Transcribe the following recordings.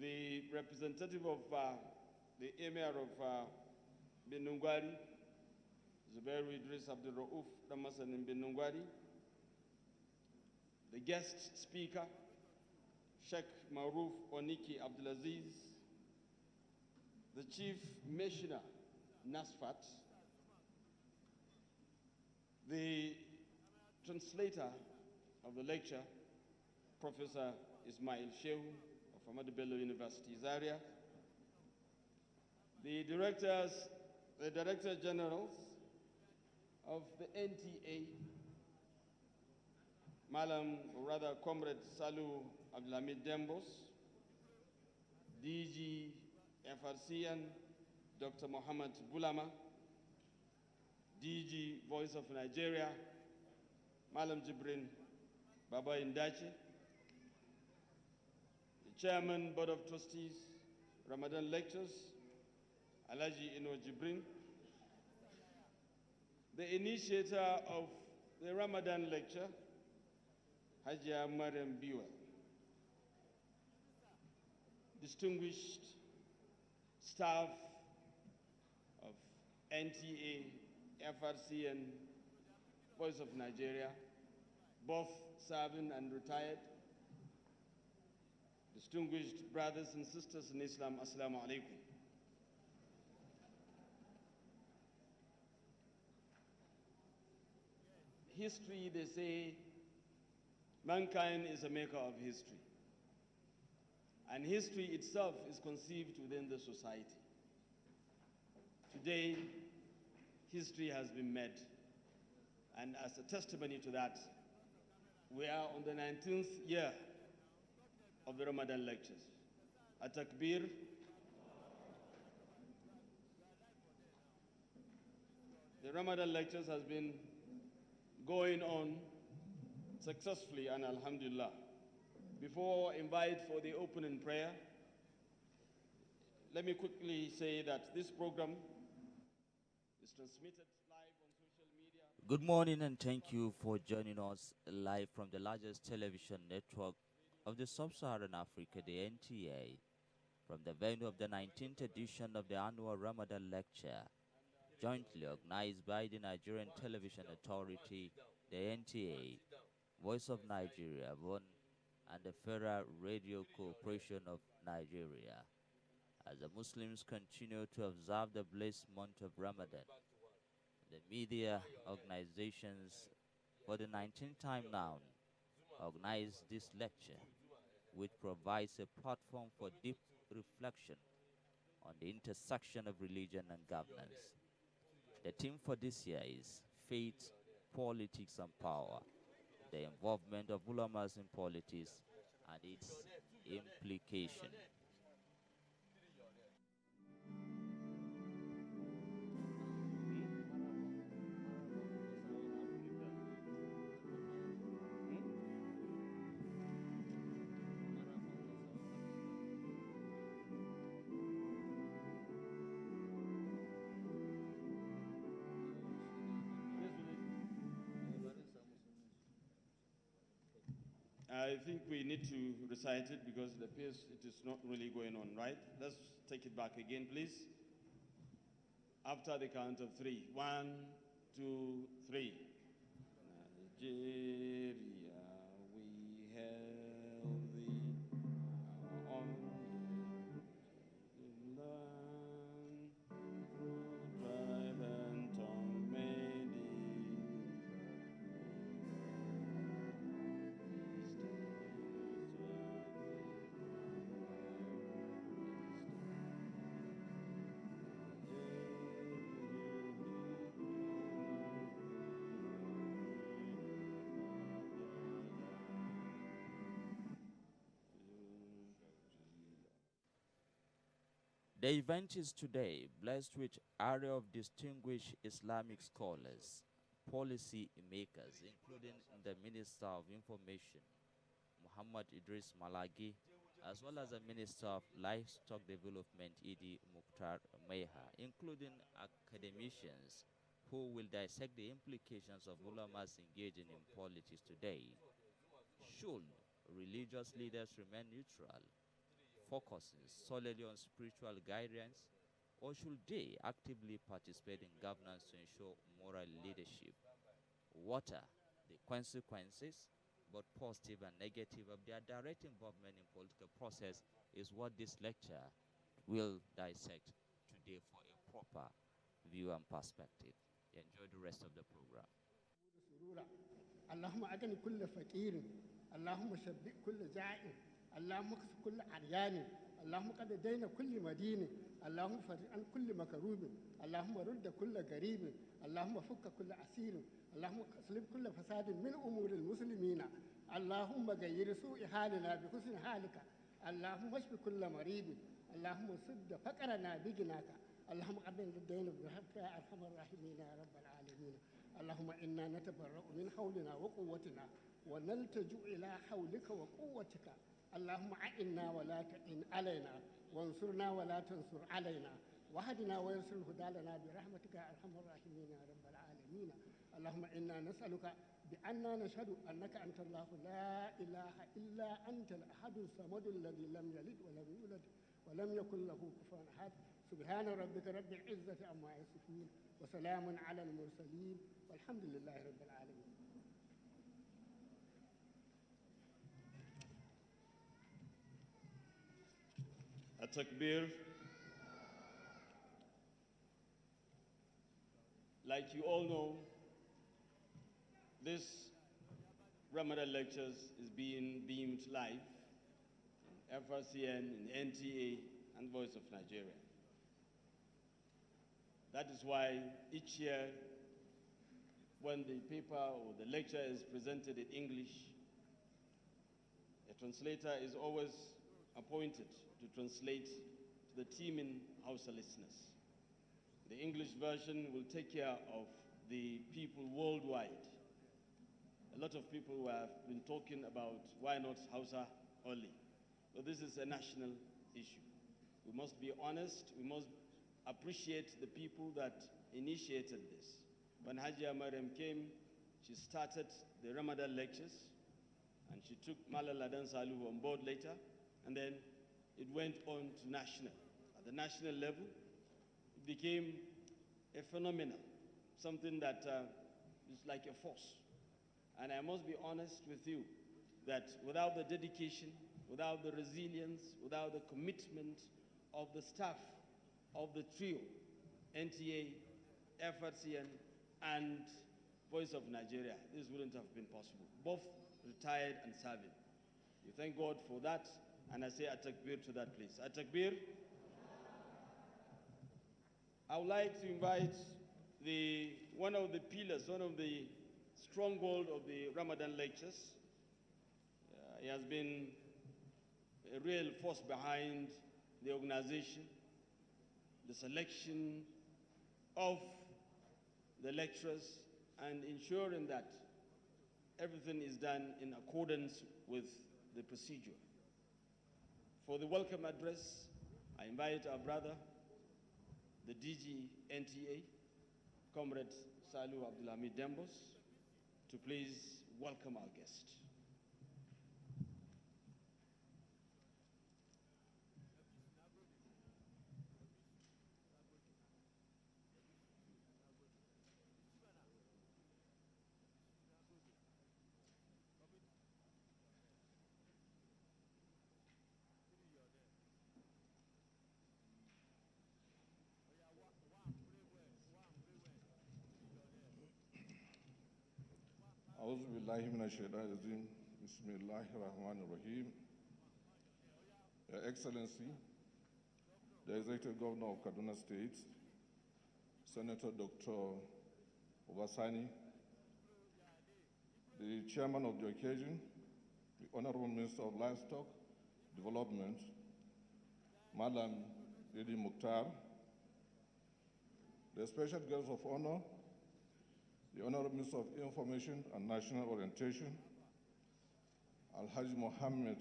the representative of the Emir of Benungwari, Zubairu Idris Abdul Rauf Damasan in Benungwari, the guest speaker, Sheikh Maruf Oniki Abdulaziz, the Chief Missioner, Nasfat, the translator of the lecture, Professor Ismail Shehu of Ahmadu Bello University, Zaria, the Director Generals of the NTA, Malam, or rather Comrade Salu Abdulhamid Dembos, DG FRCN, Dr. Muhammad Bulama, DG Voice of Nigeria, Malam Jibrin Baba Indachi, the Chairman, Board of Trustees, Ramadan Lectures, Alaji Ino Jibrin, the initiator of the Ramadan Lecture, Hajia Mariam Biwa, distinguished staff of NTA, FRC, and Voice of Nigeria, both serving and retired, distinguished brothers and sisters in Islam, Assalamu alaikum. History, they say, mankind is a maker of history. And history itself is conceived within the society. Today, history has been made. And as a testimony to that, we are on the 19th year of the Ramadan lectures. At-Takbir. The Ramadan lectures has been going on successfully, and alhamdulillah. Before I invite for the opening prayer, let me quickly say that this program is transmitted live on social media. Good morning and thank you for joining us live from the largest television network of the Sub-Saharan Africa, the NTA, from the venue of the 19th edition of the annual Ramadan lecture, jointly organized by the Nigerian Television Authority, the NTA, Voice of Nigeria, VON, and the Federal Radio Corporation of Nigeria. As the Muslims continue to observe the blessed month of Ramadan, the media organizations, for the 19th time now, organize this lecture, which provides a platform for deep reflection on the intersection of religion and governance. The theme for this year is Faith, Politics and Power, the involvement of ulamas in politics and its implication. I think we need to recite it because it appears it is not really going on, right? Let's take it back again, please. After the count of three. 1, 2, 3. Nigeria, we hail thee, our land, through tribe and tongue made thee. The event is today blessed with array of distinguished Islamic scholars, policy makers, including the Minister of Information, Muhammad Idris Malagi, as well as the Minister of Livestock Development, Idi Mukhtar Meha, including academicians who will dissect the implications of ulamas engaging in politics today. Should religious leaders remain neutral? focusing solely on spiritual guidance, or should they actively participate in governance to ensure moral leadership? What are the consequences, both positive and negative, of their direct involvement in political process is what this lecture will dissect today for a proper view and perspective. Enjoy the rest of the program. اللهم أغني كل فقير، اللهم شبع كل جائع، اللهم اكس كل عريان، اللهم قد دين كل مدين، اللهم فرج عن كل مكروب، اللهم رد كل غريب، اللهم فك كل أسير، اللهم اسلب كل فساد من أمور المسلمين، اللهم غير سوء حالنا بحسن حالك، اللهم اشف كل مريض، اللهم سد فقرنا بجناك، اللهم قبل الدين برحمتك يا أرحم الراحمين يا رب العالمين. اللهم إنا نتبرأ من حولنا وقوتنا ونلتجئ إلى حولك وقوتك، اللهم أعنا ولا تعن علينا، وانصرنا ولا تنصر علينا، وهدنا ويسر الهدى لنا برحمتك يا أرحم الراحمين يا رب العالمين. اللهم إنا نسألك بأننا نشهد أنك أنت الله لا إله إلا أنت الأحد الصمد الذي لم يلد ولم يولد ولم يكن له كفوا أحد. سبحان ربك رب العزة عما يصفون وسلام على المرسلين والحمد لله رب العالمين. At-Takbir. Like you all know, this Ramadan lectures is being beamed live in FRCN, in NTA, and Voice of Nigeria. That is why each year, when the paper or the lecture is presented in English, a translator is always appointed to translate to the teeming Hausa listeners. The English version will take care of the people worldwide. A lot of people have been talking about why not Hausa only. But this is a national issue. We must be honest, we must appreciate the people that initiated this. When Hajia Mariam came, she started the Ramadan lectures, and she took Malala Salu on board later, and then it went on to national. At the national level, it became a phenomenon, something that is like a force. And I must be honest with you that without the dedication, without the resilience, without the commitment of the staff of the trio, NTA, FRCN, and Voice of Nigeria, this wouldn't have been possible. Both retired and serving. We thank God for that, and I say At-Takbir to that place. At-Takbir. I would like to invite one of the pillars, one of the stronghold of the Ramadan lectures. He has been a real force behind the organization, the selection of the lecturers, and ensuring that everything is done in accordance with the procedure. For the welcome address, I invite our brother, the DG NTA, Comrade Salu Abdulhamid Dembos, to please welcome our guest. أعوذ بالله من الشيطان الرجيم بسم الله الرحمن الرحيم. Your Excellency, the Executive Governor of Kaduna State, Senator Dr. Obasani, the Chairman of the occasion, the Honorable Minister of Livestock Development, Madam Lady Mukhtar, the special guest of honor, the Honorable Minister of Information and National Orientation, Alhaji Mohammed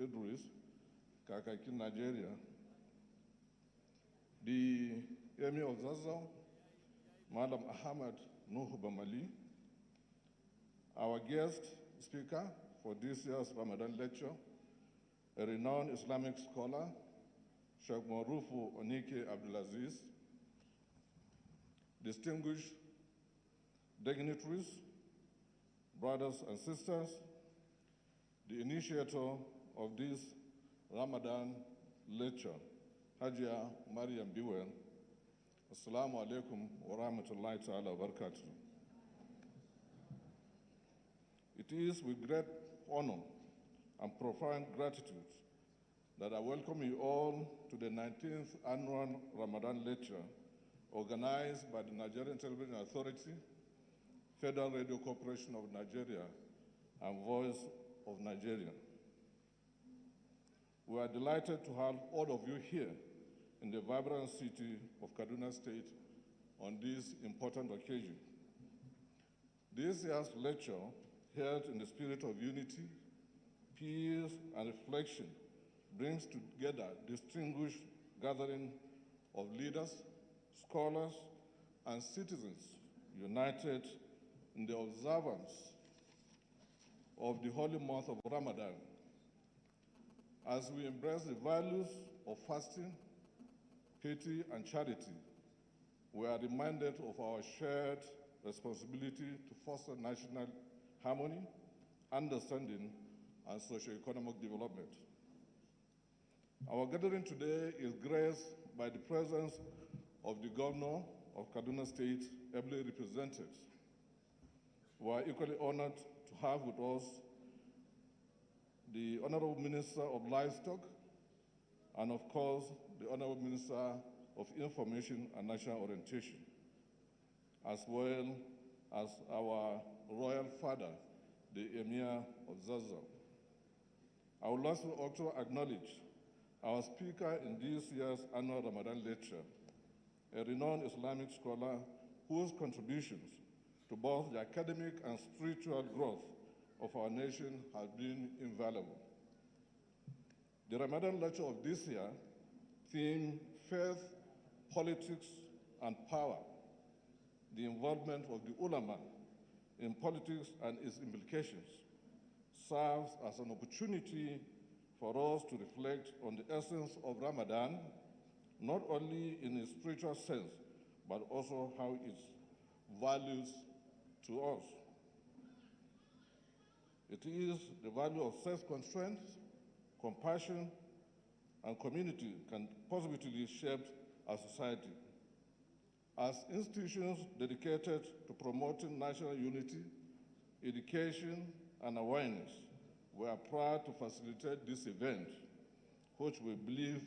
Idris, Kakakin, Nigeria, the Emir of Zazzau, Madam Ahmad Nuh Bamali, our guest speaker for this year's Ramadan lecture, a renowned Islamic scholar, Sheikh Marufu Onike Abdulaziz, distinguished dignitaries, brothers and sisters, the initiator of this Ramadan lecture, Hajia Mariam Biwen. Assalamu alaikum wa rahmatullahi ta'ala wa barakatuh. It is with great honor and profound gratitude that I welcome you all to the 19th annual Ramadan lecture organized by the Nigerian Television Authority, Federal Radio Corporation of Nigeria, and Voice of Nigeria. We are delighted to have all of you here in the vibrant city of Kaduna State on this important occasion. This year's lecture, held in the spirit of unity, peace, and reflection, brings together distinguished gathering of leaders, scholars, and citizens united in the observance of the holy month of Ramadan. As we embrace the values of fasting, piety, and charity, we are reminded of our shared responsibility to foster national harmony, understanding, and socio-economic development. Our gathering today is graced by the presence of the Governor of Kaduna State, ably represented. We are equally honored to have with us the Honorable Minister of Livestock, and of course, the Honorable Minister of Information and National Orientation, as well as our Royal Father, the Emir of Zazzau. I would also acknowledge our speaker in this year's annual Ramadan lecture, a renowned Islamic scholar whose contributions to both the academic and spiritual growth of our nation have been invaluable. The Ramadan lecture of this year, theme Faith, Politics, and Power, the involvement of the ulama in politics and its implications, serves as an opportunity for us to reflect on the essence of Ramadan, not only in its spiritual sense, but also how it values to us. It is the value of self-constraint, compassion, and community can positively shape our society. As institutions dedicated to promoting national unity, education, and awareness, we are proud to facilitate this event, which we believe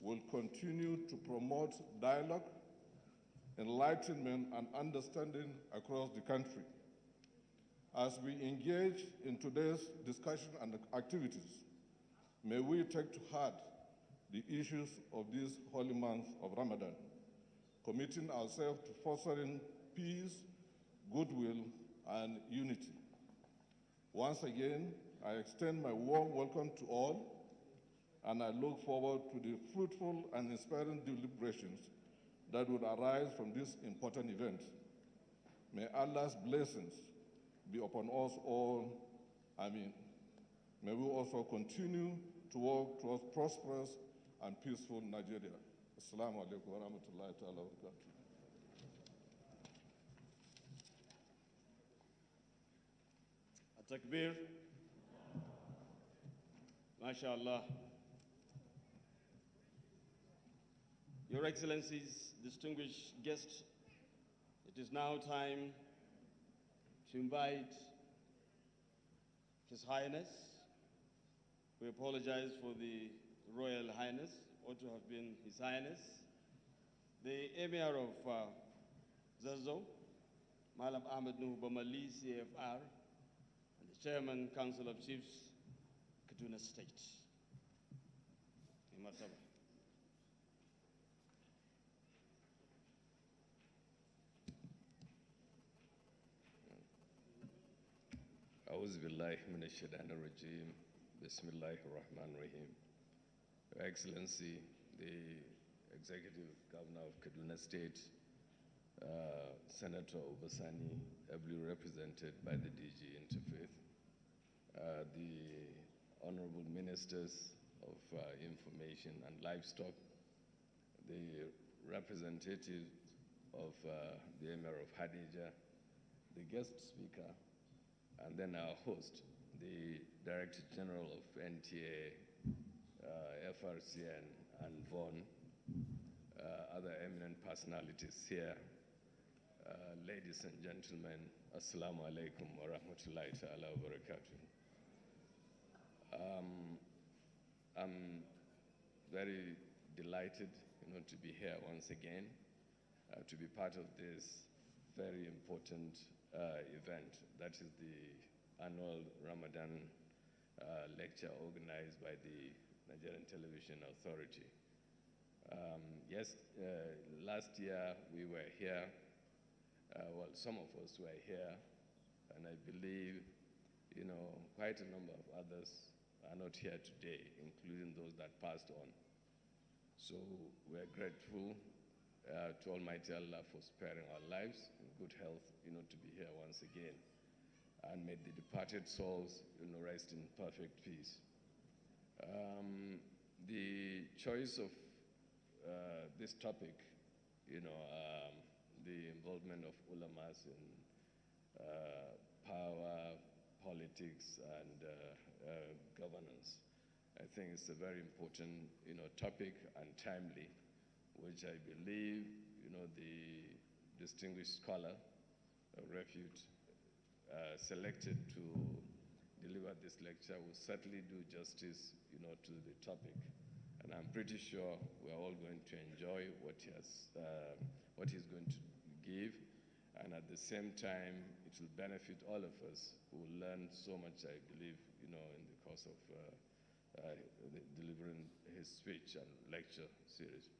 will continue to promote dialogue, enlightenment, and understanding across the country. As we engage in today's discussion and activities, may we take to heart the issues of this holy month of Ramadan, committing ourselves to fostering peace, goodwill, and unity. Once again, I extend my warm welcome to all, and I look forward to the fruitful and inspiring deliberations that will arise from this important event. May Allah's blessings be upon us all. Ameen. May we also continue to work towards prosperous and peaceful Nigeria. Assalamu alaikum wa rahmatullahi ta'ala wa barakatuh. Takbir. MashaAllah. Your Excellencies, distinguished guests, it is now time to invite His Highness. We apologize for the Royal Highness, ought to have been His Highness, the Emir of Zazzau, Malam Ahmed Nuh Bamali, CFR, and the Chairman, Council of Chiefs, Kaduna State. أعوذ بالله من الشيطان الرجيم بسم الله الرحمن الرحيم. Your Excellency, the Executive Governor of Kaduna State, Senator Obasani, ably represented by the DG Interfaith, the Honorable Ministers of Information and Livestock, the representative of the Emir of Hadija, the guest speaker, and then our host, the Director General of NTA, FRCN, and VON, other eminent personalities here, ladies and gentlemen, Assalamu alaikum wa rahmatullahi ta'ala wa barakatuh. I'm very delighted, to be here once again, to be part of this very important event. That is the annual Ramadan lecture organized by the Nigerian Television Authority. Last year we were here. Well, some of us were here, and I believe, quite a number of others are not here today, including those that passed on. So we're grateful to Almighty Allah for sparing our lives in good health, to be here once again. And may the departed souls, rest in perfect peace. The choice of this topic, the involvement of ulamas in power, politics, and governance. I think it's a very important, topic and timely, which I believe, the distinguished scholar of repute selected to deliver this lecture will certainly do justice, to the topic. And I'm pretty sure we're all going to enjoy what he's going to give. And at the same time, it will benefit all of us who will learn so much, I believe, in the course of delivering his speech and lecture series.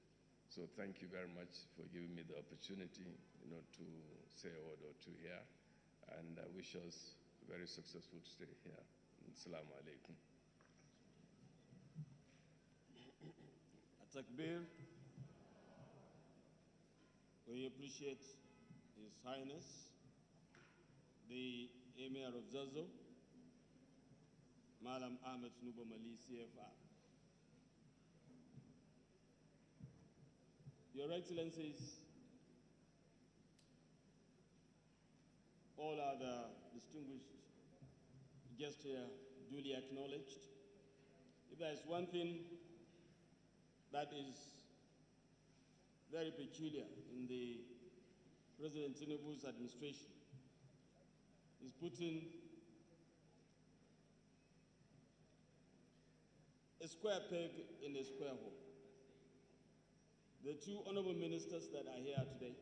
So thank you very much for giving me the opportunity, to say a word or two here. And I wish us a very successful stay here. Assalamu alaikum. Takbir. We appreciate His Highness, the Emir of Zazo, Malam Ahmed Nuba Mali, CFR. Your Excellencies, all other distinguished guests here duly acknowledged. If there is one thing that is very peculiar in the President Tinubu's administration, is putting a square peg in a square hole. The two honorable ministers that are here today,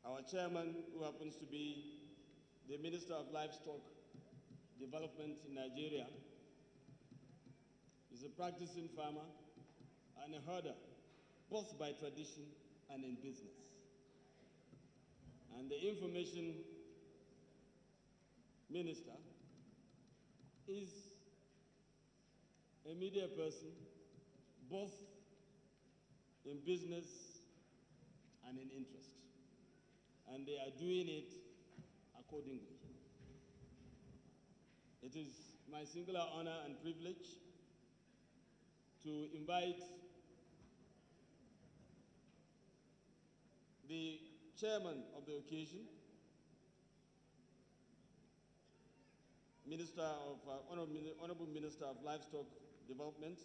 our chairman, who happens to be the Minister of Livestock Development in Nigeria, is a practicing farmer and a herder, both by tradition and in business. And the Information Minister is a media person, both in business and in interest. And they are doing it accordingly. It is my singular honor and privilege to invite the chairman of the occasion, Honorable Minister of Livestock Development,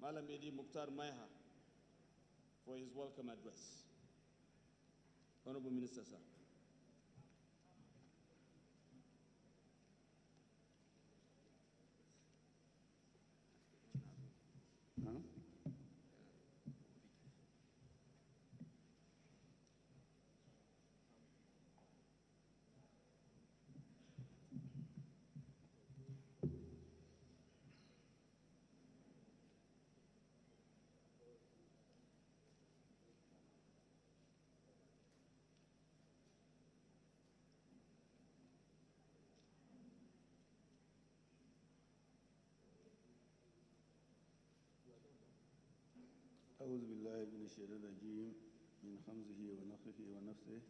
Malam Edi Mukhtar Maiha, for his welcome address. Honorable Minister, sir. أعوذ بالله من الشيطان الرجيم من خمزه ونفخه ونفسه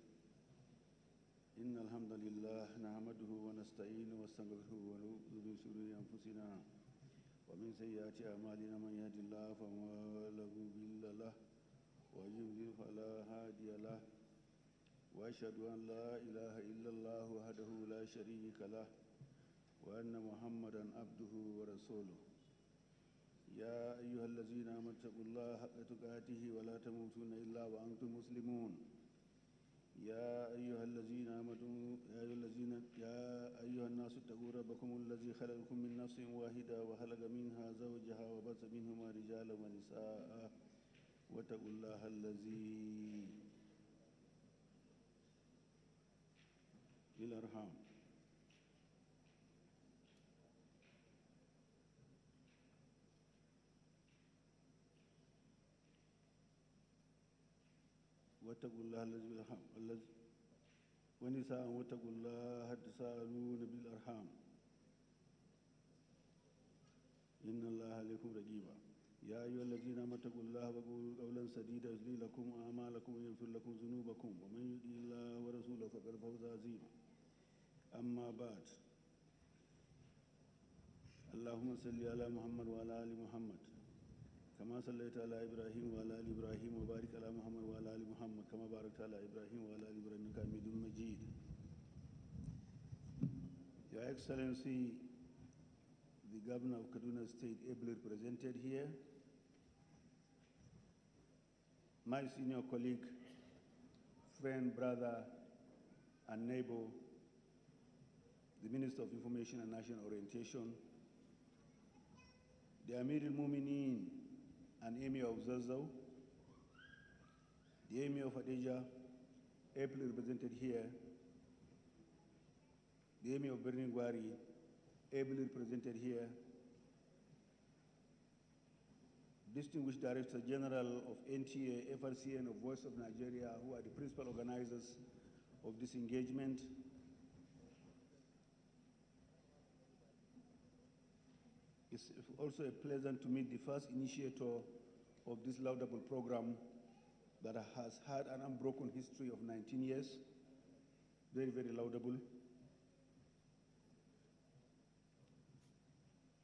إن الحمد لله نحمده ونستعينه ونستغفره ونعوذ من شرور أنفسنا ومن سيئات أعمالنا من يهد الله فما له مضل له ومن يضلل فلا هادي له وأشهد أن لا إله إلا الله وحده لا شريك له وأن محمدا عبده ورسوله يا أيها الذين آمنوا اتقوا الله حق تقاته ولا تموتن إلا وأنتم مسلمون يا أيها الذين آمنوا يا أيها الناس اتقوا ربكم الذي خلقكم من نفس واحدة وخلق منها زوجها وبث منهما رجالا ونساء واتقوا الله الذي الأرحام واتقوا الله الذي بالأرحام ونساء واتقوا الله تساءلون بالأرحام إن الله عليكم رقيبا يا أيها الذين آمنوا اتقوا الله وقولوا قولا سديدا يصلح لكم أعمالكم ويغفر لكم ذنوبكم ومن يطع الله ورسوله فقد فاز عظيما أما بعد اللهم صل على محمد وعلى آل محمد كما صليت على إبراهيم وعلى آل إبراهيم وبارك على محمد وعلى آل محمد كما باركت على إبراهيم وعلى آل إبراهيم إنك حميد مجيد. Your Excellency, the Governor of Kaduna State, ably represented here, my senior colleague, friend, brother, and neighbor, the Minister of Information and National Orientation, the Amir al-Mu'mineen and Emir of Zazzau, the Emir of Hadija, ably represented here, the Emir of Birnin Gwari, ably represented here, distinguished Director General of NTA, FRCN of Voice of Nigeria, who are the principal organizers of this engagement, it's also a pleasure to meet the first initiator of this laudable program that has had an unbroken history of 19 years. Very, very laudable.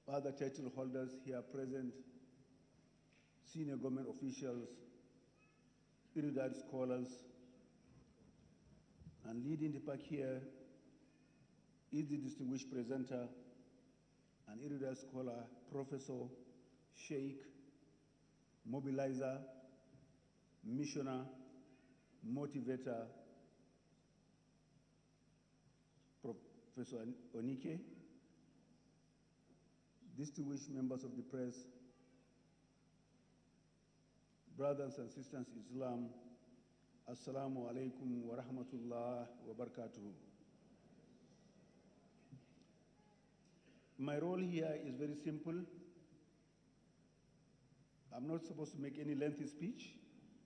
Other title holders here present, senior government officials, erudite scholars, and leading the pack here is the distinguished presenter and erudite scholar, professor, sheikh, mobilizer, missioner, motivator, Professor Onike, distinguished members of the press, brothers and sisters in Islam, Assalamu alaikum wa rahmatullah wa barakatuh. My role here is very simple. I'm not supposed to make any lengthy speech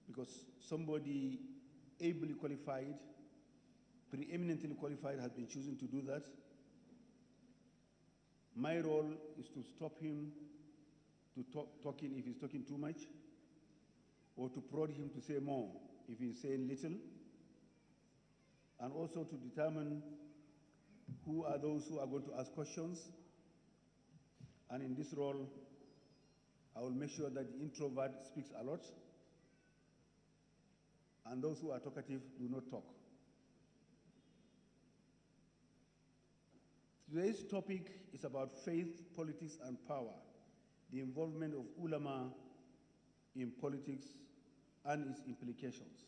because somebody ably qualified, preeminently qualified has been choosing to do that. My role is to stop him to talking if he's talking too much, or to prod him to say more if he's saying little, and also to determine who are those who are going to ask questions. And in this role, I will make sure that the introvert speaks a lot, and those who are talkative do not talk. Today's topic is about faith, politics, and power, the involvement of ulama in politics and its implications.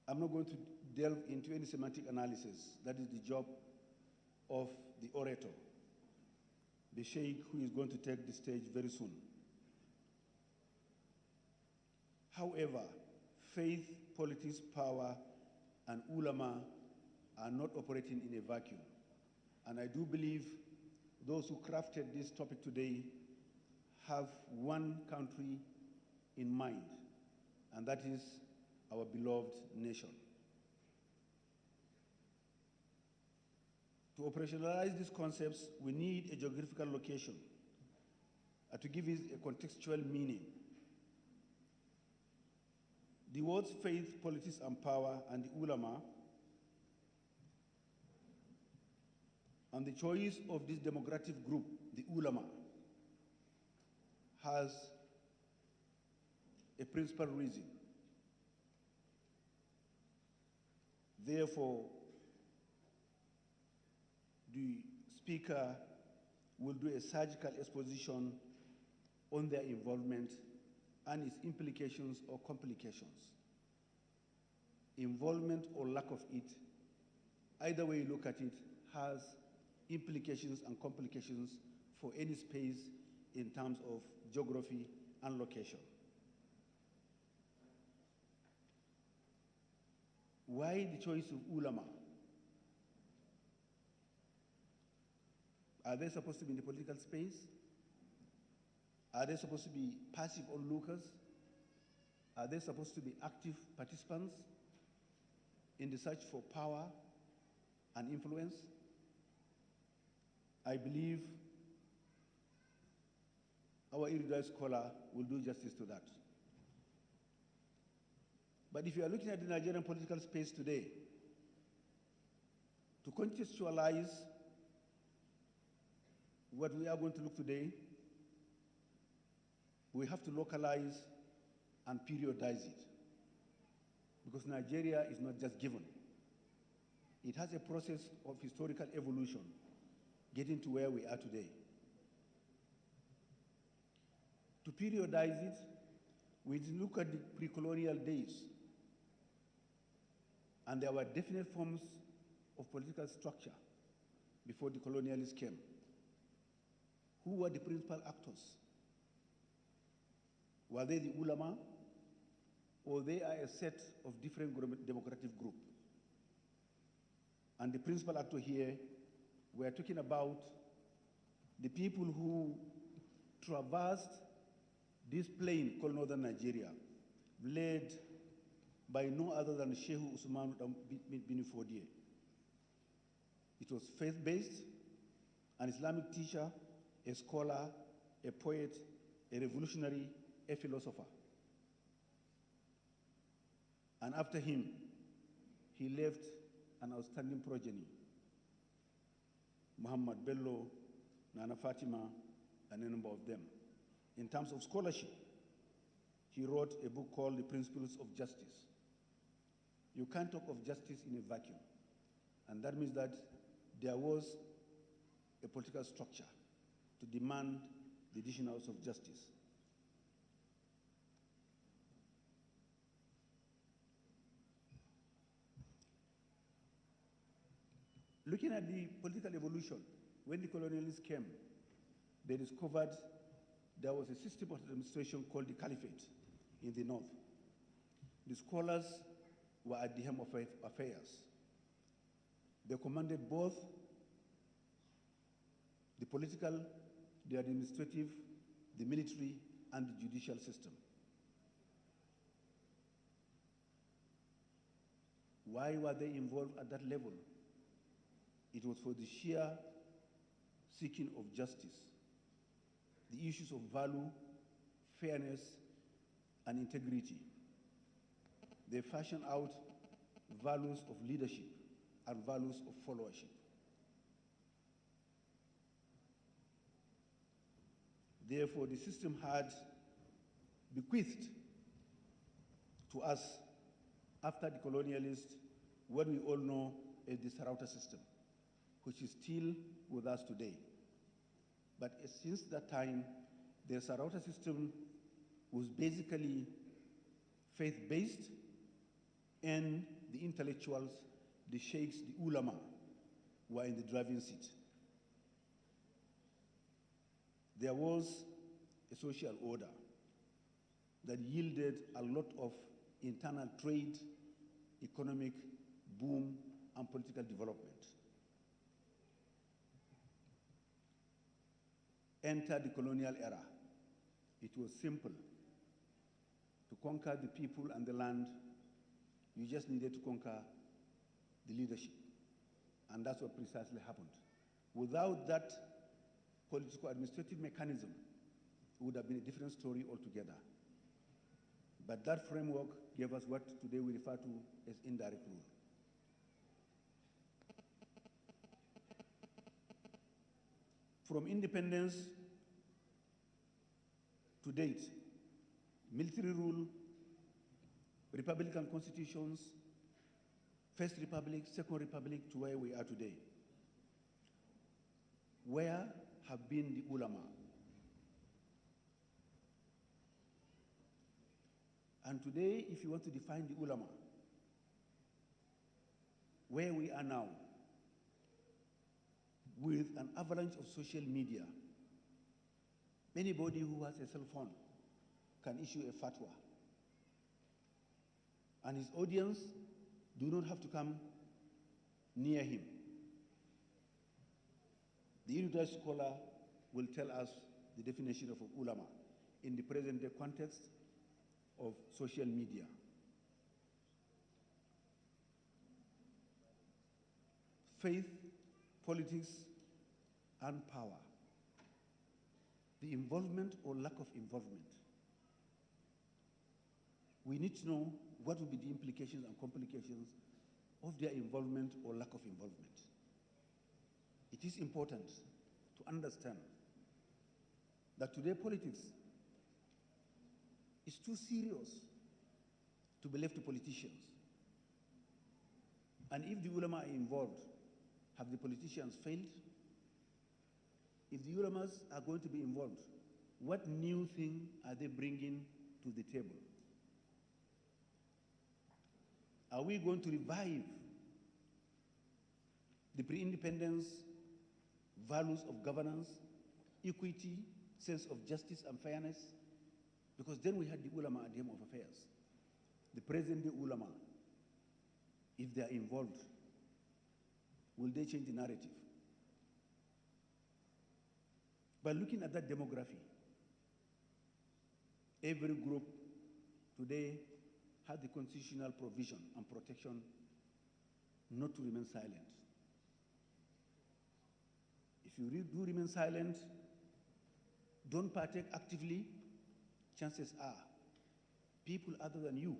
I'm not going to delve into any semantic analysis. That is the job of the orator, the sheikh who is going to take the stage very soon. However, faith, politics, power, and ulama are not operating in a vacuum. And I do believe those who crafted this topic today have one country in mind, and that is our beloved nation. To operationalize these concepts, we need a geographical location to give it a contextual meaning. The words faith, politics, and power, and the ulama And the choice of this democratic group, the ulama, has a principal reason. Therefore, the speaker will do a surgical exposition on their involvement and its implications or complications. Involvement or lack of it, either way you look at it, has implications and complications for any space in terms of geography and location. Why the choice of ulama? Are they supposed to be in the political space? Are they supposed to be passive onlookers? Are they supposed to be active participants in the search for power and influence? I believe our erudite scholar will do justice to that. But if you are looking at the Nigerian political space today, to contextualize what we are going to look today, we have to localize and periodize it. Because Nigeria is not just given. It has a process of historical evolution getting to where we are today. To periodize it, we look at the pre-colonial days, and there were definite forms of political structure before the colonialists came. Who were the principal actors? Were they the ulama, or they are a set of different democratic groups? And the principal actor here, we are talking about the people who traversed this plain called northern Nigeria, led by no other than Sheikh Usman bin Fodio. It was faith-based, an Islamic teacher, a scholar, a poet, a revolutionary, a philosopher. And after him, he left an outstanding progeny, Muhammad Bello, Nana Fatima, and a number of them. In terms of scholarship, he wrote a book called The Principles of Justice. You can't talk of justice in a vacuum. And that means that there was a political structure to demand the additionals of justice. Looking at the political evolution, when the colonialists came, they discovered there was a system of administration called the caliphate in the north. The scholars were at the helm of affairs. They commanded both the political, the administrative, the military, and the judicial system. Why were they involved at that level? It was for the sheer seeking of justice, the issues of value, fairness, and integrity. They fashioned out values of leadership and values of followership. Therefore, the system had bequeathed to us, after the colonialists, what we all know as the Sarauta system, which is still with us today. But since that time, the Sarauta system was basically faith-based, and the intellectuals, the sheikhs, the ulama, were in the driving seat. There was a social order that yielded a lot of internal trade, economic boom, and political development. Enter the colonial era. It was simple. To conquer the people and the land, you just needed to conquer the leadership. And that's what precisely happened. Without that political administrative mechanism, it would have been a different story altogether. But that framework gave us what today we refer to as indirect rule. From independence to date, military rule, Republican constitutions, First Republic, Second Republic, to where we are today. Where have been the ulama? And today, if you want to define the ulama, where we are now, with an avalanche of social media, anybody who has a cell phone can issue a fatwa. And his audience do not have to come near him. The erudite scholar will tell us the definition of ulama in the present day context of social media. Faith, politics, and power. The involvement or lack of involvement. We need to know what will be the implications and complications of their involvement or lack of involvement. It is important to understand that today politics is too serious to be left to politicians. And if the ulama are involved, have the politicians failed? If the ulamas are going to be involved, what new thing are they bringing to the table? Are we going to revive the pre-independence values of governance, equity, sense of justice and fairness? Because then we had the ulama at the helm of affairs. The present-day ulama, if they are involved, will they change the narrative? By looking at that demography, every group today has the constitutional provision and protection not to remain silent. If you do remain silent, don't partake actively, chances are people other than you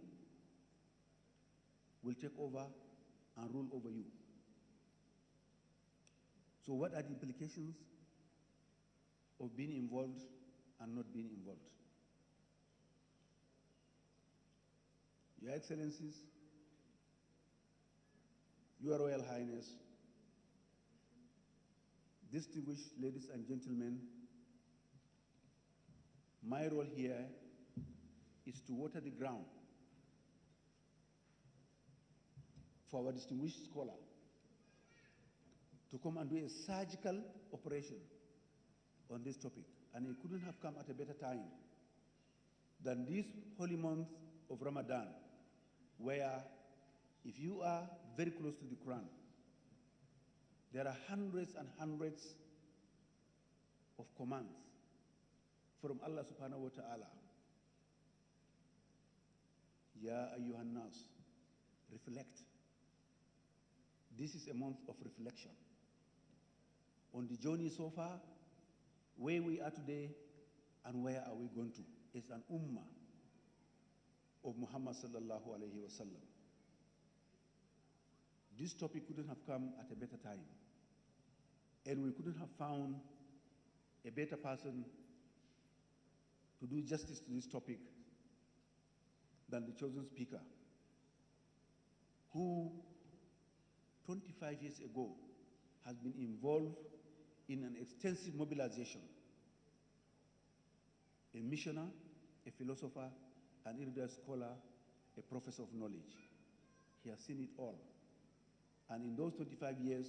will take over and rule over you. So what are the implications of being involved and not being involved? Your Excellencies, Your Royal Highness, distinguished ladies and gentlemen, my role here is to water the ground for our distinguished scholar to come and do a surgical operation on this topic. And it couldn't have come at a better time than this holy month of Ramadan, where if you are very close to the Quran, there are hundreds and hundreds of commands from Allah subhanahu wa ta'ala. Ya ayyuhan nas, reflect. This is a month of reflection. On the journey so far, where we are today and where are we going to? It's an ummah of Muhammad sallallahu alayhi wa sallam. This topic couldn't have come at a better time. And we couldn't have found a better person to do justice to this topic than the chosen speaker, who 25 years ago has been involved in an extensive mobilization. A missioner, a philosopher, an erudite scholar, a professor of knowledge. He has seen it all. And in those 25 years,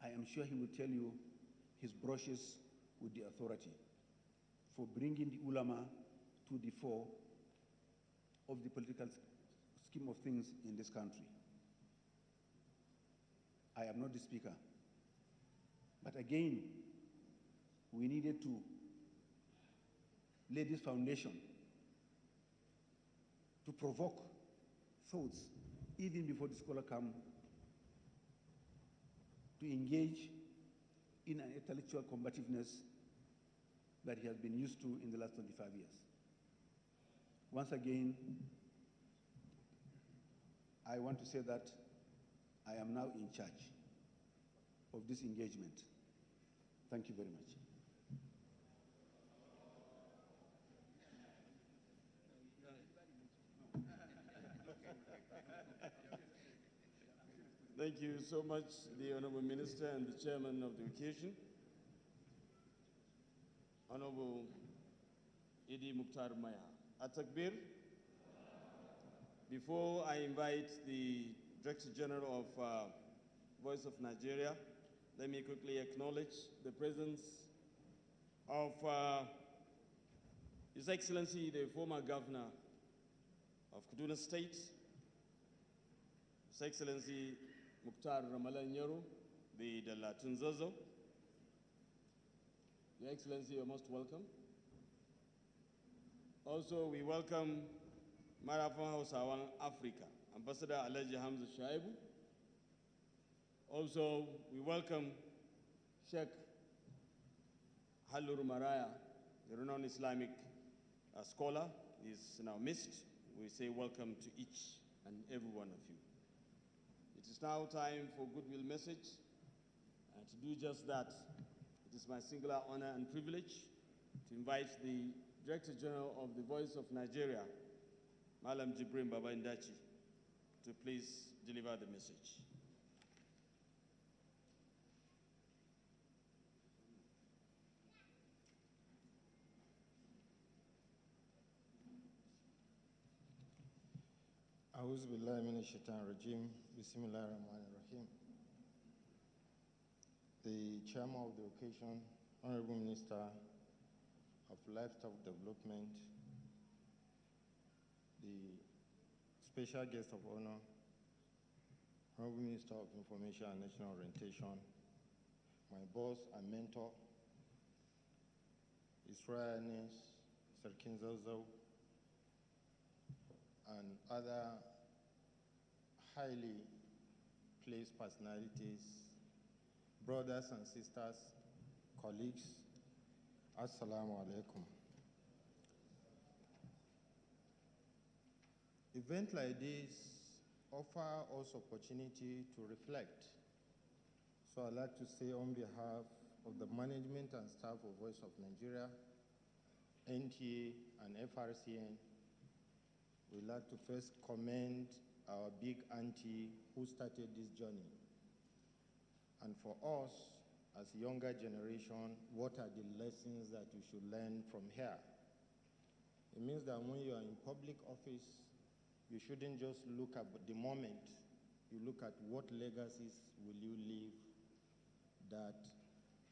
I am sure he will tell you his brushes with the authority for bringing the ulama to the fore of the political scheme of things in this country. I am not the speaker. But again, we needed to lay this foundation to provoke thoughts even before the scholar come to engage in an intellectual combativeness that he has been used to in the last 25 years. Once again, I want to say that I am now in charge of this engagement Thank you very much. Thank you so much, the Honorable Minister and the Chairman of the occasion. Honorable Idi Mukhtar Maya. Atakbir. Before I invite the Director General of Voice of Nigeria, let me quickly acknowledge the presence of His Excellency, the former Governor of Kaduna State, His Excellency Mukhtar Ramalan Yero, the Dalatun Zozo. Your Excellency, you're most welcome. Also, we welcome Marafan Hausawan Africa, Ambassador Alhaji Hamza Shaibu. Also, we welcome Sheikh Halur Maraya, the renowned Islamic scholar, is in our midst. We say welcome to each and every one of you. It is now time for goodwill message, and to do just that, it is my singular honor and privilege to invite the Director General of the Voice of Nigeria, Malam Jibrin Baba Indachi, to please deliver the message. A'udhu billahi minash shaitanir rajim. Bismillahir rahmanir rahim. The chairman of the occasion, Honorable Minister of Livestock Development, the special guest of honor, Honorable Minister of Information and National Orientation, my boss and mentor, His Royal Highness Sarkin Zazzau, and other highly placed personalities, brothers and sisters, colleagues, Assalamu alaikum. Events like this offer us opportunity to reflect. So I'd like to say on behalf of the management and staff of Voice of Nigeria, NTA and FRCN, we'd like to first commend our big auntie who started this journey. And for us, as younger generation, what are the lessons that we should learn from here? It means that when you are in public office, you shouldn't just look at the moment. You look at what legacies will you leave that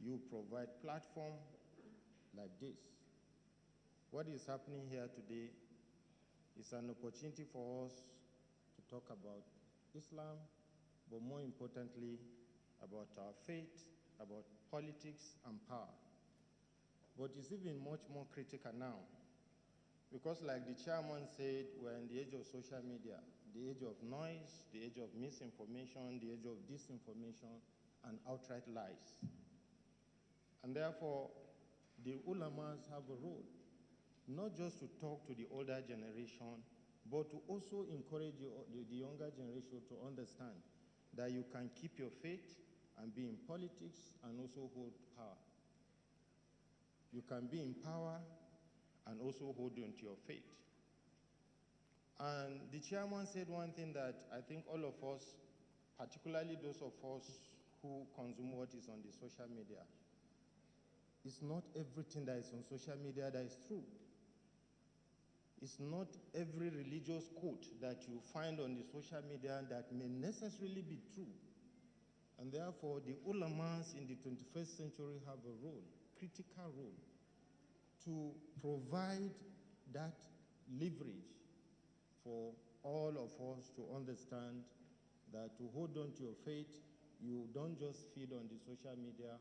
you provide platform like this. What is happening here today is an opportunity for us to talk about Islam, but more importantly, about our faith, about politics and power. But it's even much more critical now, because like the chairman said, we're in the age of social media, the age of noise, the age of misinformation, the age of disinformation, and outright lies. And therefore, the ulamas have a role, not just to talk to the older generation, but to also encourage the younger generation to understand that you can keep your faith and be in politics and also hold power. You can be in power and also hold on to your faith. And the chairman said one thing that I think all of us, particularly those of us who consume what is on the social media, it's not everything that is on social media that is true. It's not every religious quote that you find on the social media that may necessarily be true. And therefore, the ulamas in the 21st century have a role, critical role, to provide that leverage for all of us to understand that to hold on to your faith, you don't just feed on the social media,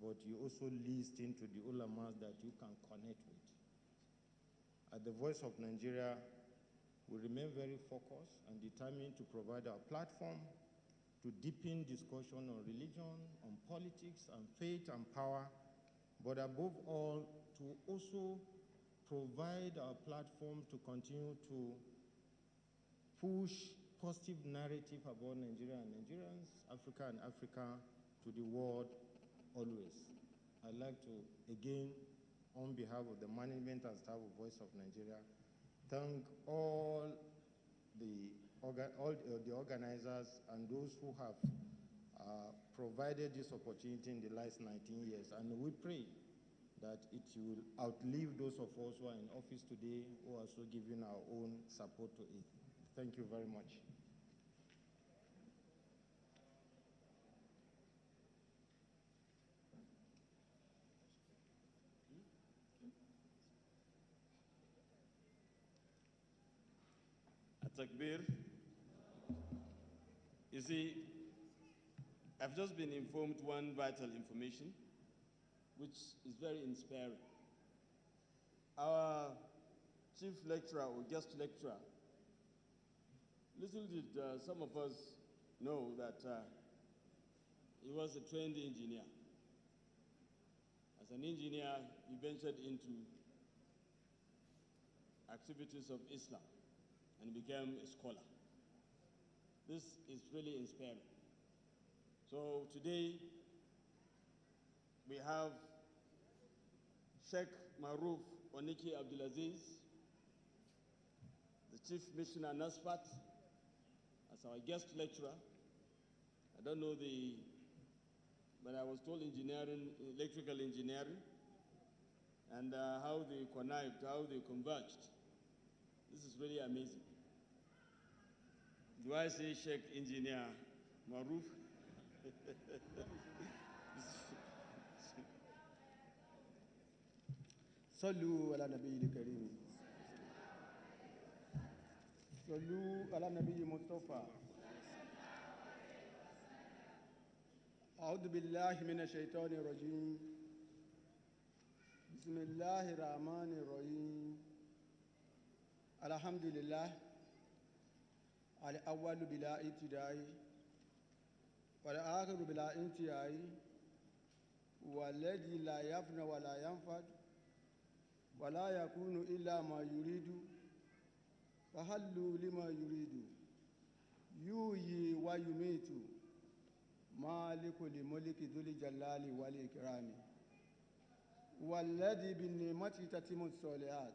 but you also listen to the ulamas that you can connect with. At the Voice of Nigeria, we remain very focused and determined to provide our platform to deepen discussion on religion, on politics, and faith and power, but above all, to also provide our platform to continue to push positive narrative about Nigeria and Nigerians, Africa and Africa to the world always. I'd like to, again, on behalf of the management and staff of Voice of Nigeria, thank all the organizers and those who have provided this opportunity in the last 19 years. And we pray that it will outlive those of us who are in office today, who are also giving our own support to it. Thank you very much. Takbir. You see, I've just been informed one vital information, which is very inspiring. Our chief lecturer or guest lecturer, little did some of us know that he was a trained engineer. As an engineer, he ventured into activities of Islam and became a scholar. This is really inspiring. So today, we have Sheikh Maruf Oniki Abdulaziz, the Chief Missioner Nasfat, as our guest lecturer. I don't know but I was told engineering, electrical engineering, and how they connived, how they converged. This is really amazing. Do I say Sheikh Engineer Maruf? صلوا على النبي الكريم صلوا على النبي المصطفى أعوذ بالله من الشيطان الرجيم بسم الله الرحمن الرحيم الحمد لله الأول بلا ابتداء والآخر بلا انتهاء والذي لا يفنى ولا ينفد ولا يكون إلا ما يريد فهلوا لما يريد يحيي ويميت مالك الملك ذو الجلال والإكرام والذي بالنعمة تتم الصالحات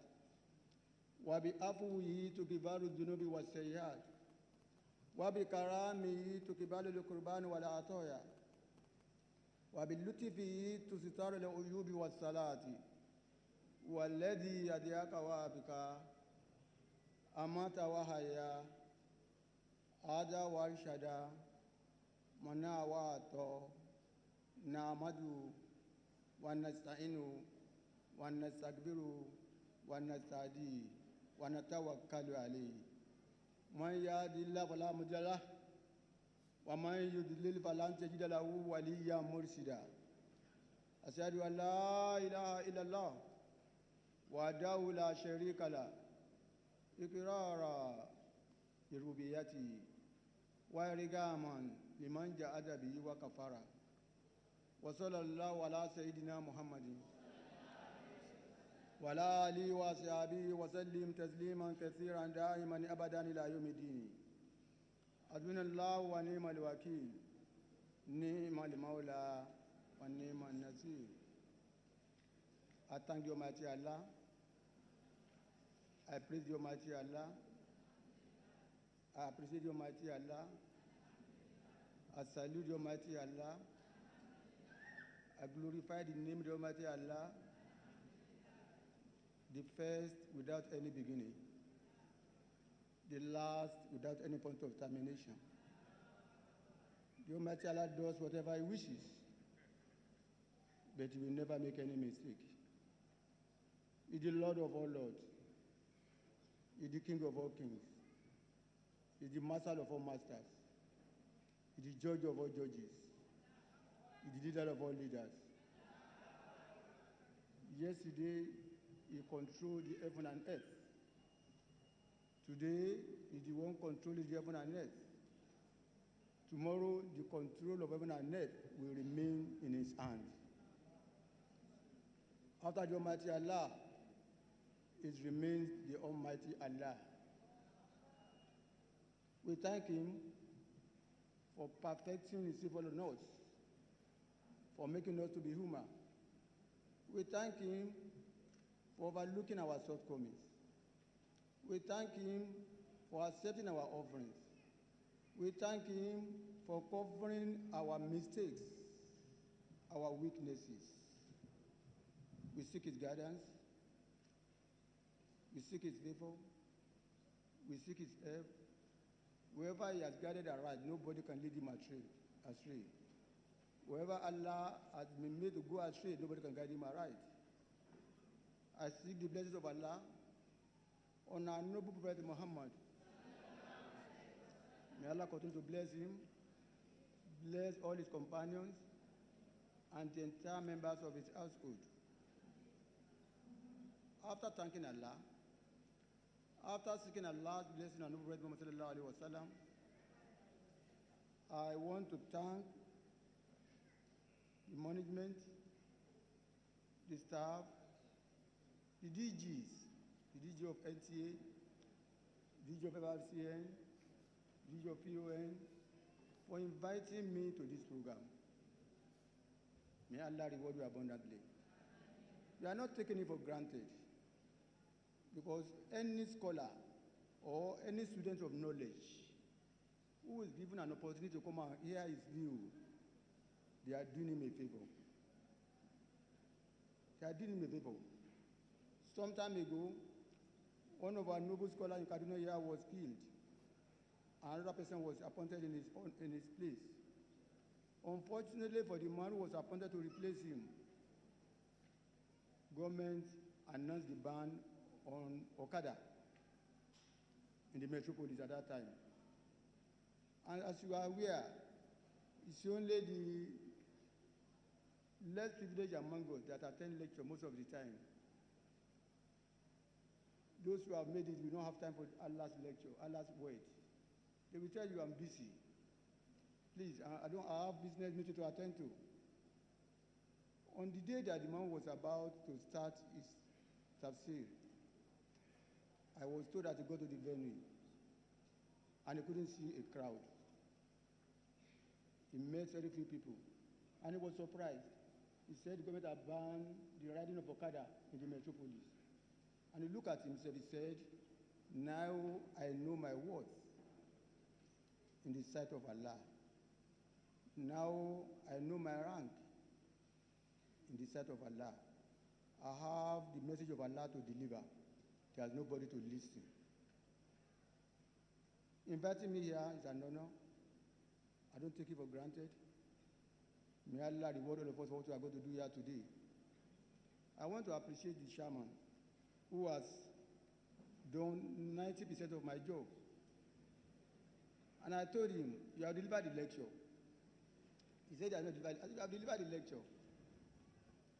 وبعفوه تكفر الذنوب والسيئات وبكرامه تقبل القربان والعطايا وبلطفه تستر العيوب والصلاة والذي يديك وابك أمات وحيا هذا وارشدا منا واتو نعمد ونستعين ونستكبر ونستهدي ونتوكل عليه من يهد الله فلا مضل له ومن يضلل فلن تجد له وليا مرشدا أشهد أن لا إله إلا الله وحده لا شريك له إقرارا بربوبيته وإرغاما لمن جحد به وكفر وصلى الله على سيدنا محمد وعلى آله وصحبه وسلم تسليما كثيرا دائما أبدا إلى يوم الدين حسبنا الله ونعم الوكيل نعم المولى ونعم النصير. I thank the Almighty Allah. I praise the Almighty Allah. I appreciate the Almighty Allah. I salute the Almighty Allah. I glorify the name of the Almighty Allah, the first without any beginning, the last without any point of termination. The Almighty Allah does whatever He wishes, but He will never make any mistake. He is the Lord of all lords. He is the King of all kings. He is the Master of all masters. He is the Judge of all judges. He is the leader of all leaders. Yesterday, He controlled the heaven and earth. Today, He is the one controlling the heaven and earth. Tomorrow, the control of heaven and earth will remain in His hand. After the Almighty Allah, it remains the Almighty Allah. We thank Him for perfecting His civil on us, for making us to be human, We thank Him for overlooking our shortcomings. We thank Him for accepting our offerings. We thank Him for covering our mistakes, our weaknesses. We seek His guidance. We seek His favor. We seek His help. Wherever He has guided aright, nobody can lead Him astray. Wherever Allah has been made to go astray, nobody can guide Him aright. I seek the blessings of Allah on our noble Prophet Muhammad. May Allah continue to bless him, bless all his companions, and the entire members of his household. After thanking Allah, after seeking Allah's blessing on Prophet Muhammad sallallahu alaihi wasallam, I want to thank the management, the staff, the DGs, the DG of NTA, DG of FRCN, DG of PON, for inviting me to this program. May Allah reward you abundantly. We are not taking it for granted, because any scholar or any student of knowledge who is given an opportunity to come and hear his view, they are doing him a favor. They are doing him a favor. Some time ago, one of our noble scholars in Kaduna here was killed. Another person was appointed in his place. Unfortunately for the man who was appointed to replace him, government announced the ban on Okada in the metropolis at that time. And as you are aware, it's only the less privileged among us that attend lecture most of the time. Those who have made it, we don't have time for Allah's lecture, Allah's word. They will tell you, I'm busy. Please, I have business meeting to attend to. On the day that the man was about to start his tafsir, I was told that to go to the venue, and he couldn't see a crowd. He met very few people, and he was surprised. He said the government had banned the riding of Okada in the metropolis. And he looked at himself, he said, now I know my worth in the sight of Allah. Now I know my rank in the sight of Allah. I have the message of Allah to deliver. There's nobody to listen. Inviting me here is an honor. I don't take it for granted. May Allah reward all of us for what we are going to do here today. I want to appreciate the chairman who has done 90% of my job. And I told him, you have delivered the lecture. He said, I have delivered the lecture.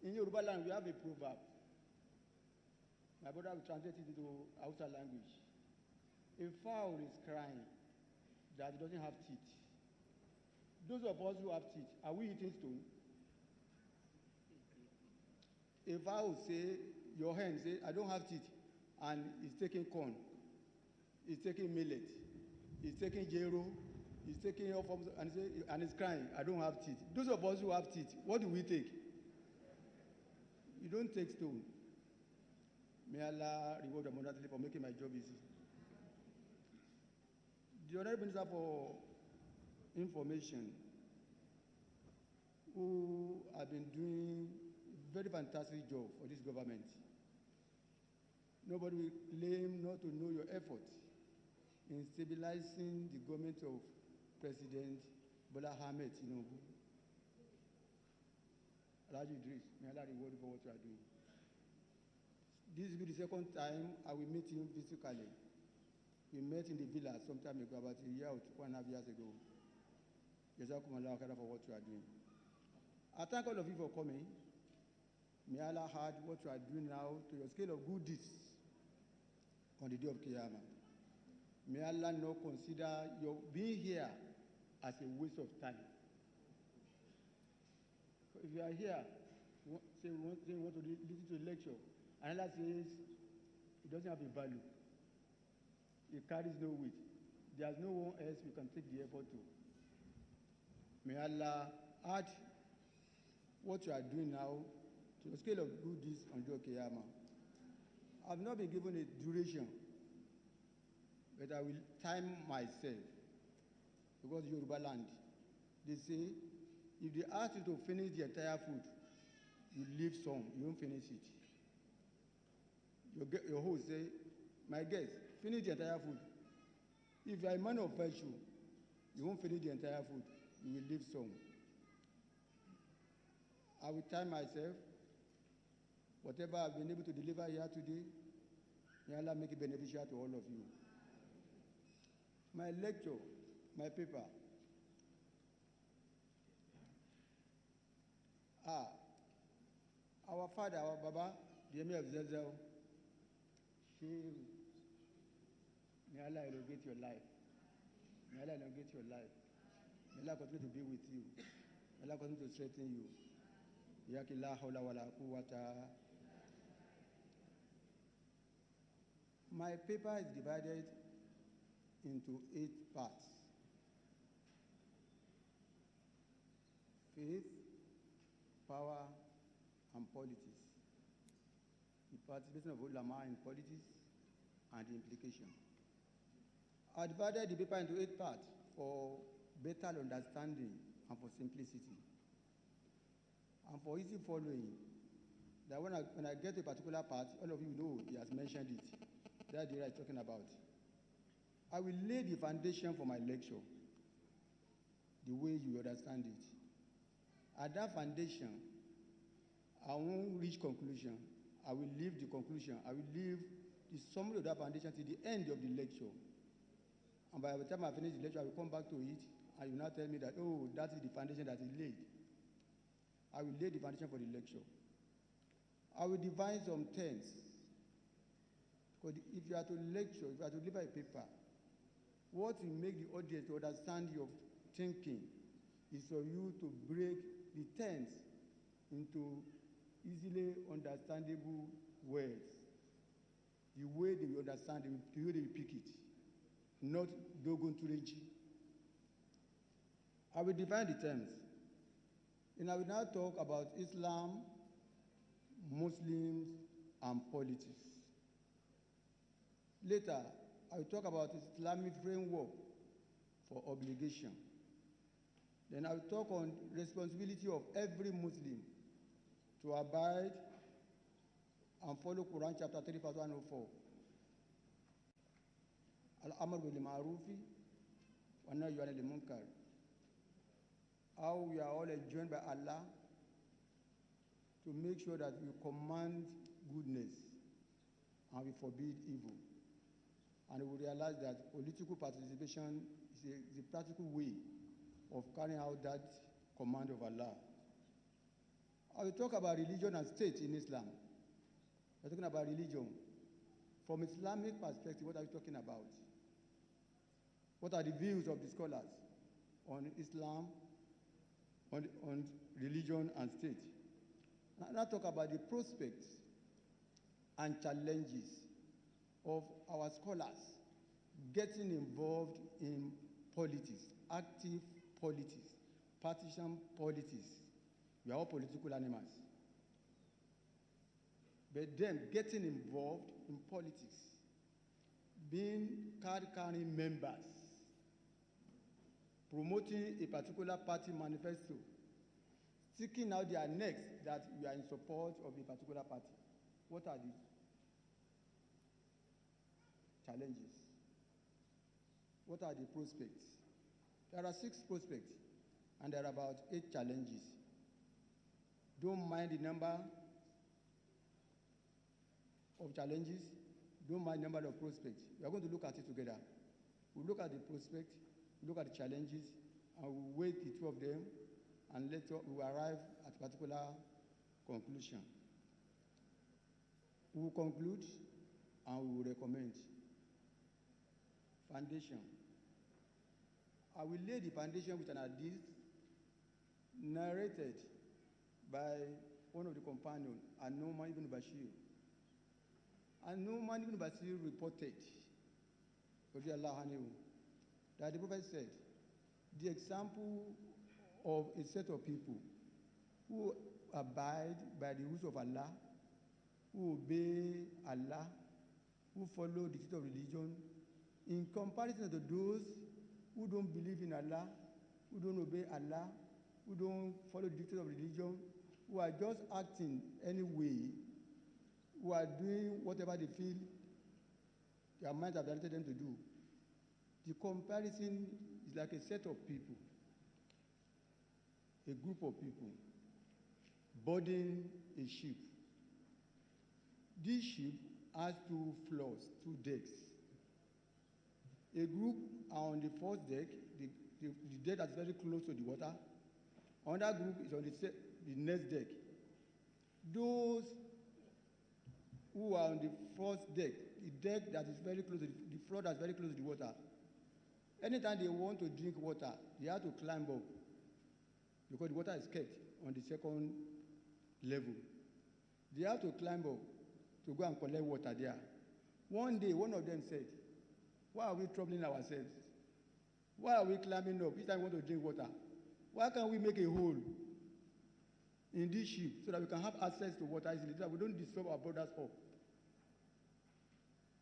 In Yoruba land, we have a proverb. My brother will translate it into Hausa language. A fowl is crying that it doesn't have teeth. Those of us who have teeth, are we eating stone? A fowl say, your hen say, I don't have teeth, and he's taking corn, he's taking millet, he's taking gero, he's taking all forms, and he's crying, I don't have teeth. Those of us who have teeth, what do we take? You don't take stone. May Allah reward them abundantly for making my job easy. The Honorable Minister for Information, who have been doing a very fantastic job for this government. Nobody will claim not to know your effort in stabilizing the government of President Bola Ahmed Tinubu. Alhaji Idris, may Allah reward you for what you are doing. This will be the second time I will meet him physically. We met in the villa some time ago, about a year or 1.5 years ago. Jazakumullah khairan for what you are doing. I thank all of you for coming. May Allah add what you are doing now to your scale of good deeds on the day of Qiyamah. May Allah not consider your being here as a waste of time. If you are here, say you want to listen to a lecture, and Allah says it doesn't have a value, it carries no weight, there's no one else you can take the effort to. May Allah add what you are doing now to to the scale of good deeds on Joe Kiyama. I've not been given a duration, but I will time myself, because Yoruba land, they say, if they ask you to finish the entire food, you leave some, you won't finish it. Your host say, my guest, finish the entire food. If you are a man of virtue, you won't finish the entire food, you will leave some. I will time myself. Whatever I've been able to deliver here today, may Allah make it beneficial to all of you. My lecture, my paper. Our father, our Baba, the Emir of Zelzel, may Allah elongate your life. May Allah elongate your life. May Allah continue to be with you. May Allah continue to strengthen you. My paper is divided into 8 parts. Faith, power, and politics. The participation of ulama in politics and the implication. I divided the paper into 8 parts for better understanding and for simplicity. And for easy following, that when I get to a particular part, all of you know he has mentioned it. That's the right talking about. I will lay the foundation for my lecture, the way you understand it. At that foundation, I won't reach conclusion. I will leave the conclusion. I will leave the summary of that foundation till the end of the lecture. And by the time I finish the lecture, I will come back to it, and you will now tell me that, oh, that is the foundation that is laid. I will lay the foundation for the lecture. I will divide some terms. Because if you are to lecture, if you are to deliver a paper, what will make the audience to understand your thinking is for you to break the terms into easily understandable words. The way they will understand it, the way they will pick it, not dogon tureji. I will define the terms. And I will now talk about Islam, Muslims, and politics. Later, I will talk about Islamic framework for obligation. Then I will talk on responsibility of every Muslim to abide and follow Quran chapter 3, verse 104. Al-Amr bil Ma'rufi wa Nahyu anil Munkar. How we are all enjoined by Allah to make sure that we command goodness and we forbid evil. And we realize that political participation is a practical way of carrying out that command of Allah. I will talk about religion and state in Islam. We're talking about religion. From Islamic perspective, what are we talking about? What are the views of the scholars on Islam, on religion and state? Now talk about the prospects and challenges of our scholars getting involved in politics, active politics, partisan politics. We are all political animals. But then getting involved in politics, being card-carrying members, promoting a particular party manifesto, sticking out their necks that we are in support of a particular party. What are these challenges? What are the prospects? There are 6 prospects, and there are about 8 challenges. Don't mind the number of challenges. Don't mind the number of prospects. We are going to look at it together. We'll look at the prospect, look at the challenges, and we'll weigh the 2 of them, and later we will arrive at a particular conclusion. We will conclude and we will recommend. Foundation. I will lay the foundation with an hadith narrated by one of the companions, An-Nu'man ibn Bashir. An-Nu'man ibn Bashir reported that the Prophet said, the example of a set of people who abide by the rules of Allah, who obey Allah, who follow the teachings of religion, in comparison to those who don't believe in Allah, who don't obey Allah, who don't follow the teachings of religion, who are just acting anyway, who are doing whatever they feel their minds have directed them to do. The comparison is like a set of people, a group of people, boarding a ship. This ship has 2 floors, 2 decks. A group are on the first deck, the deck that's very close to the water. Another group is on the next deck. Those who are on the first deck, the deck that is very close to the floor that's very close to the water, anytime they want to drink water, they have to climb up because the water is kept on the second level. They have to climb up to go and collect water there. One day, one of them said, "Why are we troubling ourselves? Why are we climbing up each time we want to drink water? Why can't we make a hole in this ship so that we can have access to water easily, so that we don't disturb our brothers up?"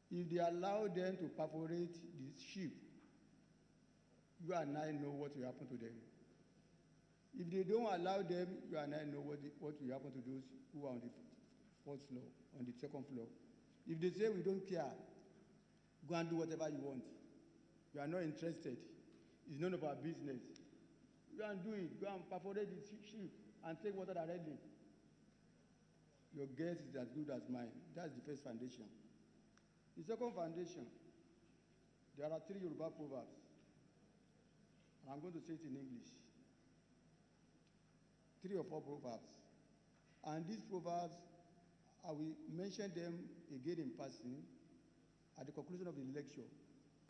If they allow them to perforate the ship, you and I know what will happen to them. If they don't allow them, you and I know what will happen to those who are on the first floor, on the second floor. If they say, "We don't care, go and do whatever you want. You are not interested. It's none of our business. Go and do it. Go and perforate the ship and take water directly." Your guess is as good as mine. That's the first foundation. The second foundation, there are 3 Yoruba proverbs. And I'm going to say it in English. 3 or 4 proverbs. And these proverbs, I will mention them again in passing at the conclusion of the lecture.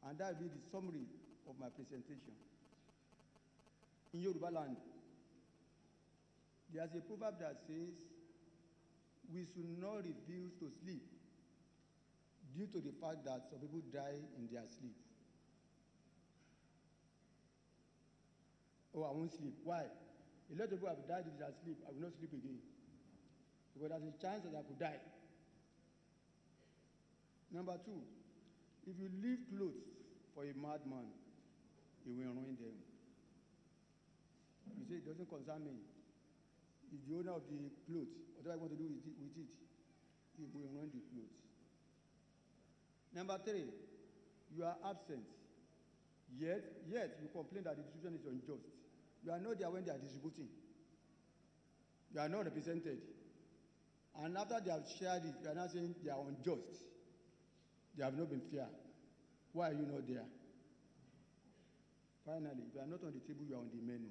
And that will be the summary of my presentation. In Yoruba land, there's a proverb that says, "We should not refuse to sleep due to the fact that some people die in their sleep." "Oh, I won't sleep." Why? A lot of people have died in their sleep. "I will not sleep again, because there's a chance that I could die." Number 2, if you leave clothes for a madman, he will ruin them. You say, "It doesn't concern me." He's the owner of the clothes. Whatever I want to do with it, he will ruin the clothes. Number 3, you are absent. Yet you complain that the distribution is unjust. You are not there when they are distributing. You are not represented. And after they have shared it, you are now saying they are unjust. They have not been fair. Why are you not there? Finally, if you are not on the table, you are on the menu.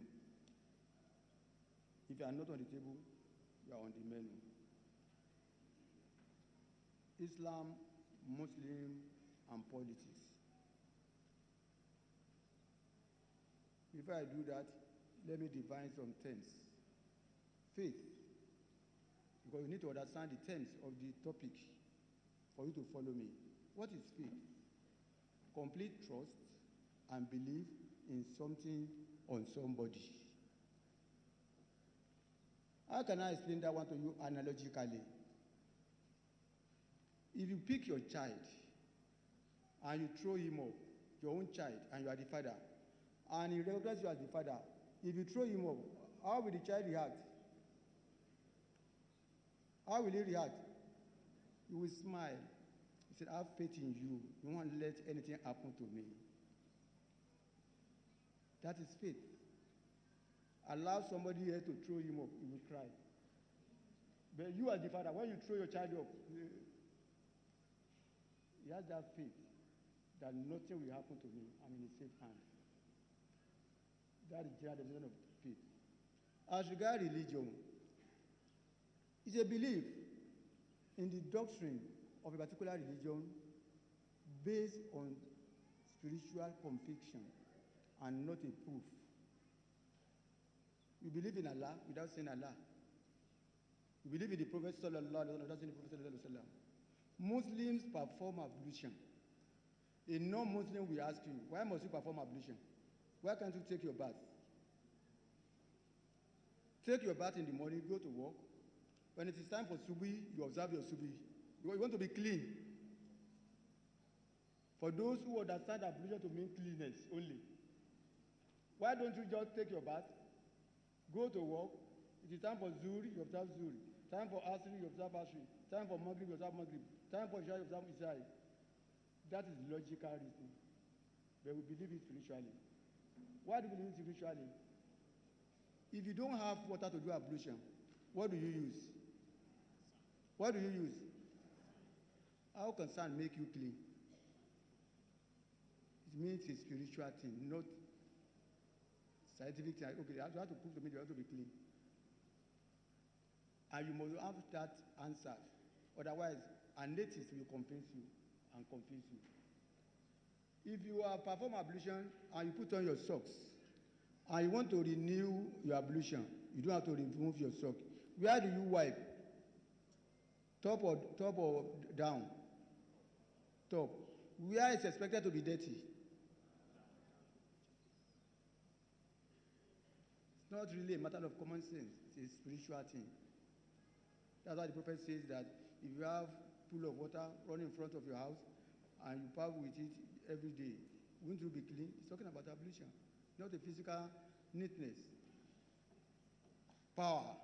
If you are not on the table, you are on the menu. Islam, Muslim, and politics. Before I do that, let me define some terms. Faith, because you need to understand the terms of the topic for you to follow me. What is faith? Complete trust and belief in something on somebody. How can I explain that one to you analogically? If you pick your child and you throw him up, your own child, and you are the father, and he recognizes you as the father, if you throw him up, how will the child react? How will he react? He will smile. He said, "I have faith in you. You won't let anything happen to me." That is faith. Allow somebody here to throw him up, he will cry. But you as the father, when you throw your child up, he has that faith that nothing will happen to me. I'm in a safe hand. That is the definition of faith. As regards religion, it's a belief in the doctrine of a particular religion based on spiritual conviction and not a proof. We believe in Allah without saying Allah. We believe in the Prophet sallallahu alaihi wasallam without saying the Prophet sallallahu alaihi wasallam. Muslims perform ablution. A non-Muslim will ask you, "Why must you perform ablution? Why can't you take your bath?" take your bath in the morning, go to work. When it is time for subi, you observe your subi. You want to be clean. For those who understand ablution to mean cleanness only, why don't you just take your bath, go to work? It is time for Zuhri, you observe Zuhri. Time for Asri, you observe Asri. Time for Maghrib, you observe Maghrib. Time for Isha, you observe Isha. That is logical reasoning. But we believe it spiritually. Why do we believe it spiritually? If you don't have water to do ablution, what do you use? What do you use? How can sand make you clean? It means it's a spiritual thing, not scientific thing. Okay, you have to prove to me you have to be clean. And you must have that answer. Otherwise, a native will convince you and confuse you. If you perform ablution and you put on your socks, and you want to renew your ablution, you don't have to remove your sock. Where do you wipe? Top or down? Top. Where is expected to be dirty? It's not really a matter of common sense. It's a spiritual thing. That's why the prophet says that if you have a pool of water running in front of your house and you bath with it every day, won't you be clean? He's talking about ablution, not the physical neatness. Power.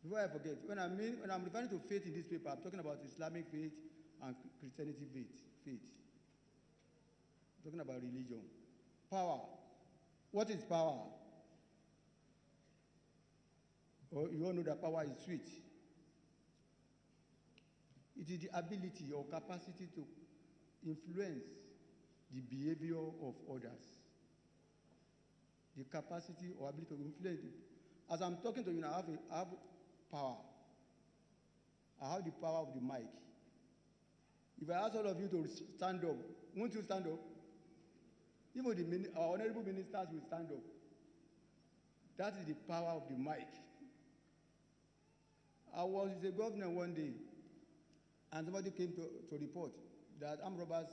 Before I forget, when I'm referring to faith in this paper, I'm talking about Islamic faith and Christianity faith. I'm talking about religion. Power. What is power? Oh, you all know that power is sweet. It is the ability or capacity to influence the behavior of others. The capacity or ability to influence it. As I'm talking to you now, I have power. I have the power of the mic. If I ask all of you to stand up, won't you stand up? Even our honorable ministers will stand up. That is the power of the mic. I was with a governor one day, and somebody came to report that armed robbers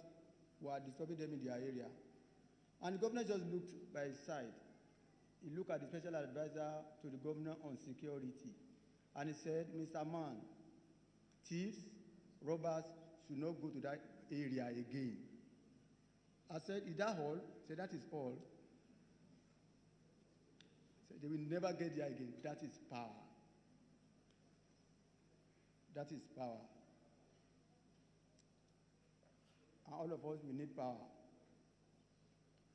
were disturbing them in their area. And the governor just looked by his side. He looked at the special advisor to the governor on security. And he said, Mr. Man, thieves, robbers should not go to that area again. I said, is that all? He said, that is all. He said, they will never get there again. That is power. That is power. And all of us, we need power.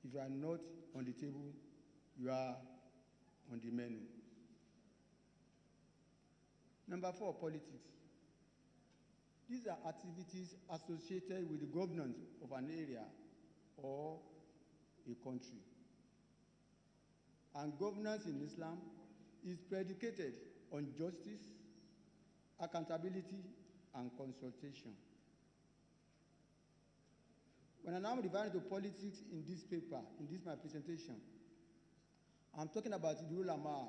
If you are not on the table, you are on the menu. Number 4, politics. These are activities associated with the governance of an area or a country. And governance in Islam is predicated on justice, accountability, and consultation. When I'm referring to politics in this paper, in this my presentation, I'm talking about the ulama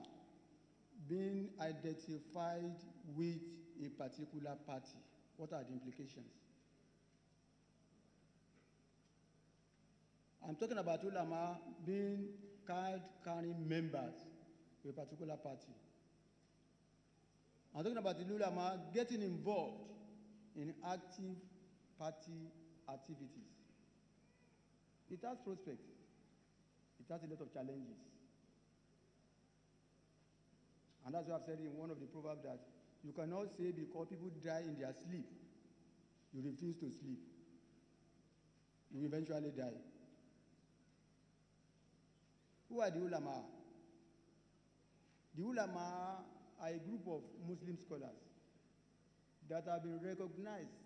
being identified with a particular party. What are the implications? I'm talking about ulama being card-carrying members of a particular party. I'm talking about the ulama getting involved in active party activities. It has prospects. It has a lot of challenges. And that's why I've said in one of the proverbs that you cannot say because people die in their sleep, you refuse to sleep. You will eventually die. Who are the ulama? The ulama are a group of Muslim scholars that have been recognized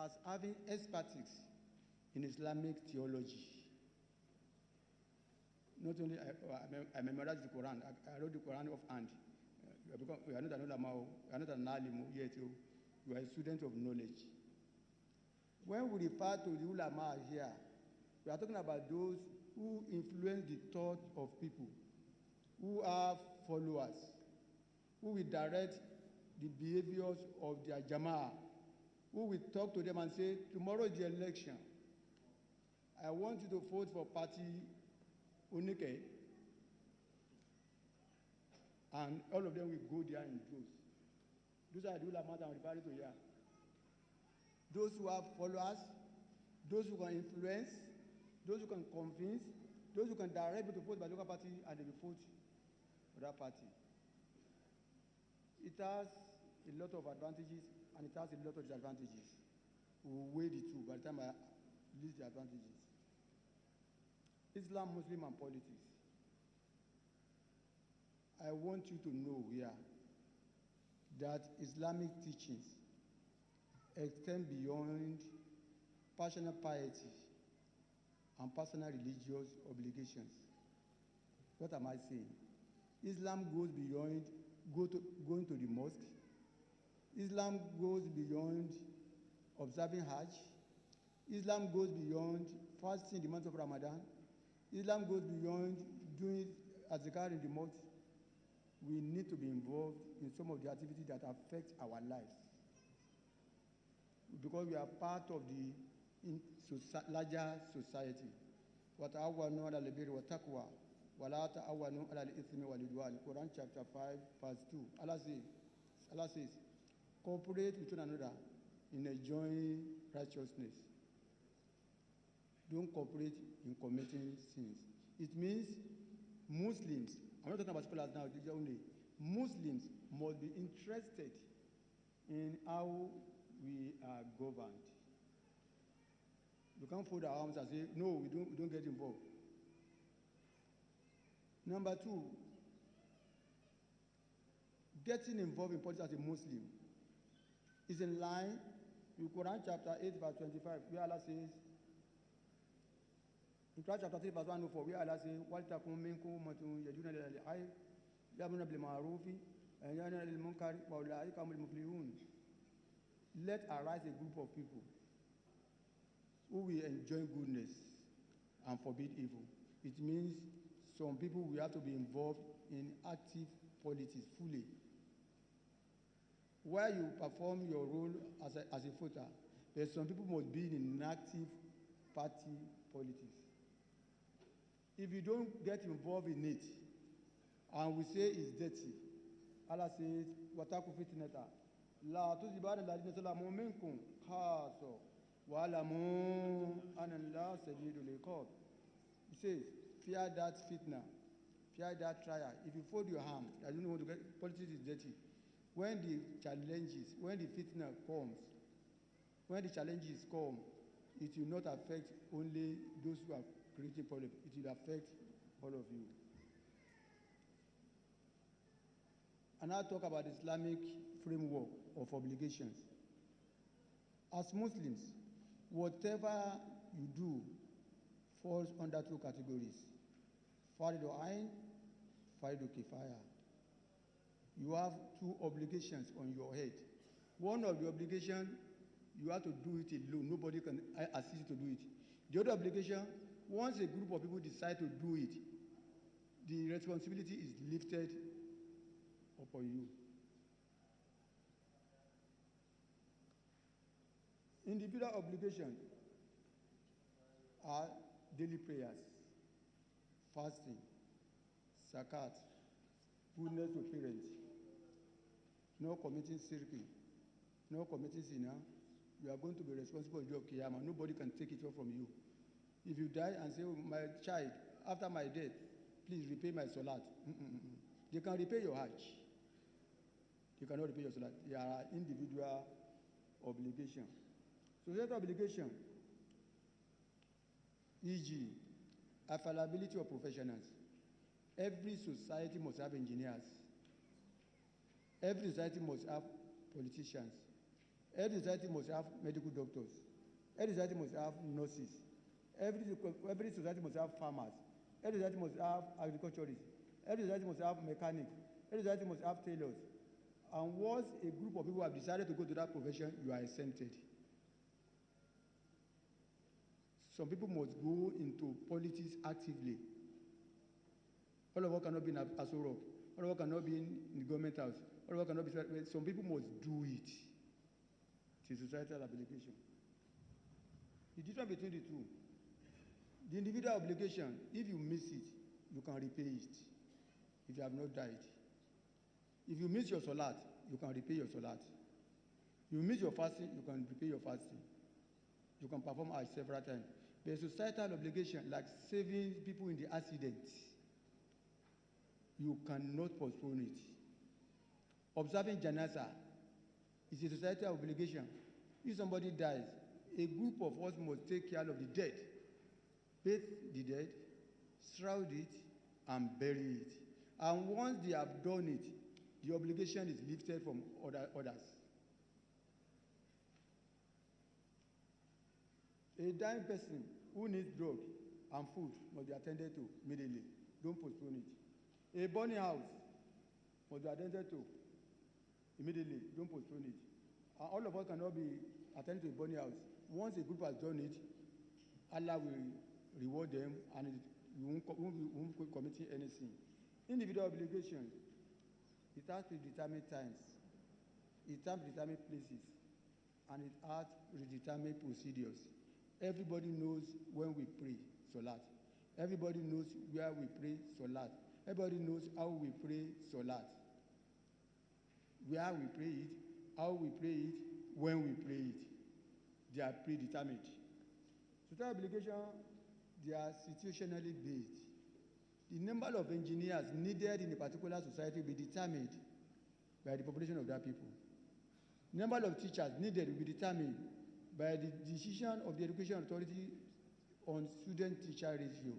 as having expertise in Islamic theology. Not only I memorized the Quran, I wrote the Quran offhand. You are not an ulama, you are not an alim, yet you are a student of knowledge. When we refer to the ulama here, we are talking about those who influence the thought of people, who are followers, who will direct the behaviors of their jama'ah, who will talk to them and say, tomorrow is the election. I want you to vote for party Unike. And all of them will go there in droves. Those are the ulama I'm referring to here. Those who have followers, those who can influence, those who can convince, those who can direct people to vote by local party and they will vote for that party. It has a lot of advantages and it has a lot of disadvantages. We will weigh the two by the time I list the advantages. Islam, Muslim, and politics. I want you to know here that Islamic teachings extend beyond personal piety and personal religious obligations. What am I saying? Islam goes beyond going to the mosque. Islam goes beyond observing Hajj. Islam goes beyond fasting the month of Ramadan. Islam goes beyond doing azkar in the mosque. We need to be involved in some of the activities that affect our lives, because we are part of the larger society. وَتَعَوَّنُوا عَلَى الْبِرِّ وَالتَّقْوَى وَلَا تَعَوَّنُوا عَلَى الْإِثْمِ وَالْعُدْوَانِ. Quran chapter 5, verse 2. Allah says, cooperate with one another in enjoying righteousness. Don't cooperate in committing sins. It means Muslims, I'm not talking about scholars now, only Muslims must be interested in how we are governed. We can't fold our arms and say, no, we don't get involved. Number two, getting involved in politics as a Muslim is in line with Quran chapter 8, verse 25, where Allah says, in Quran chapter 3, verse 104, where Allah says, وَلْتَكُمْ مِنْكُمْ أُمَّةٌ يَدْعُونَ إِلَى الْخَيْرِ وَيَأْمُرُونَ بِالْمَعْرُوفِ وَيَنْهَوْنَ عَنِ الْمُنكَرِ وَأُولَٰئِكَ هُمُ الْمُفْلِحُونَ. Let arise a group of people who will enjoy goodness and forbid evil. It means some people will have to be involved in active politics fully. While you perform your role as a voter, but some people must be in active party politics. If you don't get involved in it, and we say it's dirty, Allah says, وَاتَّقُوا فِتْنَةً لَا تُصِيبَنَّ الَّذِينَ ظَلَمُوا مِنكُمْ خَاصَّةً وَاعْلَمُوا أَنَّ اللَّهَ شَدِيدُ الْعِقَابِ. He says, fear that fitna, fear that trial. If you fold your hand, I don't know what to get, politics is dirty. When the challenges, when the fitna comes, when the challenges come, it will not affect only those who are creating problems. It will affect all of you. And I'll talk about the Islamic framework of obligations. As Muslims, whatever you do falls under two categories: Fardu Ain, Fardu Kifaya. You have two obligations on your head. One of the obligations, you have to do it alone. Nobody can assist you to do it. The other obligation, once a group of people decide to do it, the responsibility is lifted upon you. Individual obligations are daily prayers, fasting, zakat, goodness to parents, no committing shirking, no committing sinner. You are going to be responsible for your Qiyamah. Nobody can take it off from you. If you die and say, oh, my child, after my death, please repay my salat. They can repay your Hajj. You cannot repay your salat. They are individual obligation. Societal obligation, e.g., availability of professionals. Every society must have engineers. Every society must have politicians. Every society must have medical doctors. Every society must have nurses. Every society must have farmers. Every society must have agriculturists. Every society must have mechanics. Every society must have tailors. And once a group of people have decided to go to that profession, you are exempted. Some people must go into politics actively. All of us cannot be in Aso Rock. All of us cannot be in the government house. All of us cannot be. Some people must do it. It is societal obligation. The difference between the two. The individual obligation, if you miss it, you can repay it if you have not died. If you miss your salat, you can repay your salat. You miss your fasting, you can repay your fasting. You can perform Hajj several times. But societal obligation, like saving people in the accident, you cannot postpone it. Observing Janazah is a societal obligation. If somebody dies, a group of us must take care of the dead, bathe the dead, shroud it, and bury it. And once they have done it, the obligation is lifted from others. A dying person who needs drug and food must be attended to immediately. Don't postpone it. A burning house must be attended to immediately. Don't postpone it. And all of us cannot be attended to a burning house. Once a group has done it, Allah will reward them and we won't be committing any sin. Individual obligations, it has predetermined times, it has predetermined places, and it has predetermined procedures. Everybody knows when we pray Salat. Everybody knows where we pray Salat. Everybody knows how we pray Salat. Where we pray it, how we pray it, when we pray it. They are predetermined. Social obligation, they are situationally based. The number of engineers needed in a particular society will be determined by the population of that people. The number of teachers needed will be determined by the decision of the education authority on student-teacher ratio.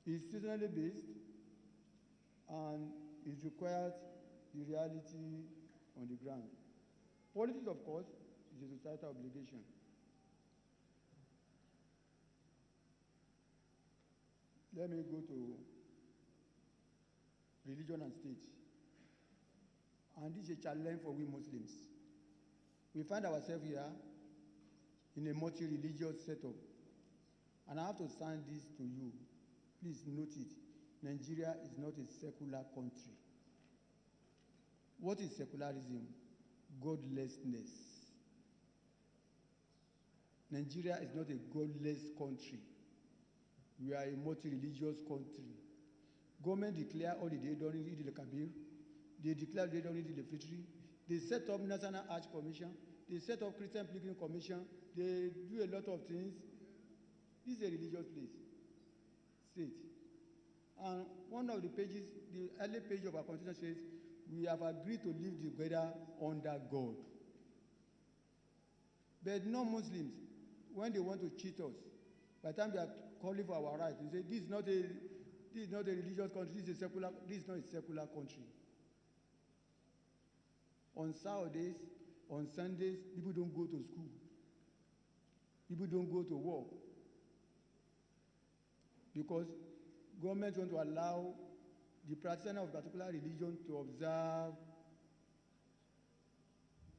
It's seasonally based and it requires the reality on the ground. Politics, of course, is a societal obligation. Let me go to religion and state. And this is a challenge for we Muslims. We find ourselves here in a multi-religious setup. And I have to sign this to you. Please note it. Nigeria is not a secular country. What is secularism? Godlessness. Nigeria is not a godless country. We are a multi-religious country. Government declare holiday during Eid al-Kabir. They declare holiday during Eid al-Fitr. They set up National Hajj Commission. They set up Christian Pilgrim Commission. They do a lot of things. This is a religious place, state. And one of the pages, the early page of our constitution says, we have agreed to live together under God. But non-Muslims, when they want to cheat us, by the time they are calling for our rights, they say, this is not a religious country, this is not a secular country. On Saturdays, on Sundays, people don't go to school. People don't go to work. Because government want to allow the practitioner of a particular religion to observe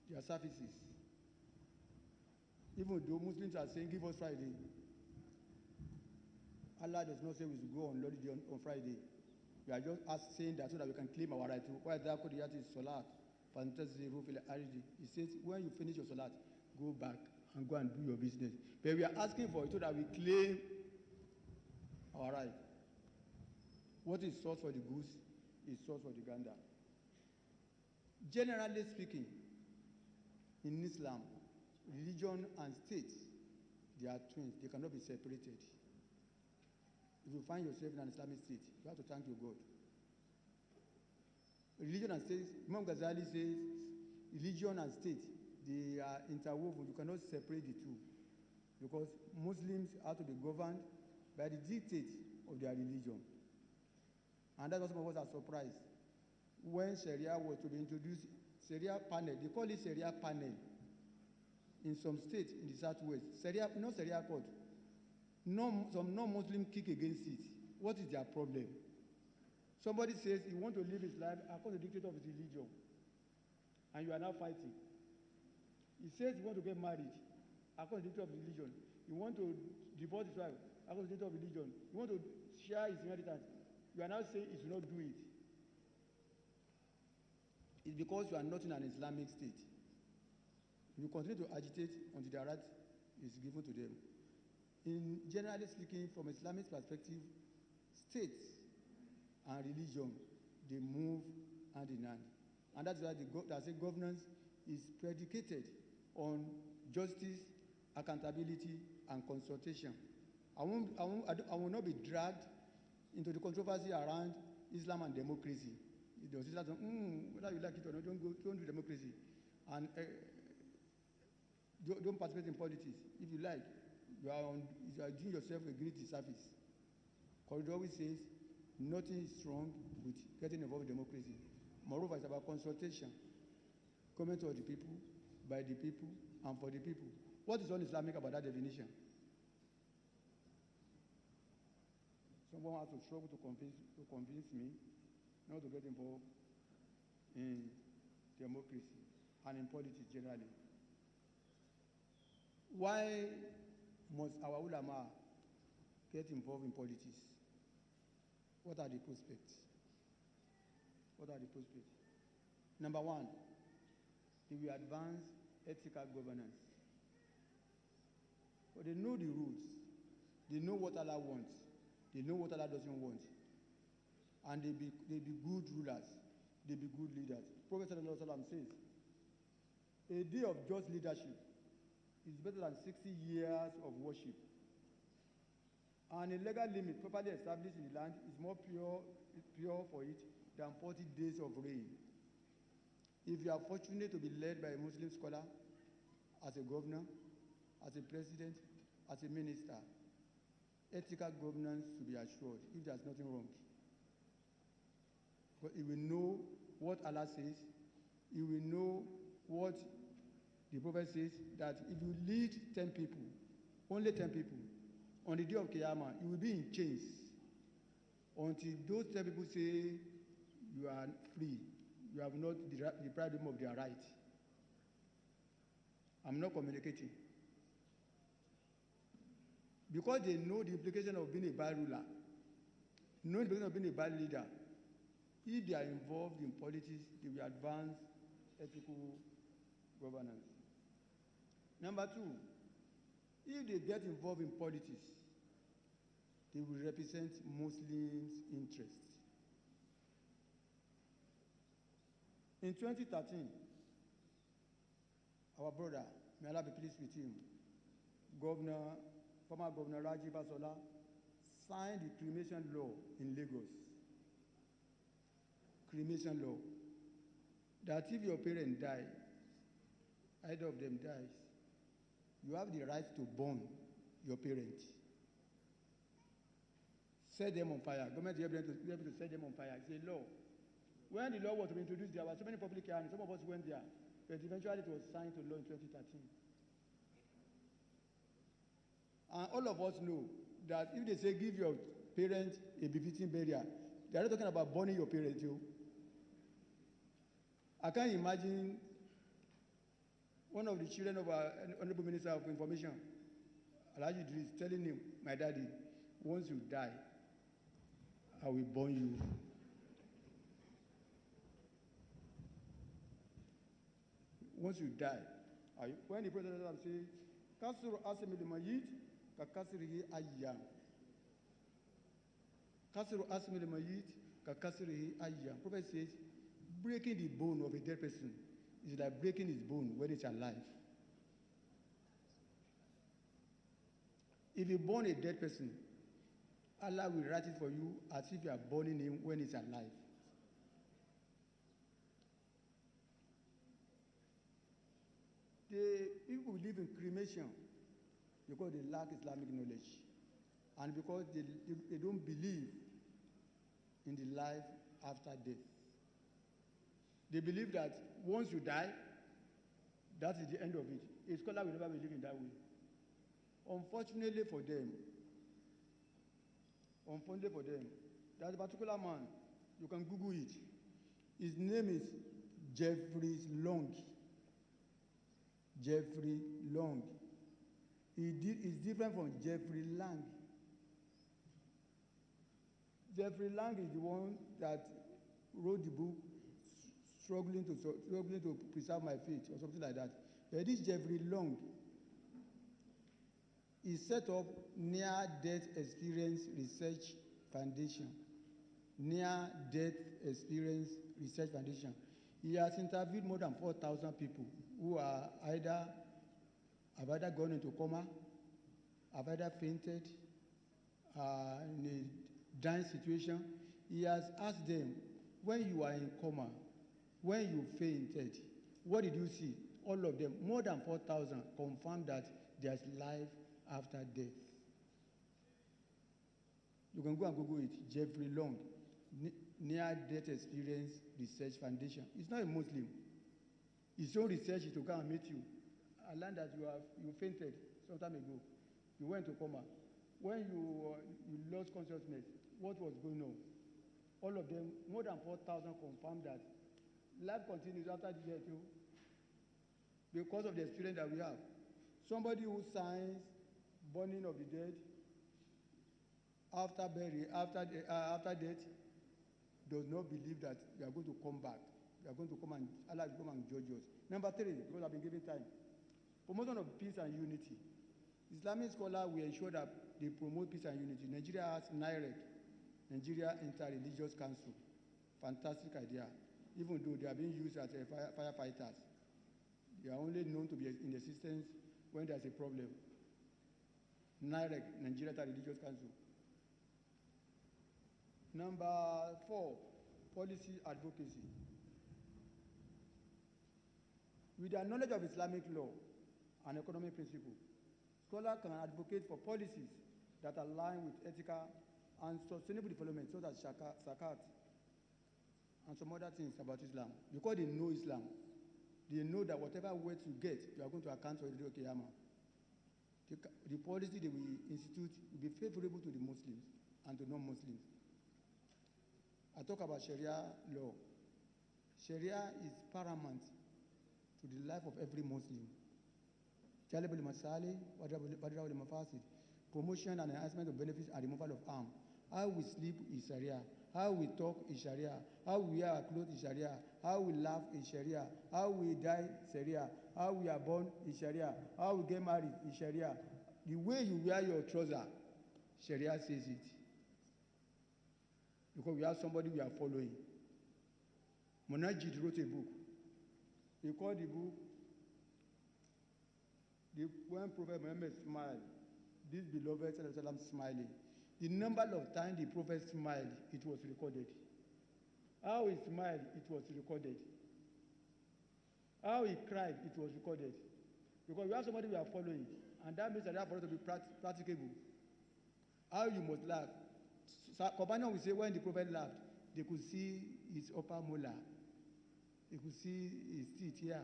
their services. Even though Muslims are saying, give us Friday. Allah does not say we should go on holiday on Friday. We are just saying that so that we can claim our right. Why that could is Salat. He says, when you finish your Salat, go back and go and do your business. But we are asking for it so that we claim our right. What is source for the goose is source for the gander. Generally speaking, in Islam, religion and state, they are twins. They cannot be separated. If you find yourself in an Islamic state, you have to thank your God. Religion and state, Imam Ghazali says, religion and state, they are interwoven. You cannot separate the two. Because Muslims have to be governed by the dictate of their religion. And that's why some of us are surprised. When Sharia was to be introduced, Sharia panel, they call it Sharia panel. In some states in the southwest, Sharia, not Sharia court. Some non-Muslim kick against it. What is their problem? Somebody says he wants to live his life according to the dictate of his religion. And you are now fighting. He says he wants to get married according to the dictate of his religion. He wants to divorce his wife according to the dictate of religion. He wants to share his inheritance. You are now saying he should not do it. It's because you are not in an Islamic state. You continue to agitate until the right is given to them. In generally speaking, from Islamic perspective, states and religion, they move hand in hand. And that's why that's governance is predicated on justice, accountability, and consultation. I will not be dragged into the controversy around Islam and democracy. Whether you like it or not, don't do democracy. And don't participate in politics. If you like, you are doing yourself a great disservice. Corridor always says nothing is wrong with getting involved in democracy. Moreover, it's about consultation, comment of the people, by the people, and for the people. What is un-Islamic about that definition? Someone has to struggle to convince me not to get involved in democracy and in politics generally. Why must our ulama get involved in politics? What are the prospects? What are the prospects? Number one, they will advance ethical governance. But they know the rules. They know what Allah wants. They know what Allah doesn't want. And they be good rulers. They be good leaders. Prophet ﷺ says, a day of just leadership is better than 60 years of worship. And a legal limit properly established in the land is more pure for it than 40 days of rain. If you are fortunate to be led by a Muslim scholar, as a governor, as a president, as a minister, ethical governance should be assured if there's nothing wrong. But he will know what Allah says, he will know what the Prophet says, that if you lead 10 people, only 10 people, on the day of Qiyamah, you will be in chains until those 10 people say you are free. You have not deprived them of their right. I'm not communicating. Because they know the implication of being a bad ruler, know the implication of being a bad leader. If they are involved in politics, they will advance ethical governance. Number two, if they get involved in politics, they will represent Muslims' interests. In 2013, our brother, may Allah be pleased with him, former Governor Raji Basola, signed the cremation law in Lagos. Cremation law. That if your parent dies, either of them dies, you have the right to burn your parent. Set them on fire. Government is able to set them on fire. It's a law. When the law was to be introduced, there were so many public hearings. Some of us went there. But eventually it was signed to law in 2013. And all of us know that if they say give your parents a befitting burial, they are not talking about burning your parents. I can't imagine one of the children of our Honorable Minister of Information, Alhaji Idris, telling him, my daddy, once you die, I will burn you. Once you die, when the President says, Kasuru asimil mayit, kakasirihi ayyam. Kasuru asimil mayit, kakasirihi ayyam. Prophet says, breaking the bone of a dead person is like breaking his bone when it's alive. If you burn a dead person, Allah will write it for you as if you are burning him when he's alive. The people believe in cremation because they lack Islamic knowledge and because they don't believe in the life after death. They believe that once you die, that is the end of it. A scholar will never believe in that way. Unfortunately for them, there's a particular man, you can Google it. His name is Jeffrey Long. Jeffrey Long. He's different from Jeffrey Lang. Jeffrey Lang is the one that wrote the book struggling to preserve my faith or something like that. But this Jeffrey Long is set up Near-Death Experience Research Foundation. Near-Death Experience Research Foundation. He has interviewed more than 4,000 people who are have either gone into coma, have either fainted, in a dying situation. He has asked them, when you are in coma, when you fainted, what did you see? All of them, more than 4,000, confirmed that there's life after death. You can go and Google it, Jeffrey Long, Near Death Experience Research Foundation. He's not a Muslim. His own research is to come and meet you. I learned that you fainted some time ago. You went to coma. When you lost consciousness, what was going on? All of them, more than 4,000 confirmed that life continues after the death too, because of the experience that we have. Somebody who signs burning of the dead after death does not believe that we are going to come back. We are going to come and Allah will come and judge us. Number 3, because I've been given time. Promotion of peace and unity. Islamic scholars will ensure that they promote peace and unity. Nigeria has NIREC, Nigeria Inter-Religious Council. Fantastic idea. Even though they are being used as firefighters, they are only known to be in existence when there's a problem. NIREC, Nigeria Inter-Religious Council. Number 4, policy advocacy. With their knowledge of Islamic law and economic principles, scholars can advocate for policies that align with ethical and sustainable development, such as zakat and some other things about Islam. Because they know Islam, they know that whatever wealth you get, you are going to account for it in Qiyamah. The policy they will institute will be favorable to the Muslims and to non-Muslims. I talk about Sharia law. Sharia is paramount to the life of every Muslim. Promotion and enhancement of benefits and removal of harm. How we sleep is Sharia. How we talk is Sharia. How we wear our clothes is Sharia. How we laugh is Sharia. How we die is Sharia. How we are born is Sharia. How we get married is Sharia. The way you wear your trouser, Sharia says it. Because we have somebody we are following. Monajid wrote a book. He called the book, When Prophet Muhammad Smiled, this beloved Sallallahu smiling. The number of times the Prophet smiled, it was recorded. How he smiled, it was recorded. How he cried, it was recorded. Because we have somebody we are following, and that means that for us to be practicable. How you must laugh. So, companion will say when the Prophet laughed, they could see his upper molar. They could see his teeth here.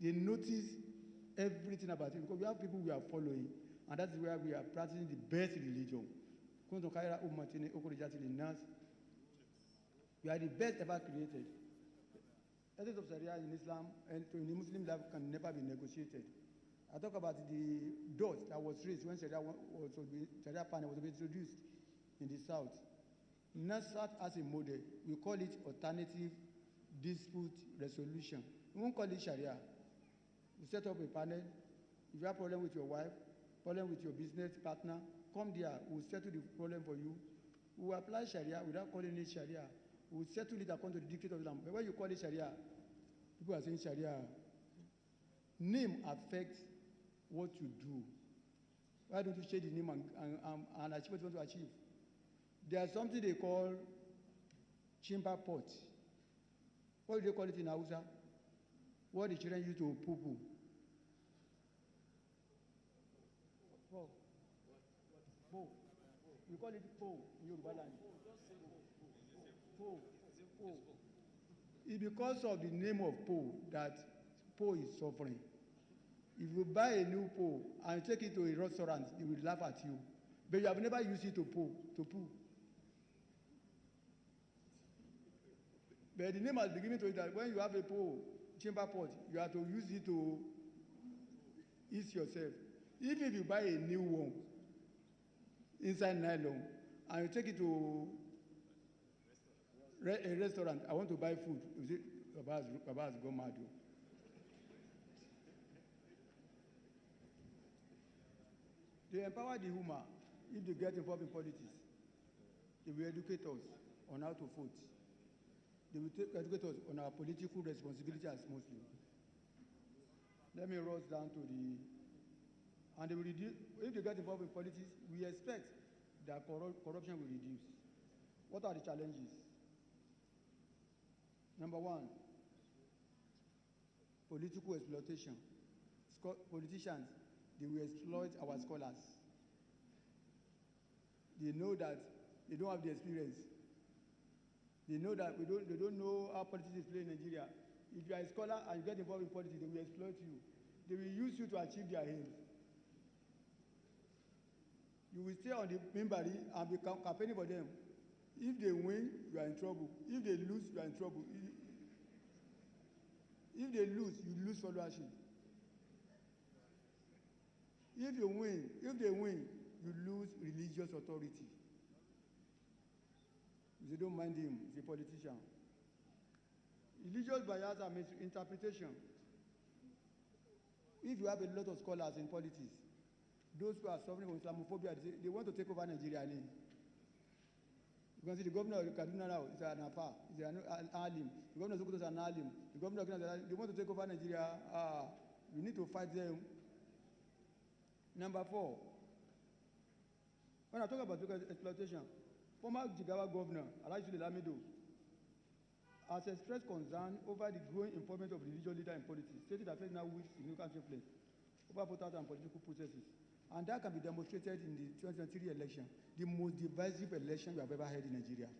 They notice everything about him, because we have people we are following, and that's where we are practicing the best religion. We are the best ever created. The essence of Sharia in Islam and in the Muslim life can never be negotiated. I talk about the dot that was raised when Sharia panel was introduced in the South. NASAT as a model, we call it alternative dispute resolution. We won't call it Sharia. We set up a panel. If you have a problem with your wife, problem with your business partner, come there. We'll settle the problem for you. We'll apply Sharia without calling it Sharia. We'll settle it according to the dictate of Islam. But when you call it Sharia, people are saying Sharia. Name affects what you do. Why don't you change the name and achieve what you want to achieve? There's something they call chamber pot. What do they call it in Hausa? What the children use to poo-poo? Po. We call it po in Yoruba land. Po. It's because of the name of po that po is suffering. If you buy a new po and take it to a restaurant, they will laugh at you. But you have never used it to poo. But the name has been given to it that when you have a po, chamber pot, you have to use it to ease yourself. Even if you buy a new one inside nylon and you take it to a restaurant, I want to buy food. You say, Baba has gone mad. They empower the Huma if they get involved in politics. They will educate us on how to vote. They will educate us on our political responsibility as Muslims. Let me rush down to the, and they will reduce, if they get involved in politics, we expect that corruption will reduce. What are the challenges? Number one, political exploitation. Politicians, they will exploit our scholars. They know that they don't have the experience. They know that they don't know how politics is played in Nigeria. If you are a scholar and you get involved in politics, they will exploit you. They will use you to achieve their aims. You will stay on the minbari and be campaigning for them. If they win, you are in trouble. If they lose, you are in trouble. If they lose, you lose followership. If they win, you lose religious authority. They don't mind him, he's a politician. Religious bias and misinterpretation. If you have a lot of scholars in politics, those who are suffering from Islamophobia, they want to take over Nigeria. You can see the governor of Kaduna now is an Afa, is an Alim. The governor of Sokoto is an Alim. The governor of Kaduna, they want to take over Nigeria. We need to fight them. Number 4, when I talk about exploitation, former Jigawa governor, Alhaji Lamido, has expressed concern over the growing involvement of religious leaders in politics, stating that faith now wields significant influence over voters and political processes. And that can be demonstrated in the 2023 election, the most divisive election we have ever had in Nigeria.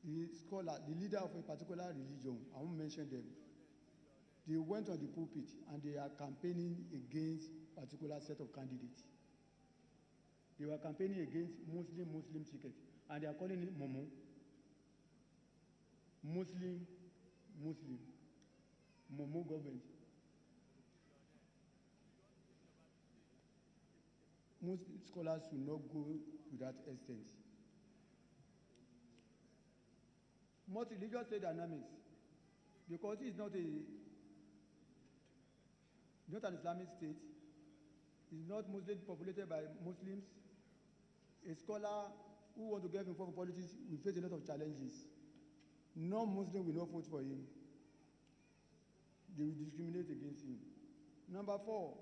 The scholar, the leader of a particular religion, I won't mention them, they went on the pulpit and they are campaigning against a particular set of candidates. They were campaigning against Muslim ticket, and they are calling it Momo. Muslim, Momo government. Most scholars should not go to that extent. Most religious state dynamics, because it is not an Islamic state, it's not Muslim populated by Muslims. A scholar who wants to get involved in politics will face a lot of challenges. Non-Muslim will not vote for him. They will discriminate against him. Number 4,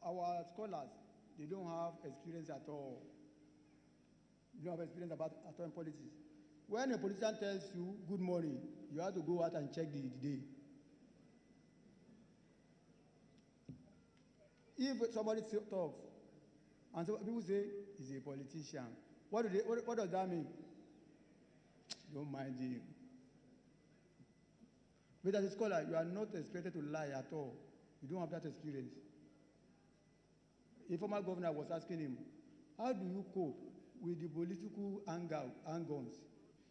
our scholars, they don't have experience at all. They don't have experience at all in politics. When a politician tells you good morning, you have to go out and check the day. If somebody talks, and so people say he's a politician, what does that mean? Don't mind him. But as a scholar, you are not expected to lie at all. You don't have that experience. A former governor was asking him, how do you cope with the political angons?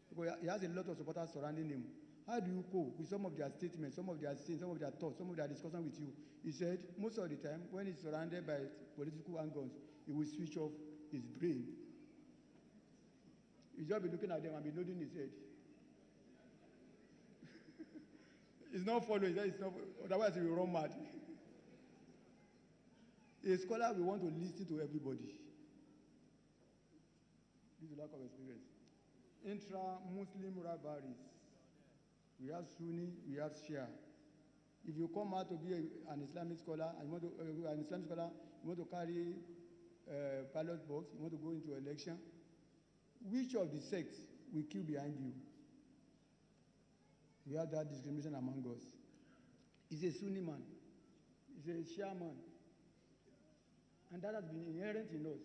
Because he has a lot of supporters surrounding him. How do you cope with some of their statements, some of their sins, some of their thoughts, some of their discussion with you? He said, most of the time, when he's surrounded by political angons, he will switch off his brain. He'll just be looking at them and be nodding his head. He's not following, otherwise he will run mad. A scholar will want to listen to everybody. This is lack of experience. Intra-Muslim rivalries. We have Sunni, we have Shia. If you come out to be an Islamic scholar, and you want to carry ballot box, you want to go into election, which of the sects will queue behind you? We have that discrimination among us. He's a Sunni man. He's a Shia man. And that has been inherent in us.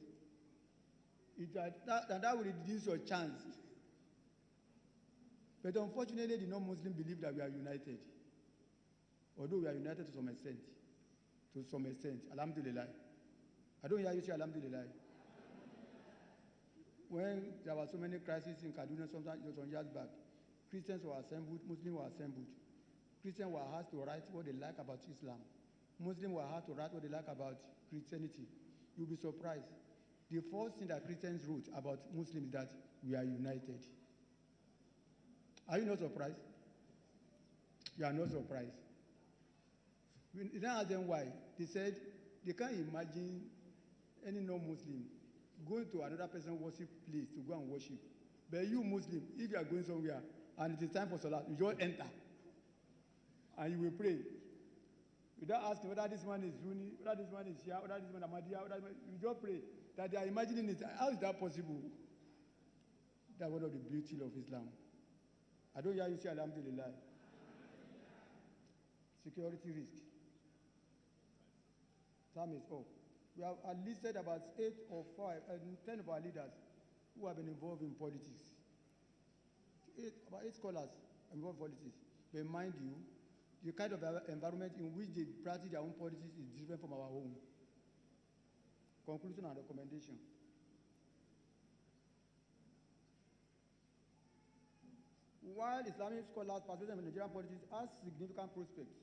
That will reduce your chance. But unfortunately, the non-Muslims believe that we are united. Although we are united to some extent. To some extent. Alhamdulillah. I don't hear you say Alhamdulillah. When there were so many crises in Kaduna some years back, Christians were assembled, Muslims were assembled. Christians were asked to write what they like about Islam. Muslims were asked to write what they like about Christianity. You'll be surprised. The first thing that Christians wrote about Muslims is that we are united. Are you not surprised? You are not surprised. We then asked them why. They said they can't imagine any non-Muslim going to another person's worship place to go and worship. But you Muslim, if you are going somewhere and it is time for Salah, you just enter and you will pray. Without asking whether this man is Sunni, whether this man is Shia, whether this man is Ahmadiyya, you just pray. That they are imagining it. How is that possible? That's one of the beauty of Islam. I don't hear you say Alhamdulillah. Security risk. Time is up. We have listed about 10 of our leaders who have been involved in politics. About 8 scholars involved in politics. But mind you, the kind of environment in which they practice their own politics is different from our own. Conclusion and recommendation. While Islamic scholars participating in Nigerian politics has significant prospects,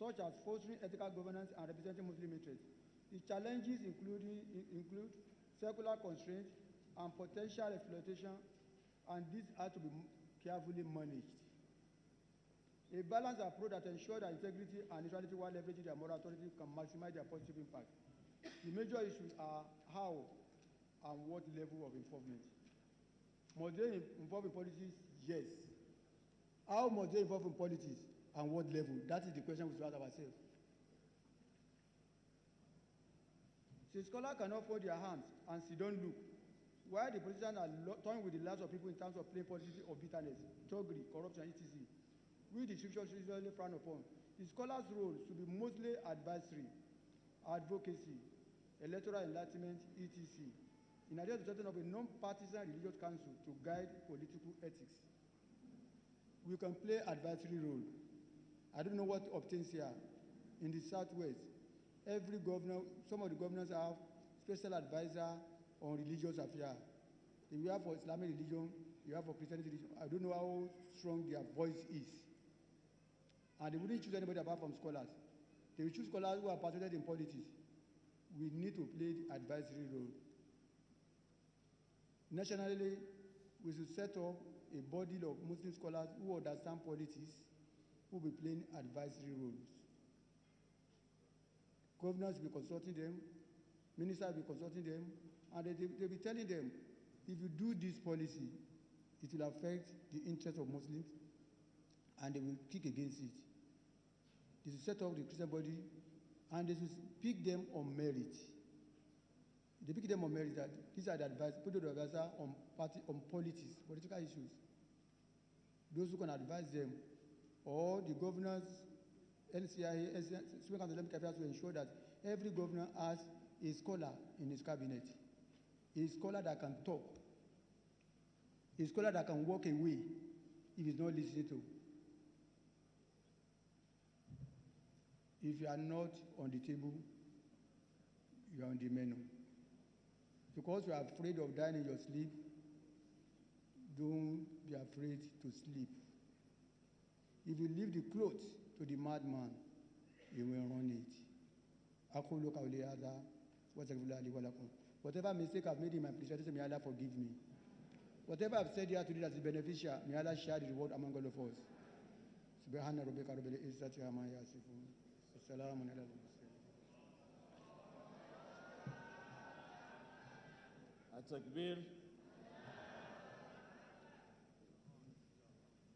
such as fostering ethical governance and representing Muslim interests, the challenges include secular constraints and potential exploitation, and these are to be carefully managed. A balanced approach that ensures that integrity and neutrality while leveraging their moral authority can maximize their positive impact. The major issues are how and what level of involvement. Must they involve in politics? Yes. How must they involve in politics and what level? That is the question we should ask ourselves. The scholar cannot fold their hands and sit down look, while the politicians are toying with the lives of people in terms of plain politics of bitterness, thuggery, corruption, etc., which the scriptures usually frown upon. The scholar's role should be mostly advisory, advocacy, electoral enlightenment, etc., in addition to setting up a non-partisan religious council to guide political ethics. We can play advisory role. I don't know what obtains here. In the Southwest, every governor, some of the governors have special advisor on religious affairs. You have for Islamic religion, you have for Christianity religion. I don't know how strong their voice is. And they wouldn't choose anybody apart from scholars. They will choose scholars who are participated in politics. We need to play the advisory role. Nationally, we should set up a body of Muslim scholars who understand politics, who will be playing advisory roles. Governors will be consulting them, ministers will be consulting them, and they'll be telling them, if you do this policy, it will affect the interests of Muslims, and they will kick against it. They should set up the Christian body, and they should pick them on merit. They pick them on merit that these are the advice, put the advisor on politics, political issues. Those who can advise them, or the governors, NCIA, Supreme Council of Islamic Affairs, to ensure that every governor has a scholar in his cabinet, a scholar that can talk, a scholar that can walk away if he's not listening to. If you are not on the table, you are on the menu. Because you are afraid of dying in your sleep, don't be afraid to sleep. If you leave the clothes to the madman, he will run it. Whatever mistake I've made in my presentation, may Allah forgive me. Whatever I've said here today that is beneficial, may Allah share the reward among all of us. Subhana rabbika rabbil izzati amma yasifun. Assalamu alaikum. Takbir.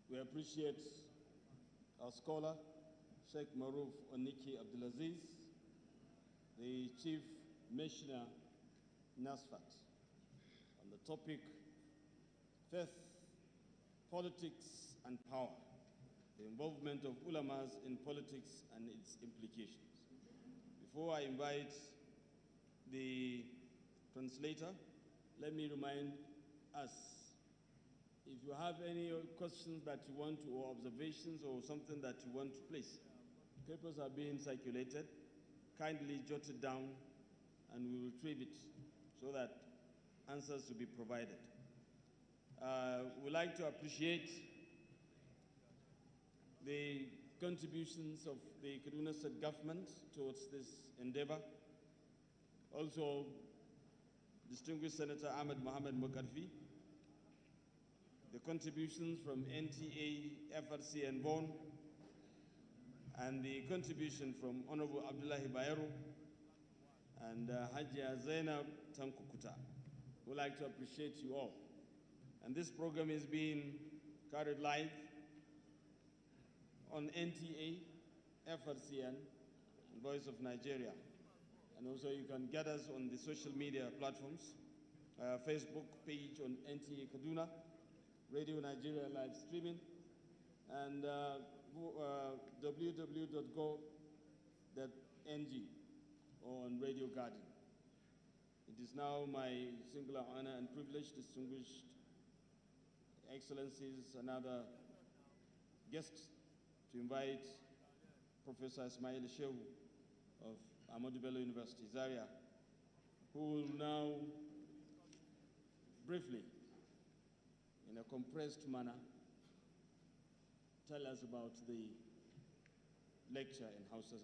We appreciate our scholar, Sheikh Maruf Oniki Abdulaziz, the Chief Missioner, NASFAT, on the topic, faith, politics and power, the involvement of ulamas in politics and its implications. Before I invite the translator, let me remind us, if you have any questions that you want to, or observations or something that you want to place, papers are being circulated. Kindly jot it down and we will retrieve it so that answers will be provided. We'd like to appreciate the contributions of the Kaduna State government towards this endeavor. Also, distinguished Senator Ahmed Mohamed Mokarfi, the contributions from NTA, FRC, and BON, and the contribution from Honorable Abdullahi Bayero, and Hajia Zainab Tankukuta. We'd like to appreciate you all. And this program is being carried live on NTA, FRCN, and Voice of Nigeria. And also you can get us on the social media platforms, Facebook page on NTA Kaduna, Radio Nigeria live streaming, and www.go.ng or on Radio Garden. It is now my singular honor and privilege, distinguished excellencies and other guests, to invite Professor Ismail Shehu of Ahmadu Bello University, Zaria, who will now briefly, in a compressed manner, tell us about the lecture in Hausa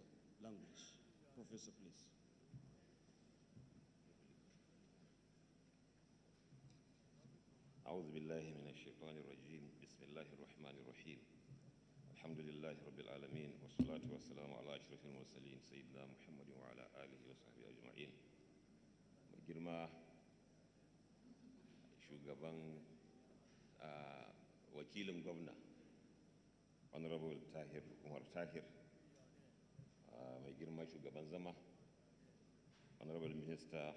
language. Professor, please. أعوذ بالله من الشيطان الرجيم بسم الله الرحمن الرحيم الحمد لله رب العالمين والصلاة والسلام على أشرف المرسلين سيدنا محمد وعلى آله وصحبه أجمعين girma shugaban wakilin gwamna honorable Tahir Umar Tahir mai girma shugaban zama honorable minister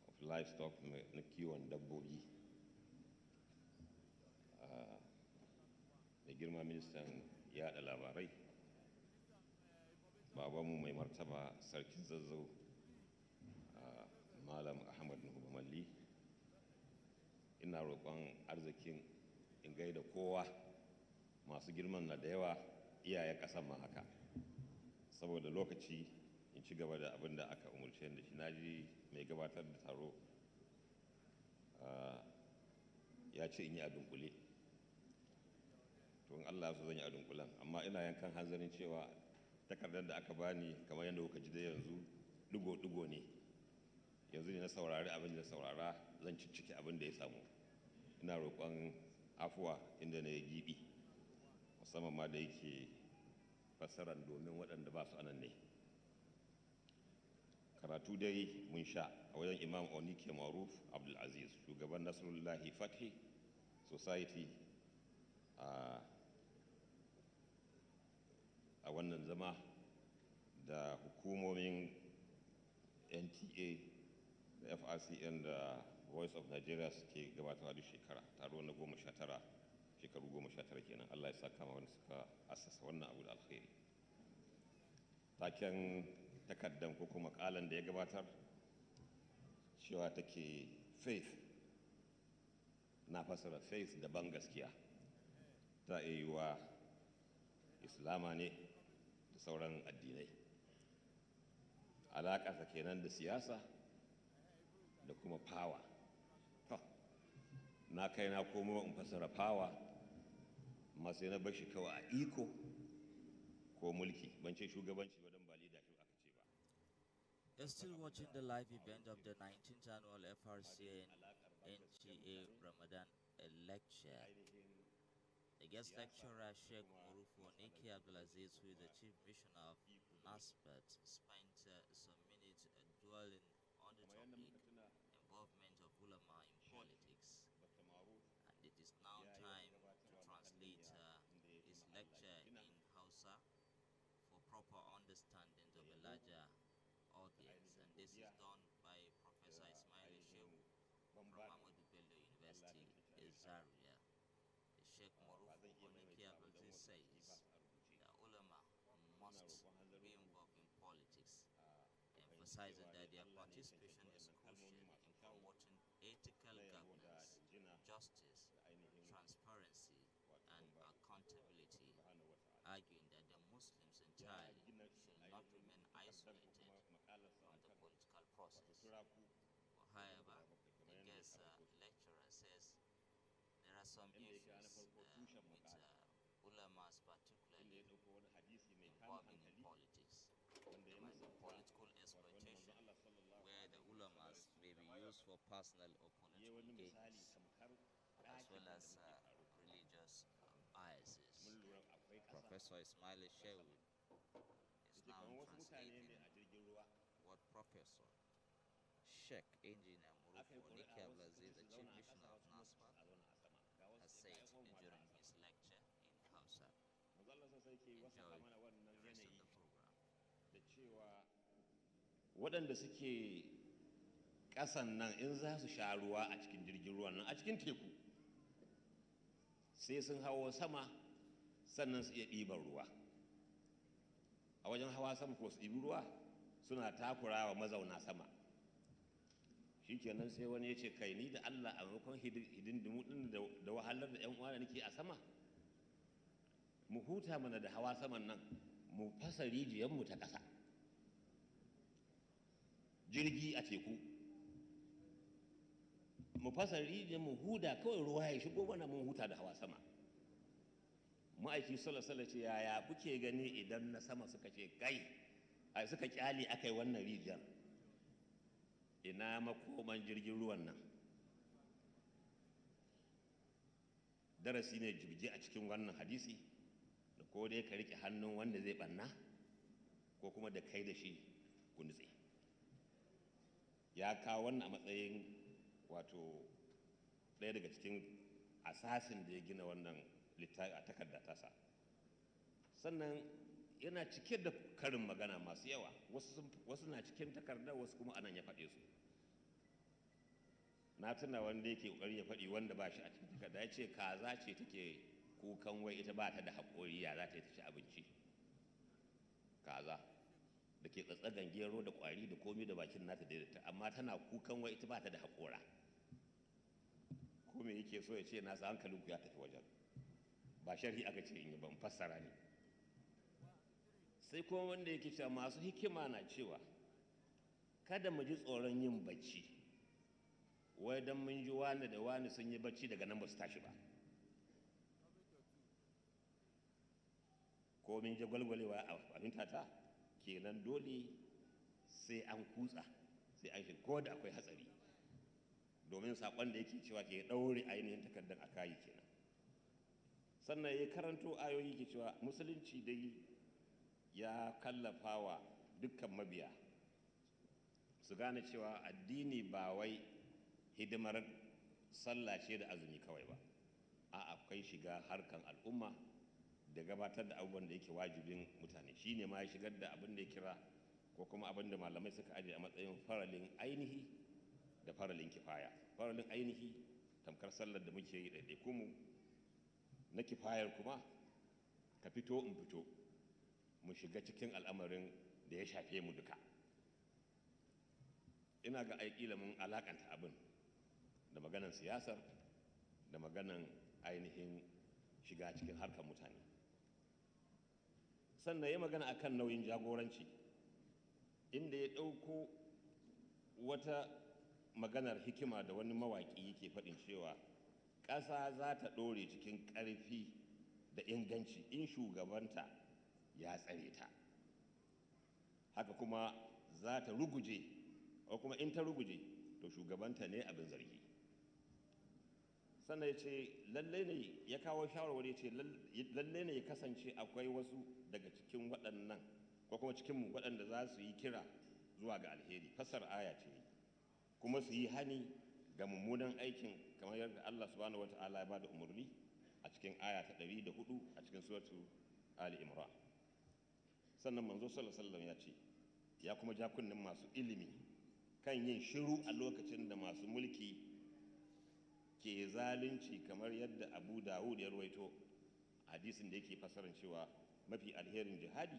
of livestock na kiwon dabbobi mai girma ministan yada labarai babanmu mai martaba sarkin zazzau malam ahmad nuhu malli ina roƙon arzikin in gaida kowa masu girman na da yawa iyayen ƙasar ma haka saboda lokaci in ci gaba da abin da aka umarce da shi naji mai gabatar da taro ya ce in yi a dunkule to in Allah su zan yi a dunkulen amma ina yankan hanzarin cewa takardar da aka bani kamar yadda kuka ji da yanzu digo-digo ne yanzu ne na saurari abin da saurara zan ciccike abin da ya samu ina roƙon afuwa inda na yi gibi musamman ma da yake fassarar domin waɗanda ba su anan ne karatu dai mun sha a wajen imam onike maruf abdulaziz shugaban nasarullahi fathi society a wannan zama da hukumomin nta da frcn da voice of nigeria suke gabatarwa duk shekara taro na 19 shekaru 19 kenan allah ya saka ma wanda suka asasa wannan abu da alkhairi taken takaddan ko kuma kalan da ya gabatar cewa take faith na fasara faith daban gaskiya ta iya yiwa islama ne da sauran addinai alaƙa kenan da siyasa da kuma power na kai na komo in fasara power amma sai na bashi kawai a iko ko mulki ban ce shugabanci ba don ba leadership aka ce ba. You're still watching the live event of the 19th annual FRCN NTA Ramadan lecture. The guest lecturer Sheikh Morufu Oniki Abdulaziz, who is the chief missioner of NASPET, spent some minutes dwelling on the topic involvement of ulama in politics. And it is now time to translate his lecture in Hausa for proper understanding of a larger audience. And this is done by Professor Ismail Shehu from Ahmadu Bello University, Zaria. Sheikh Morufu Oniki Abdulaziz says that ulama must be involved in politics, emphasizing that their participation is crucial in promoting ethical governance, justice, transparency, and accountability, arguing that the Muslims entirely should not remain isolated from the political process. However, the guest lecturer says there are some issues with ulamas particularly involving in politics. There might be political exploitation where the ulamas may be used for personal or political gains, as well as religious biases. Professor Ismail Shehu is now translating Professor Sheikh Engineer Murufo Niki Abdulaziz, the Chief Missioner of NASFAT, has said during his lecture in Hausa. Enjoy the rest of the program. Waɗanda suke ƙasan nan in za su sha ruwa a cikin jirgin ruwan nan a cikin teku sai sun hawo sama sannan su iya ɗiban ruwa. A wajen hawa sama ko su ɗibi ruwa suna takura wa mazauna sama. Shi kenan sai wani ya ce kai ni da Allah a maimakon hidindimu ɗin da wahalar da 'yan uwa da nake a sama mu huta mana da hawa saman nan mu fasa rijiyarmu ta ƙasa. Jirgi a teku mu fasa rijiyar mu huda kawai ruwa ya shigo mana mun huta da hawa sama. Ma'aiki sallallahu ce yaya kuke gani idan na sama suka ce kai suka kyale akai wannan rijiyar, ina makoman jirgin ruwan nan? Darasi ne jibge a cikin wannan hadisi da ko dai ka rike hannun wanda zai banna ko kuma da kai da shi ku nutse. Ya kawo wannan a matsayin wato ɗaya daga cikin asasin da ya gina wannan littafi a takarda tasa. Sannan yana cike da karin magana masu yawa, wasu na cikin takardar, wasu kuma anan ya faɗe su. Na tuna wanda yake ƙoƙarin ya faɗi wanda ba shi a cikin takarda, ya ce kaza ce take kukan wai ita ba ta da haƙori, ya za ta yi ta ci abinci. Kaza da ke tsatsagan gero da ƙwari da komi da bakin nata daidaita, amma tana kukan wai ita ba ta da haƙora. Ko me yake so ya ce nasa hankalinku ya tafi wajen, ba sharhi aka ce in yi ban fassara ne. Sai kuma wanda yake cewa masu hikima na cewa kada mu ji tsoron yin bacci wai don mun ji wani da wani sun yi bacci daga nan ba su tashi ba, ko min ji gwalgwalewa a fahimta ta kenan dole sai an kutsa, sai an shiga ko da akwai hatsari, domin saƙon da yake cewa ke ɗaure ainihin takardar a kayi kenan. Sannan ya karanto ayoyi ke cewa musulunci dai ya kallafa wa dukkan mabiya su gane cewa addini ba wai hidimar sallah ce da azumi kawai ba, akwai shiga harkan al'umma da gabatar da abubuwan da yake wajibin mutane. Shi ne ma ya shigar da abin da ya kira ko kuma abin da malamai suka ajiye a matsayin faralin ainihi da faralin kifaya. Faralin ainihi tamkar sallar da muke yi ɗaiɗaikunmu, na kifayar kuma ka fito in fito mu shiga cikin al'amarin da ya shafe mu duka. Ina ga aƙila mun alakanta abin da maganan siyasar da maganan ainihin shiga cikin harkar mutane. Sannan ya magana akan nauyin jagoranci, inda ya ɗauko wata maganar hikima da wani mawaƙi yake faɗin cewa ƙasa za ta ɗore cikin ƙarfi da inganci in shugabanta ya tsare ta, haka kuma za ta ruguje, ko kuma in ta ruguje to shugabanta ne abin zargi. Sannan ya ce lallai ne, ya kawo shawarwari, ya ce lallai ne ya kasance akwai wasu daga cikin waɗannan ko kuma cikinmu waɗanda za su yi kira zuwa ga alheri, fasar aya ce, kuma su yi hani ga mummunan aikin kamar yadda Allah subhanahu wata'ala ya ba da umarni a cikin aya ta 104 a cikin suratu Ali Imran. Sannan manzo sallallahu alaihi wasallam ya ce ya kuma ja kunnen masu ilimi kan yin shiru a lokacin da masu mulki ke zalunci, kamar yadda Abu Dawud ya rawaito hadisin da yake fasaran cewa mafi alherin jihadi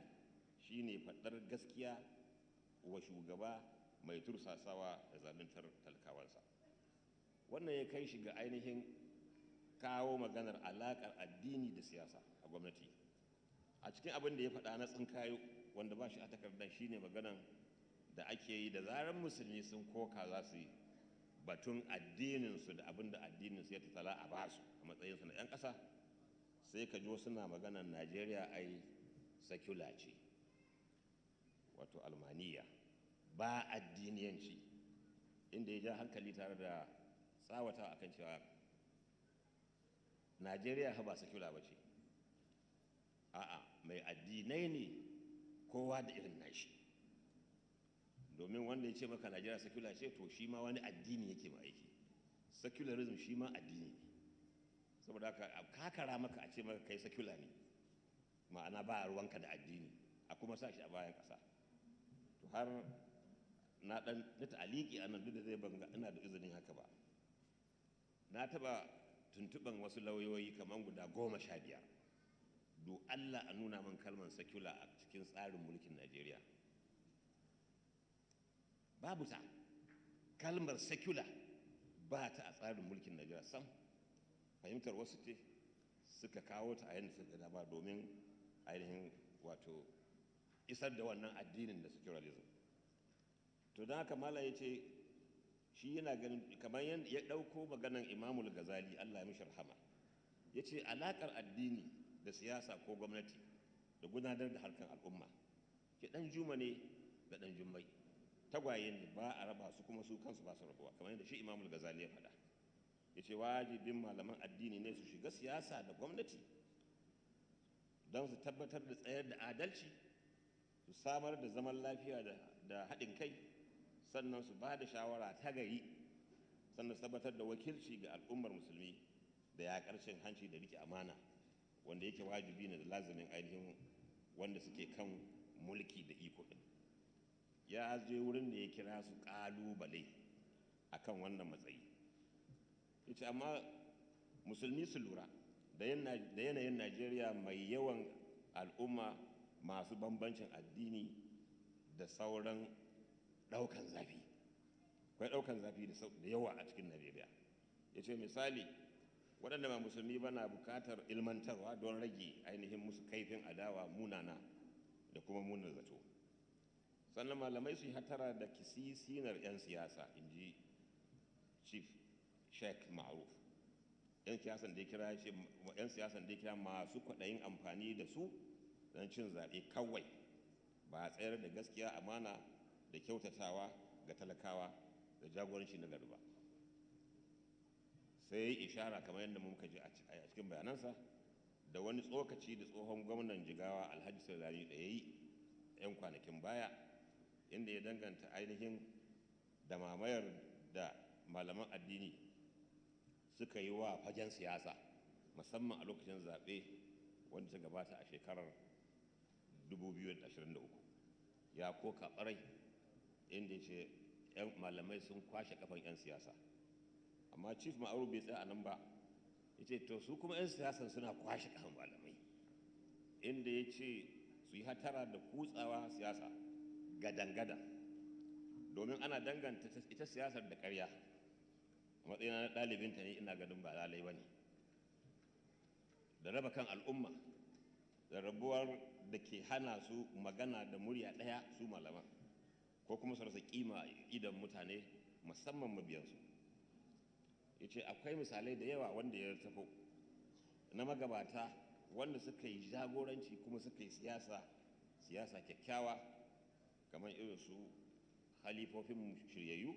shine faɗar gaskiya wa shugaba mai tursasawa da zaluntar talakawansa. Wannan ya kai shi ga ainihin kawo maganar alaƙar addini da siyasa a gwamnati. A cikin abin da ya faɗa na tsinkayo wanda ba shi a takardar shine maganan da ake yi da zarar musulmi sun koka za su yi batun addininsu da abin da addininsu ya tattala a basu a matsayinsu na 'yan ƙasa, sai ka jo suna maganan Najeriya ai sakula ce, wato almaniya, ba addiniyanci, inda ya ja hankali tare da tsawata akan cewa Najeriya ba sakula ba ce, a'a mai addinai ne kowa da irin nashi. domin wanda ya ce maka Najeriya secular ce to shi ma wani addini yake ma aiki. Secularism shi ma addini ne, saboda haka kakara maka a ce maka kai secular ne, ma'ana ba ruwanka da addini, a kuma sa shi a bayan ƙasa. To har na ɗan ta'aliki a nan duk da zai banga ina da izinin haka ba. Na taɓa tuntuɓan wasu lauyoyi kamar guda 15. Do Allah a nuna min kalmar secular a cikin tsarin mulkin Najeriya. Babu ta. Kalmar secular ba ta a tsarin mulkin Najeriya sam. Fahimtar wasu ce suka kawo ta a yadda suka dama domin ainihin wato isar da wannan addinin da secularism. To don haka Mala ya ce shi yana ganin kamar yadda ya ɗauko maganan Imamul Ghazali Allah ya mishi rahama, ya ce alaƙar addini da siyasa ko gwamnati da gudanar da harkar al'umma ke ɗan juma ne da ɗan jummai, tagwaye ne ba a raba su kuma su kansu ba su rabuwa, kamar yadda shi Imamul Ghazali ya faɗa. Ya ce wajibin malaman addini ne su shiga siyasa da gwamnati don su tabbatar da tsayar da adalci, su samar da zaman lafiya da haɗin kai, sannan su ba da shawara ta gari, sannan su tabbatar da wakilci ga al'ummar musulmi da ya ƙarshen hanci da rike amana, wanda yake wajibi ne da lazumin ainihin wanda suke kan mulki da iko ɗin. Ya je wurin da ya kira su ƙalubale a kan wannan matsayi. Ya ce amma musulmi su lura da yanayin Najeriya mai yawan al'umma masu bambancin addini da sauran ɗaukan zafi. Akwai ɗaukan zafi da yawa a cikin Najeriya. Ya ce misali, waɗanda ba musulmi ba na buƙatar ilmantarwa don rage ainihin musu kaifin adawa munana da kuma munar zato. Sannan malamai su yi hatara da kisisinar 'yan siyasa, in ji Chief Sheikh Ma'ruf. 'Yan siyasan da ya kira masu kwaɗayin amfani da su don cin zaɓe kawai, ba a tsayar da gaskiya, amana da kyautatawa ga talakawa da jagoranci na gari ba. Sai ya yi ishara kamar yadda muka ji a cikin bayanansa da wani tsokaci da tsohon gwamnan Jigawa Alhaji Saurari da ya yi 'yan kwanakin baya, inda ya danganta ainihin da mamayar da malaman addini suka yi wa fagen siyasa, musamman a lokacin zaɓe wanda ta gabata a shekarar 2023. Ya koka ɓarai inda ya ce 'yan malamai sun kwashe kafan 'yan siyasa. Amma Chief Ma'ruf bai tsaya a nan ba, ya ce to su kuma 'yan siyasan suna kwashe kafan malamai, inda ya ce su yi hatara da kutsawa siyasa gadan-gadan, domin ana danganta ita siyasar da ƙarya. A matsayina na ɗalibinta ne ina ganin ba lalai ba ne, da raba kan al'umma, da rabuwar da ke hana su magana da murya ɗaya su malaman, ko kuma su rasa kima idan mutane musamman mabiyansu. Ya ce akwai misalai da yawa wanda ya tafi na magabata wanda suka yi jagoranci kuma suka yi siyasa kyakkyawa, kamar irin su halifofin shiryayyu,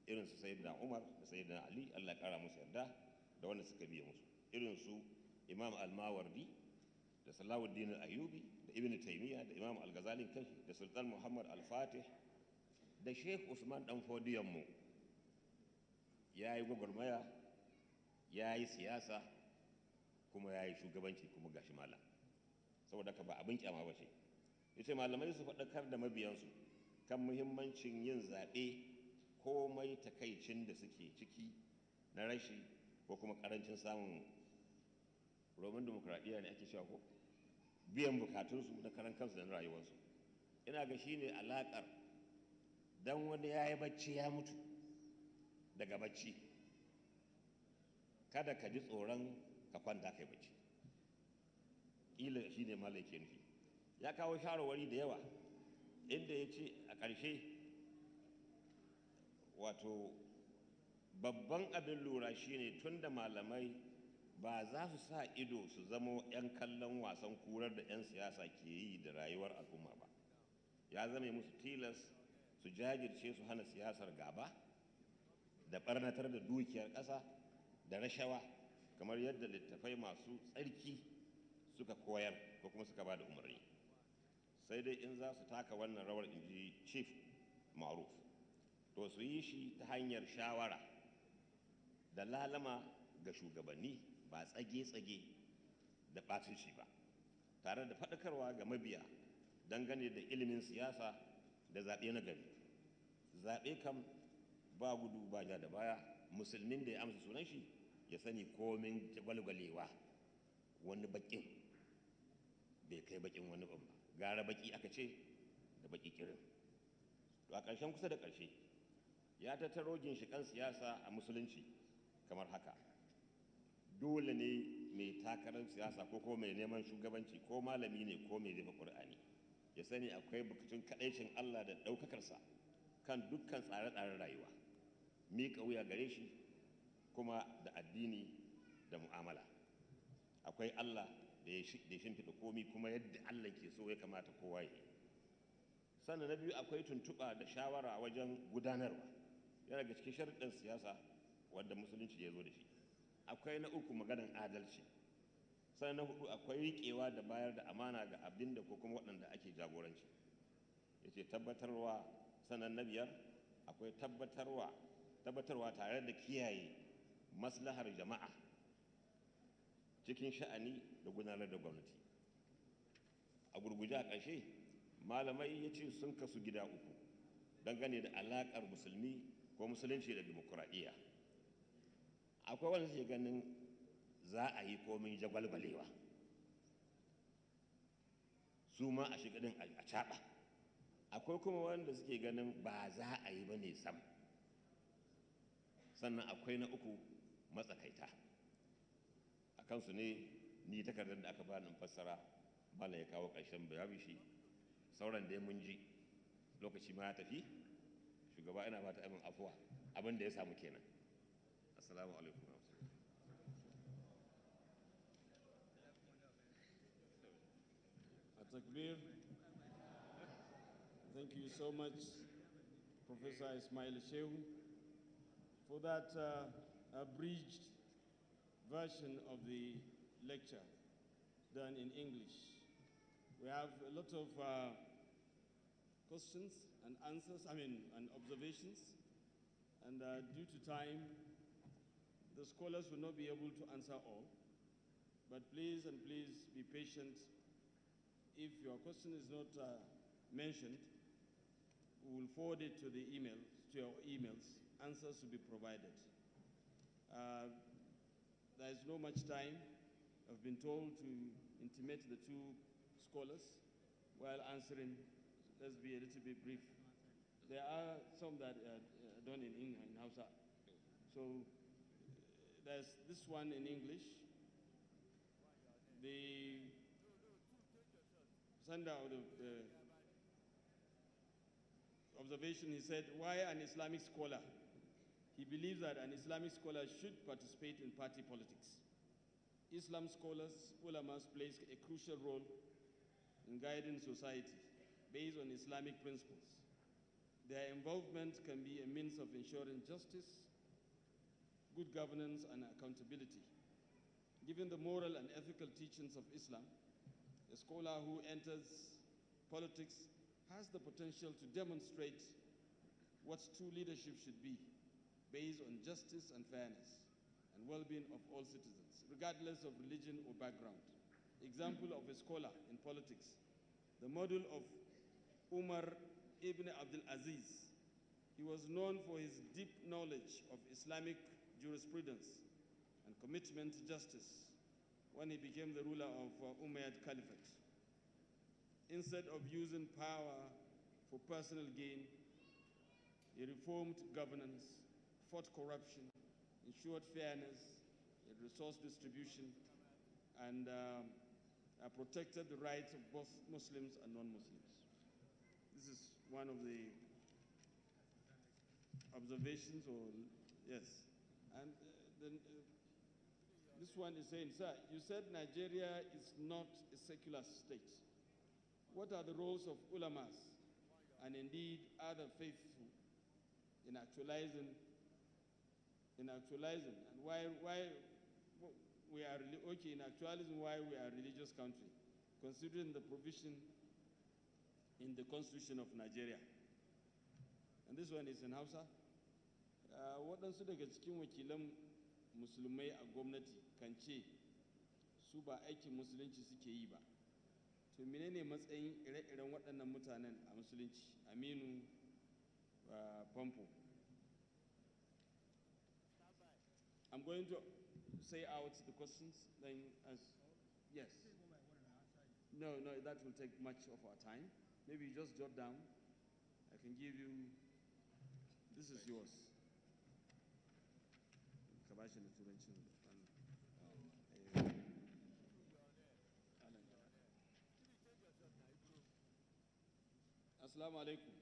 irin su Sayyidina Umar da Sayyidina Ali, Allah ƙara musu yarda, da wanda suka biya musu, irin su Imam Al-Mawardi da Salahuddin Al-Ayyubi da Ibn Taymiyyah da Imam Al-Ghazali kashi da Sultan Muhammad Al-Fatih da Sheikh Usman dan Fodiyanmu. Ya yi gwagwarmaya, ya yi siyasa, kuma ya yi shugabanci, kuma gashi malam. Saboda ka ba abin kyama ba ce. Ya ce malamai su faɗakar da mabiyansu kan muhimmancin yin zaɓe komai takaicin da suke ciki na rashi ko kuma ƙarancin samun roman demokradiyya ne ake cewa ko biyan bukatunsu na karan kansu da na rayuwarsu. Ina ga shi ne alaƙar, don wani ya yi bacci ya mutu daga bacci, kada ka ji tsoron ka kwanta kai bacci. Ƙila shi ne malai ke nufi. Ya kawo shawarwari da yawa inda ya ce a ƙarshe, wato babban abin lura shine tun da malamai ba za su sa ido su zamo 'yan kallon wasan kurar da 'yan siyasa ke yi da rayuwar al'umma ba. Ya zame musu tilas su jajirce su hana siyasar gaba da ɓarnatar da dukiyar ƙasa da rashawa, kamar yadda littattafai masu tsarki suka koyar ko kuma suka ba da umarni. Sai dai in za su taka wannan rawar, in ji Chief, ma'ruf, to su yi shi ta hanyar shawara da lalama ga shugabanni, ba tsage-tsage da ɓatunci ba, tare da faɗakarwa ga mabiya dangane da ilimin siyasa da zaɓe na gari. Zaɓe kam ba gudu ba ja da baya, musulmin da ya amsa sunan shi ya sani komin gwalgwalewa wani baƙin bai kai baƙin wani ba, gara baƙi aka ce da baƙi kirin. To a ƙarshen kusa da ƙarshe ya tattaro ginshiƙan siyasa a musulunci kamar haka: dole ne mai takarar siyasa ko mai neman shugabanci ko malami ne ko mai jefa ƙur'ani ya sani akwai bukatun kaɗaicin Allah da ɗaukakarsa kan dukkan tsare-tsaren rayuwa, miƙa wuya gare shi kuma da addini da mu'amala. Akwai Allah da ya shimfiɗa komi kuma yadda Allah ke so ya kamata kowa ya yi. Sannan na biyu, akwai tuntuɓa da shawara wajen gudanarwa, yana daga cikin sharuɗin siyasa wanda musulunci ya zo da shi. Akwai na uku, maganar adalci. Sannan na hudu, akwai riƙewa da bayar da amana ga abin da ko kuma waɗanda ake jagoranci, ya ce tabbatarwa. Sannan na biyar, akwai tabbatarwa tare da kiyaye maslahar jama'a cikin sha'ani da gudanar da gwamnati. A gurguje a ƙarshe, malamai ya ce sun kasu gida uku dangane da alaƙar musulmi ko musulunci da dimokuraɗiyya. Akwai wanda suke ganin za a yi komin jagwalgwalewa, su ma a shiga ɗin a caɓa. Akwai kuma wanda suke ganin ba za a yi ba ne sam. Sannan akwai na uku, matsakaita. A kansu ne ni takardar da aka bani fassara bala ya kawo ƙarshen bayani shi. Sauran da mun ji lokaci ma ya tafi, shugaba ina ba ta abin afuwa, abin da ya samu kenan. Assalamu alaikum. Takbir. Thank you so much, Professor Ismail Shehu, for that abridged version of the lecture done in English. We have a lot of questions and answers, and observations, and due to time, the scholars will not be able to answer all, but please be patient. If your question is not mentioned, we will forward it to your emails. Answers will be provided. There is not much time. I've been told to intimate the two scholars while answering. Let's be a little bit brief. There are some that are done in Hausa. So there's this one in English. The sender of the observation, he said, why an Islamic scholar? He believes that an Islamic scholar should participate in party politics. Islam scholars, ulamas, plays a crucial role in guiding society based on Islamic principles. Their involvement can be a means of ensuring justice, good governance, and accountability. Given the moral and ethical teachings of Islam, a scholar who enters politics has the potential to demonstrate what true leadership should be, based on justice and fairness and well-being of all citizens, regardless of religion or background. Example of a scholar in politics, the model of Umar ibn Abdul Aziz. He was known for his deep knowledge of Islamic jurisprudence and commitment to justice when he became the ruler of Umayyad Caliphate. Instead of using power for personal gain, he reformed governance, fought corruption, ensured fairness in resource distribution, and protected the rights of both Muslims and non-Muslims. This is one of the observations, yes. And then this one is saying, sir, you said Nigeria is not a secular state. What are the roles of ulamas and indeed other faithful in actualizing, and why we are in actualizing why we are a religious country, considering the provision in the Constitution of Nigeria? and this one is in Hausa. Waɗansu daga cikin wakilan musulmai a gwamnati kan ce su ba aikin musulunci suke yi ba. To menene matsayin ire-iren waɗannan mutanen a musulunci? Aminu Pampo. I'm going to say out the questions, then as, yes. No, that will take much of our time. Maybe you just jot down. I can give you, this is yours. Assalamu alaikum.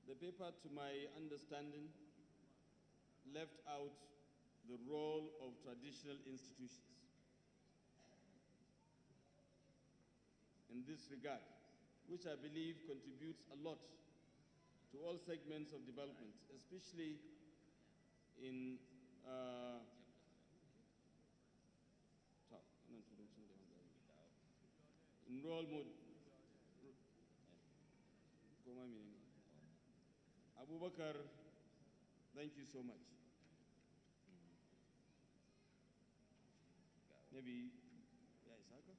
The paper, to my understanding, left out the role of traditional institutions. In this regard, which I believe contributes a lot to all segments of development, especially in role model. Abubakar, thank you so much. Maybe, yeah, Isaka?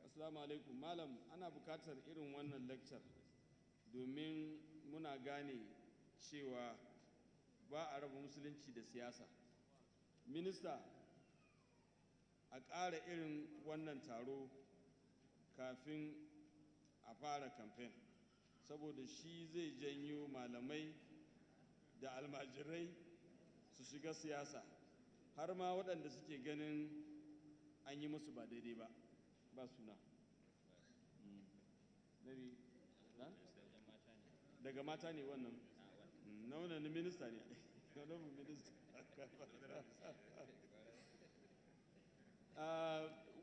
Assalamu alaikum. Malam, ana bukatar irin wannan lecture domin muna gane cewa ba a raba musulunci da siyasa. Minista, a ƙara irin wannan taro kafin a fara campaign, saboda shi zai janyo malamai da almajirai su shiga siyasa, har ma waɗanda suke ganin an yi musu ba daidai ba. Ba suna. Maybe, daga mata ne wannan. Na wannan minista ne.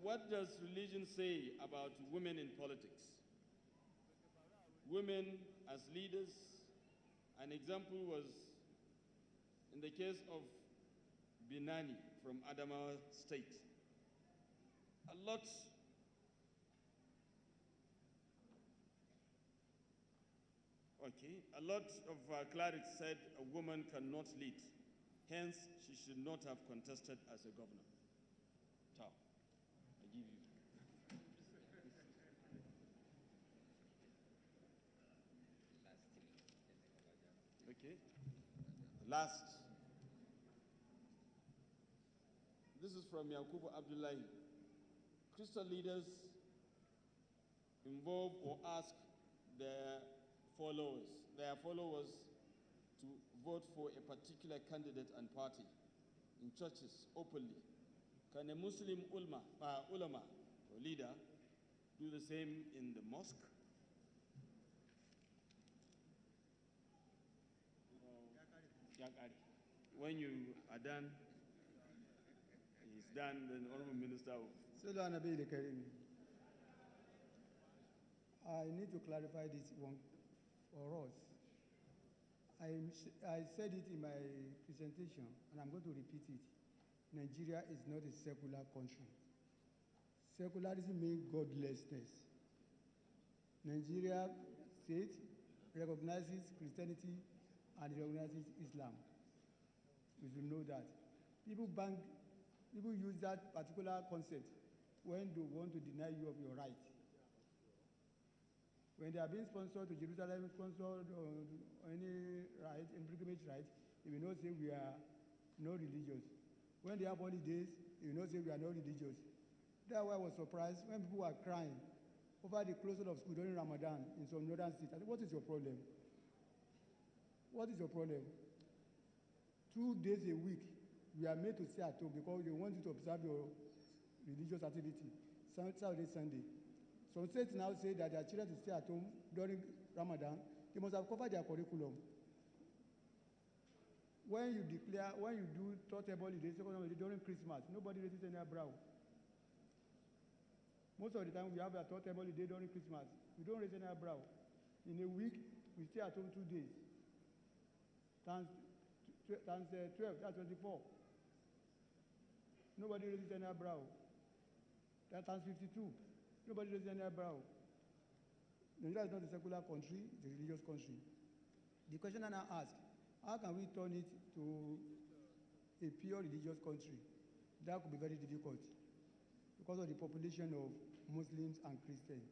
What does religion say about women in politics? Women as leaders, an example was in the case of Binani from Adamawa State. A lot of clerics said a woman cannot lead. Hence, she should not have contested as a governor. Ciao. I give you. Okay. Last. This is from Yakubu Abdullahi. Christian leaders involve or ask their followers to vote for a particular candidate and party in churches openly. Can a Muslim ulama or leader do the same in the mosque? When you are done, he's done, then the Honorable Minister will. I need to clarify this one for us. I said it in my presentation, and I'm going to repeat it. Nigeria is not a secular country. Secularism means godlessness. Nigeria state recognizes Christianity and recognizes Islam. We should know that. People use that particular concept when they want to deny you of your right. When they are being sponsored to Jerusalem, sponsored or any right, any pilgrimage right, they will not say we are not religious. When they have holidays, they will not say we are not religious. That's why I was surprised when people were crying over the closure of school during Ramadan in some northern states. I said, what is your problem? What is your problem? 2 days a week, we are made to stay at home because they want you to observe your religious activity, Saturday, Sunday. Some states now say that their children to stay at home during Ramadan, they must have covered their curriculum. When you do third holiday, second holiday during Christmas, nobody raises any eyebrow. Most of the time we have a third holiday during Christmas. We don't raise any eyebrow. In a week, we stay at home 2 days. Times 12, that's 24. Nobody raises any eyebrow. That times 52. Nobody raises any eyebrow. Nigeria is not a secular country, it's a religious country. The question I now ask, how can we turn it to a pure religious country? That could be very difficult because of the population of Muslims and Christians.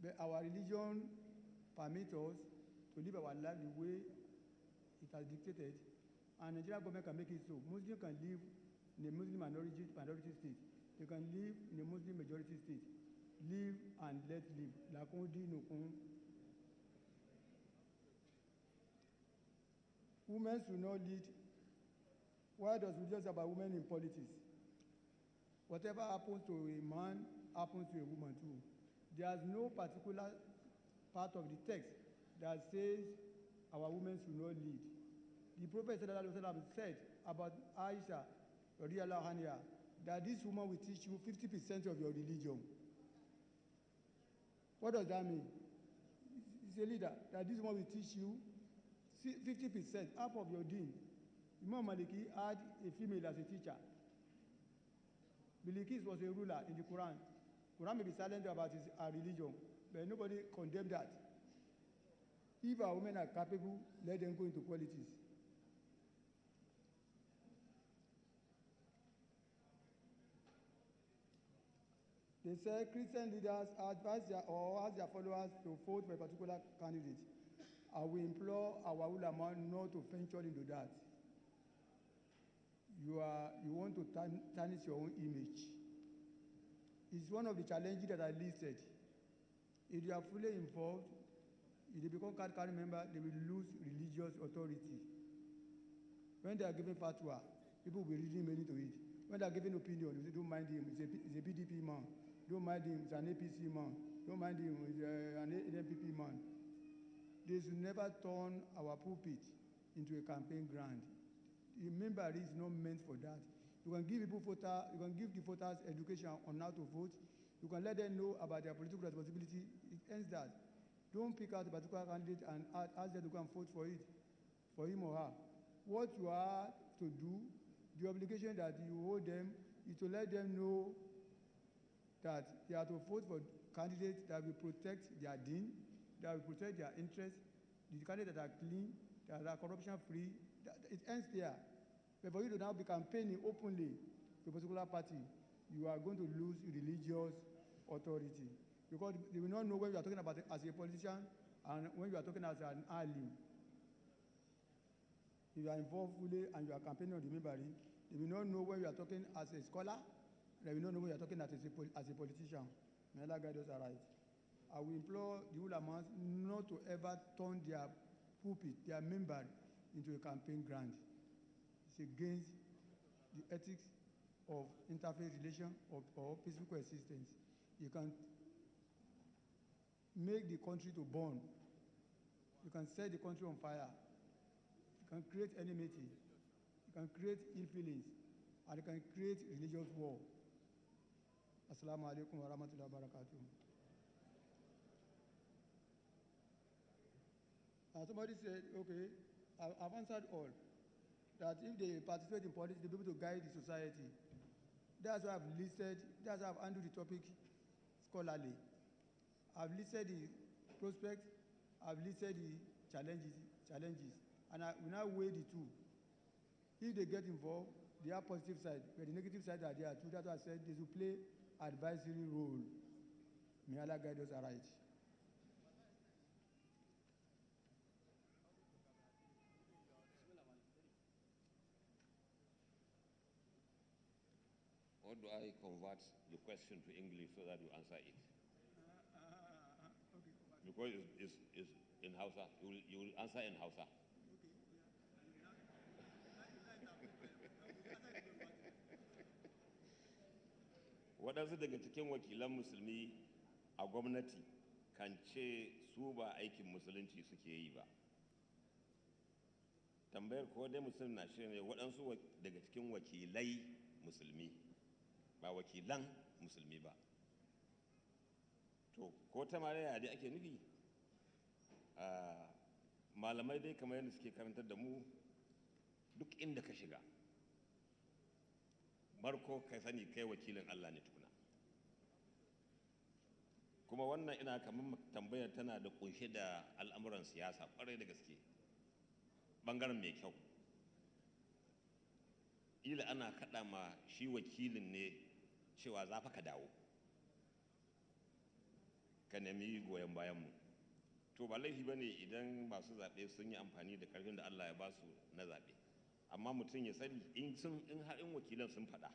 But our religion permits us to live our life the way it has dictated, and Nigerian government can make it so. Muslims can live in a Muslim minority state. They can live in a Muslim majority state. Live and let live. Women should not lead. Why does we just about women in politics? Whatever happens to a man happens to a woman too. There's no particular part of the text that says our women should not lead. The Prophet said about Aisha, that this woman will teach you 50% of your religion. What does that mean? It's a leader, that this woman will teach you 50%, half of your deen. Imam Maliki had a female as a teacher. Bilqis was a ruler in the Quran. Quran may be silent about our religion, but nobody condemned that. If our women are capable, let them go into politics. They say Christian leaders advise or ask their followers to vote for a particular candidate. I will implore our ulama not to venture into that. You want to tarnish your own image. It's one of the challenges that I listed. If you are fully involved, if they become card member, they will lose religious authority. When they are giving fatwa, people will be reading many to it. When they are giving opinion, they say, don't mind him, he's a PDP man. Don't mind him, he's an APC man. Don't mind him, he's an NPP man. They should never turn our pulpit into a campaign ground. The member is not meant for that. You can give people you can give the voters education on how to vote. You can let them know about their political responsibility. It ends that. Don't pick out a particular candidate and ask them to go and vote for it, for him or her. What you are to do, the obligation that you owe them, is to let them know that they are to vote for candidates that will protect their deen, that will protect their interests, the candidates that are clean, that are corruption-free. It ends there. But for you to now be campaigning openly to a particular party, you are going to lose religious authority. Because they will not know when you are talking about it as a politician and when you are talking as an alim. If you are involved fully and you are campaigning on the Mimbari, they will not know when you are talking as a scholar, and they will not know when you are talking as a politician. May Allah guide us aright. I will implore the ulamas not to ever turn their pulpit, their member, into a campaign ground. It's against the ethics of interfaith relation or peaceful coexistence. You can make the country to burn. You can set the country on fire. You can create enmity. You can create ill feelings. And you can create religious war. Assalamu alaikum wa rahmatullahi wa barakatuh. Somebody said, okay, I've answered all. That if they participate in politics, they'll be able to guide the society. That's why I've handled the topic scholarly. I've listed the prospects, I've listed the challenges, and we now weigh the two. If they get involved, they have positive side, but the negative side are there too. That's why I said they should play advisory role. May Allah guide us aright. Or do I convert the question to English so that you answer it? Okay. Because it's in Hausa. You will answer in Hausa. Waɗansu daga cikin wakilan musulmi a gwamnati kan ce su ba aikin musulunci suke yi ba. Tambayar ko dai musulmi na shi ne waɗansu daga cikin wakilai musulmi, ba wakilan musulmi ba. To, ko ta maraya dai ake nufi? Malamai dai kamar yadda suke karantar da mu duk inda ka shiga. Barko kai sani kai wakilin Allah ne tukuna. Kuma wannan ina kamar tambayar tana da kunshe da al'amuran siyasa ƙwarai da gaske. ɓangaren mai kyau. Ila ana kaɗa ma shi wakilin ne cewa za fa ka dawo ka nemi goyon bayanmu. To ba laifi ba ne idan masu zaɓe sun yi amfani da ƙarfin da Allah ya ba su na zaɓe, amma mutum ya sani in haɗin wakilan sun faɗa,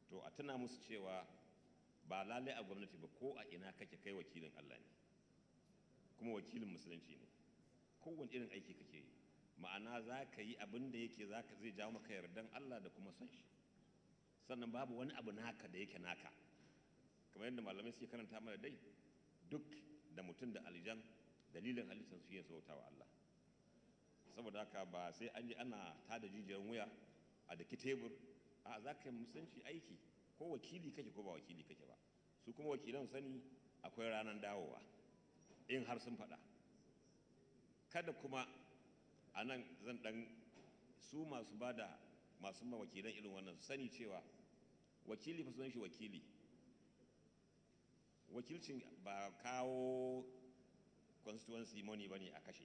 to a tuna musu cewa ba lalai a gwamnati ba, ko a ina kake kai wakilin Allah ne, kuma wakilin musulunci ne. Kowane irin aiki kake yi, ma'ana za ka yi abin da yake zai jawo maka yardan Allah da kuma son shi. Sannan babu wani abu naka da yake naka, kamar yadda malamai suke karanta mana dai, duk da mutum da aljan dalilin halittar su yin sauta wa Allah. Saboda haka ba sai an yi ana tada jijiyar wuya a daki tebur, a za ka yi musulunci aiki, ko wakili kake ko ba wakili kake ba. Su kuma wakilan sani akwai ranar dawowa in har sun faɗa. Kada kuma a nan zan ɗan su masu wakilan irin wannan su sani cewa wakili fa sunan shi wakili. Wakilcin ba kawo constituency money ba ne a kashe.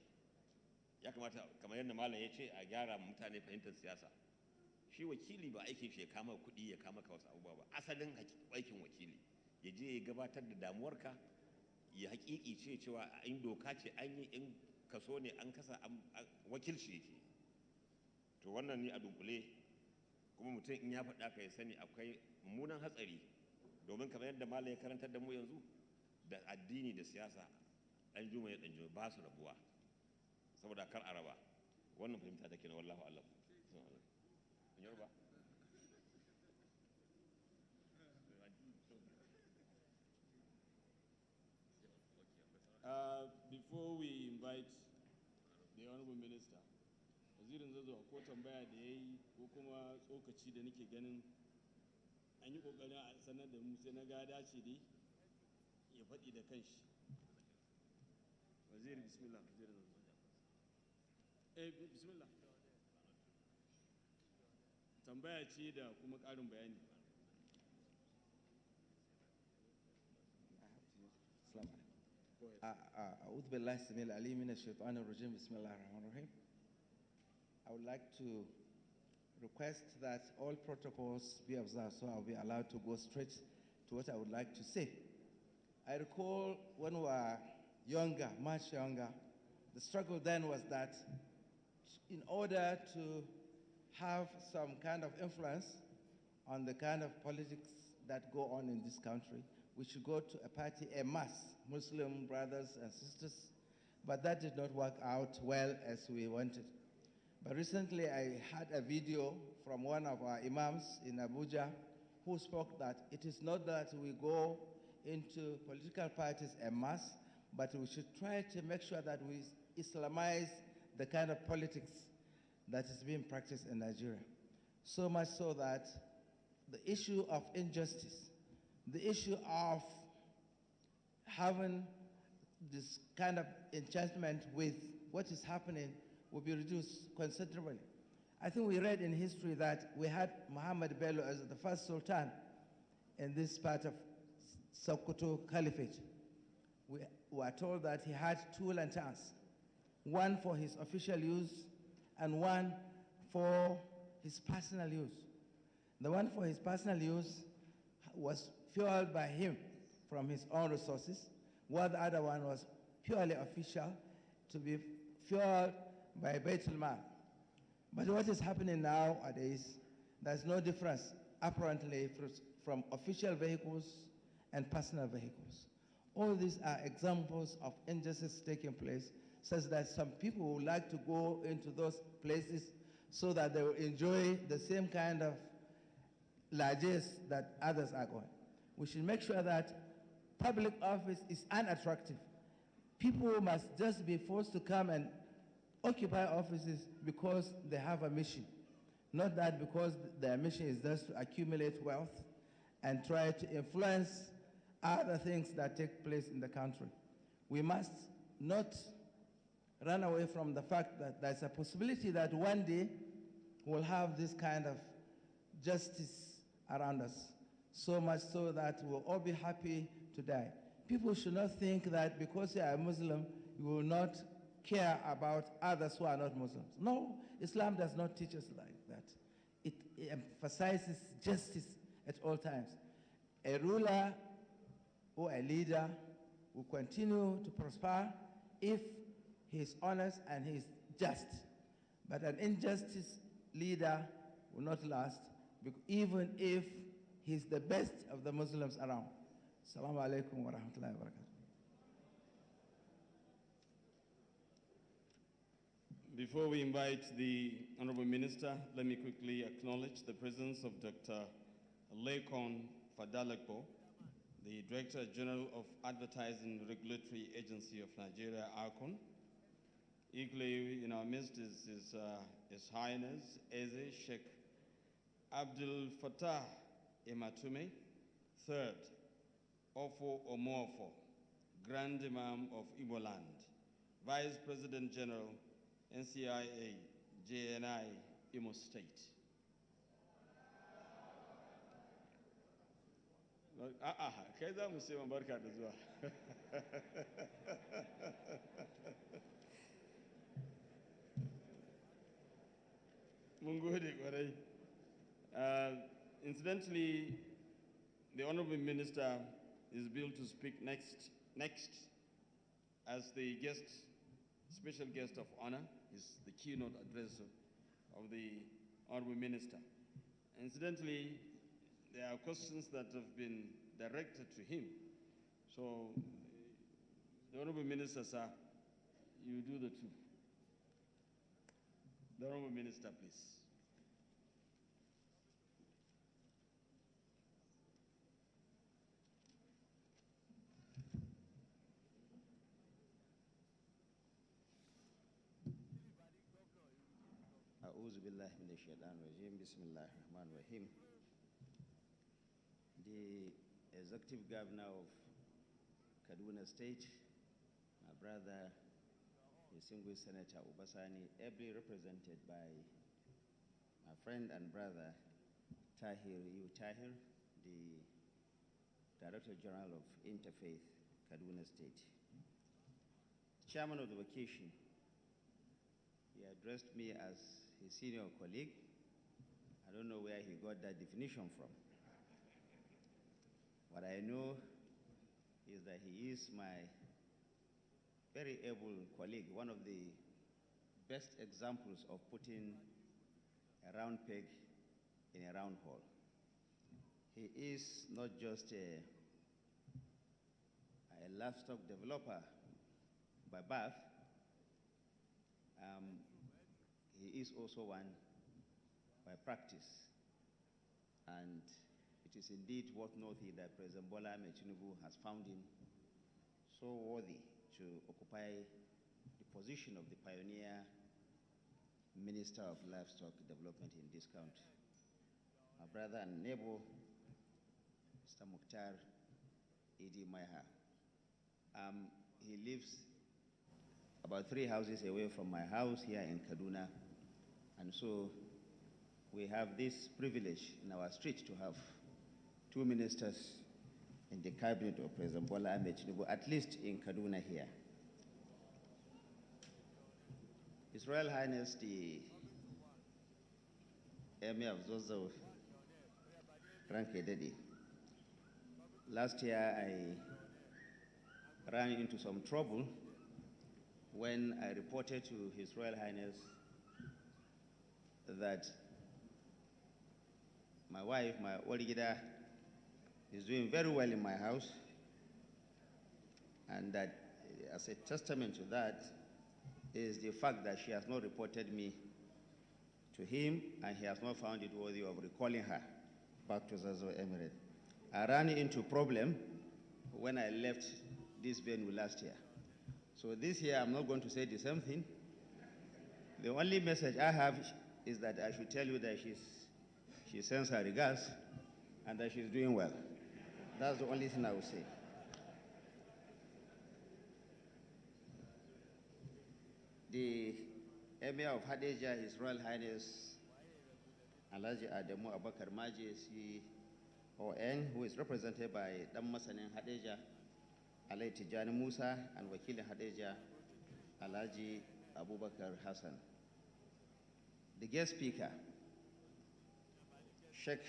Ya kamata kamar yadda malam ya ce a gyara mutane fahimtar siyasa. Shi wakili ba aikin shi ya kama kuɗi ya kama ka wasu abubuwa ba. Asalin aikin wakili ya je ya gabatar da damuwarka, ya haƙiƙi ce cewa in doka ce an yi, in kaso ne an kasa, wakilci yake. To wannan ni a dunkule, kuma mutum in ya faɗa ka ya sani akwai mummunan hatsari, domin kamar yadda malam ya karantar da mu yanzu, da addini da siyasa ɗan juma ya ɗan juma ba su rabuwa, saboda kar a raba. Wannan fahimta take na wallahu alam. Before we invite the Honorable Minister, wazirin zazo ko tambaya da ya yi ko kuma tsokaci da nake ganin an yi ƙoƙarin a sanar da mu, sai na ga dace dai ya faɗi da kanshi. Waziri bismillah. Bismillah. Tambaya ce da kuma ƙarin bayani. أعوذ بالله السميع العليم من الشيطان الرجيم بسم الله الرحمن الرحيم. I would like to request that all protocols be observed so I'll be allowed to go straight to what I would like to say. I recall when we were younger, much younger, the struggle then was that in order to have some kind of influence on the kind of politics that go on in this country, we should go to a party en masse, Muslim brothers and sisters, but that did not work out well as we wanted. But recently I had a video from one of our imams in Abuja who spoke that it is not that we go into political parties en masse, but we should try to make sure that we Islamize the kind of politics that is being practiced in Nigeria. So much so that the issue of injustice, the issue of having this kind of enchantment with what is happening will be reduced considerably. I think we read in history that we had Muhammad Bello as the first sultan in this part of Sokoto Caliphate. We were told that he had 2 lanterns, one for his official use and one for his personal use. The one for his personal use was fueled by him from his own resources, while the other one was purely official to be fueled by Baitul Mal. But what is happening nowadays, there's no difference apparently from official vehicles and personal vehicles. All these are examples of injustice taking place, such that some people would like to go into those places so that they will enjoy the same kind of largesse that others are going. We should make sure that public office is unattractive. People must just be forced to come and occupy offices because they have a mission, not that because their mission is just to accumulate wealth and try to influence other things that take place in the country. We must not run away from the fact that there's a possibility that one day we'll have this kind of justice around us, so much so that we'll all be happy to die. People should not think that because you are a Muslim, you will not care about others who are not Muslims. No, Islam does not teach us like that. It emphasizes justice at all times. A ruler or a leader will continue to prosper if he is honest and he is just. But an injustice leader will not last, even if he's the best of the Muslims around. Assalamu alaikum wa rahmatullahi wa barakatuh. Before we invite the Honorable Minister, let me quickly acknowledge the presence of Dr. Lekon Fadalakpo, the Director General of Advertising Regulatory Agency of Nigeria, ARCON. Equally in our midst is His Highness Eze Sheikh Abdul Fattah Ematume, Third, Ofo Omofo, Grand Imam of Igbo Land, Vice President General, NCIA, JNI, Imo State. Kai za mu sai barka da zuwa. Mun gode kwarai. Incidentally, the Honorable Minister is billed to speak next as the special guest of honor. Is the keynote address of the Honorable Minister. Incidentally, there are questions that have been directed to him. So, the Honorable Minister, sir, you do the two. The Honorable Minister, please. The Executive Governor of Kaduna State, my brother, distinguished Senator Obasani, ably represented by my friend and brother, Tahir, the Director General of Interfaith, Kaduna State. Chairman of the occasion, he addressed me as his senior colleague. I don't know where he got that definition from. What I know is that he is my very able colleague, one of the best examples of putting a round peg in a round hole. He is not just a livestock developer by birth, he is also one by practice. And it is indeed worthwhile that President Bola Ahmed Tinubu has found him so worthy to occupy the position of the pioneer Minister of Livestock Development in this country. My brother and neighbor, Mr. Mukhtar Idi Maiha. He lives about 3 houses away from my house here in Kaduna, and so we have this privilege in our street to have 2 ministers in the cabinet of President Bola Ahmed Tinubu, at least in Kaduna here. His Royal Highness, the Emir of Zozo, Ranke Dedi. Last year, I ran into some trouble when I reported to His Royal Highness that my wife, my Origida, is doing very well in my house, and that as a testament to that is the fact that she has not reported me to him, and he has not found it worthy of recalling her back to Zazo Emirate. I ran into problem when I left this venue last year. So this year I'm not going to say the same thing. The only message I have is that I should tell you that she sends her regards and that she's doing well. That's the only thing I will say. The Emir of Hadejia, His Royal Highness Alhaji Adamu Abakar Maji, CON, who is represented by Dam Masanin Hadejia, Alay Tijani Musa, and Wakili Hadejia, Alhaji Abubakar Hassan. The guest speaker, Sheikh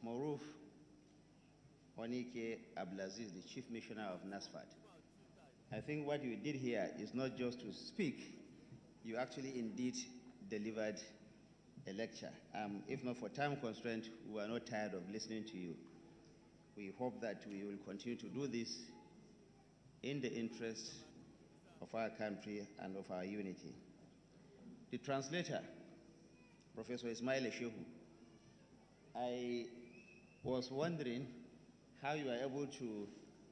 Maruf Onike Abdulaziz, the Chief Missioner of NASFAT. I think what you did here is not just to speak, you actually indeed delivered a lecture. If not for time constraint, we are not tired of listening to you. We hope that we will continue to do this in the interest of our country and of our unity. The translator, Professor Ismail Shehu, I was wondering how you are able to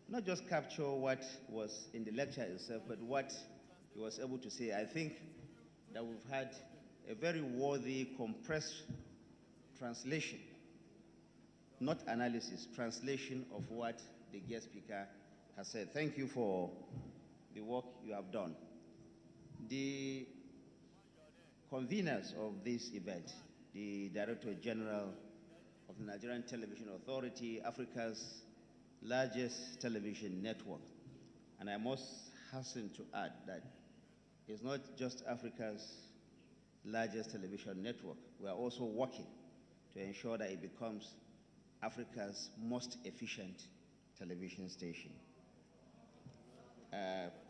not just capture what was in the lecture itself, but what he was able to say. I think that we've had a very worthy, compressed translation, not analysis, translation of what the guest speaker has said. Thank you for the work you have done. The conveners of this event, the Director General of the Nigerian Television Authority, Africa's largest television network. And I must hasten to add that it's not just Africa's largest television network. We are also working to ensure that it becomes Africa's most efficient television station.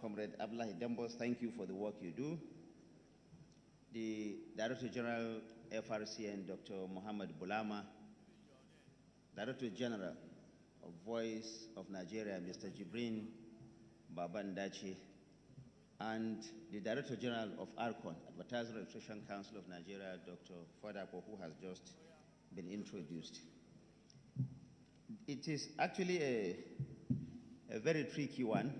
Comrade Abdullahi Dembos, thank you for the work you do. The Director General FRCN, Dr. Muhammad Bulama, Director General of Voice of Nigeria, Mr. Jibrin Babandachi, and the Director General of ARCON, Advertising Registration Council of Nigeria, Dr. Fodapo, who has just been introduced. It is actually a very tricky one.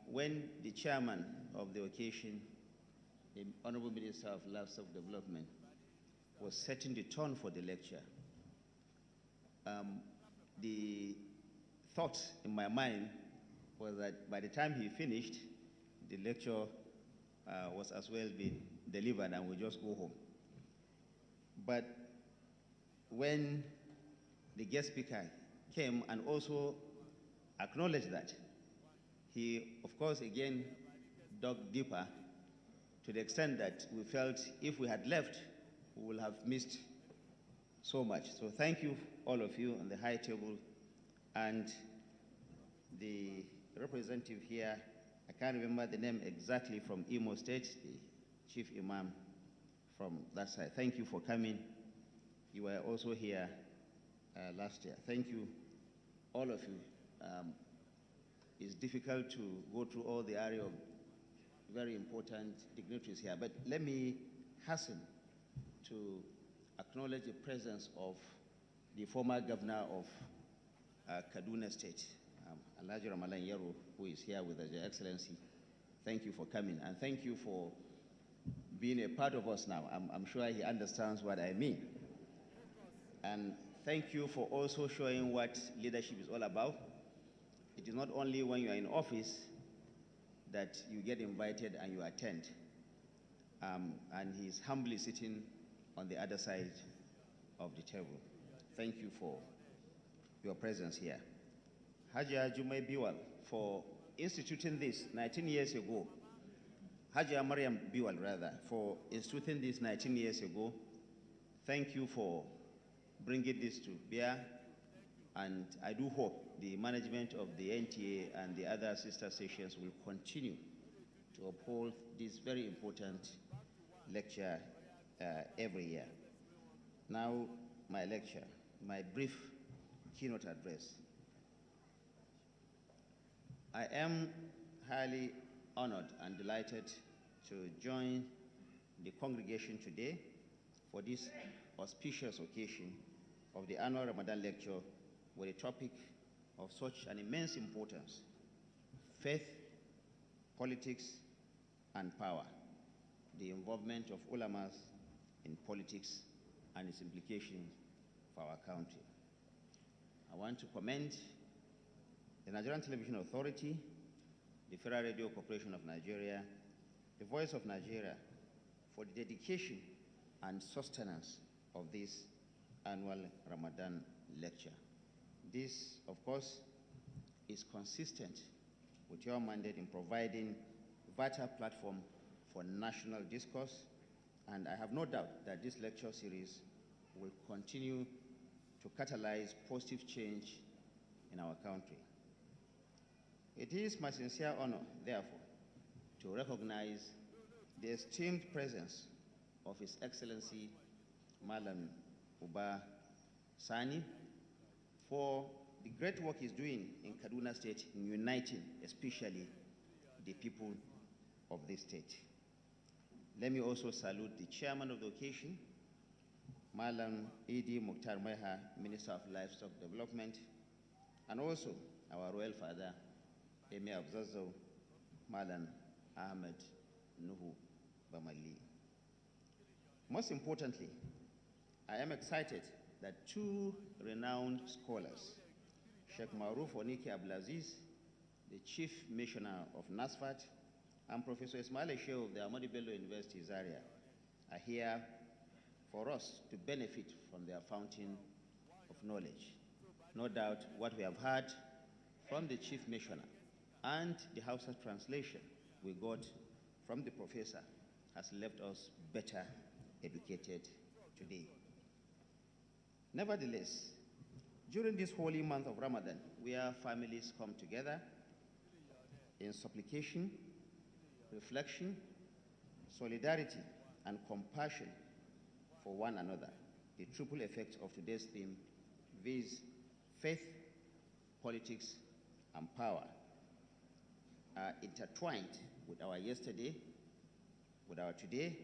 When the chairman of the occasion, the Honorable Minister of Livestock Development, was setting the tone for the lecture, the thought in my mind was that by the time he finished, the lecture was as well being delivered and we just go home. But when the guest speaker came and also acknowledged that, he, of course, again dug deeper to the extent that we felt if we had left, we would have missed so much. So thank you, all of you on the high table, and the representative here, I can't remember the name exactly, from Imo State, the Chief Imam from that side. Thank you for coming. You were also here last year. Thank you, all of you. It's difficult to go through all the area of very important dignitaries here, but let me hasten to acknowledge the presence of the former governor of Kaduna State, Alhaji Ramadan Yaro, who is here with us, Your Excellency. Thank you for coming, and thank you for being a part of us now. I'm sure he understands what I mean. And thank you for also showing what leadership is all about. It is not only when you are in office that you get invited and you attend. And he's humbly sitting on the other side of the table. Thank you for your presence here. Hajia Jumai Biwal, for instituting this 19 years ago. Hajia Mariam Biwal, rather, for instituting this 19 years ago. Thank you for bringing this to bear. And I do hope the management of the NTA and the other sister stations will continue to uphold this very important lecture every year. Now, my lecture, my brief keynote address. I am highly honored and delighted to join the congregation today for this auspicious occasion of the annual Ramadan lecture with a topic of such an immense importance: faith, politics, and power, the involvement of ulamas in politics and its implications for our country. I want to commend the Nigerian Television Authority, the Federal Radio Corporation of Nigeria, the Voice of Nigeria, for the dedication and sustenance of this annual Ramadan lecture. This, of course, is consistent with your mandate in providing vital platform for national discourse, and I have no doubt that this lecture series will continue to catalyze positive change in our country. It is my sincere honor, therefore, to recognize the esteemed presence of His Excellency Malam Uba Sani for the great work he's doing in Kaduna State in uniting especially the people of this state. Let me also salute the chairman of the occasion, Malam Idi Mukhtar Meha, Minister of Livestock Development, and also our royal father, Emir of Zazzau, Malam Ahmed Nuhu Bamali. Most importantly, I am excited that two renowned scholars, Sheikh Maruf Onike Abdulaziz, the Chief Missioner of NASFAT, and Professor Ismail Shehu of the Ahmadu Bello University Zaria, are here for us to benefit from their fountain of knowledge. No doubt what we have heard from the Chief Missioner and the Hausa translation we got from the professor has left us better educated today. Nevertheless, during this holy month of Ramadan, where families come together in supplication, reflection, solidarity, and compassion for one another, the triple effect of today's theme, viz. Faith, politics, and power, are intertwined with our yesterday, with our today,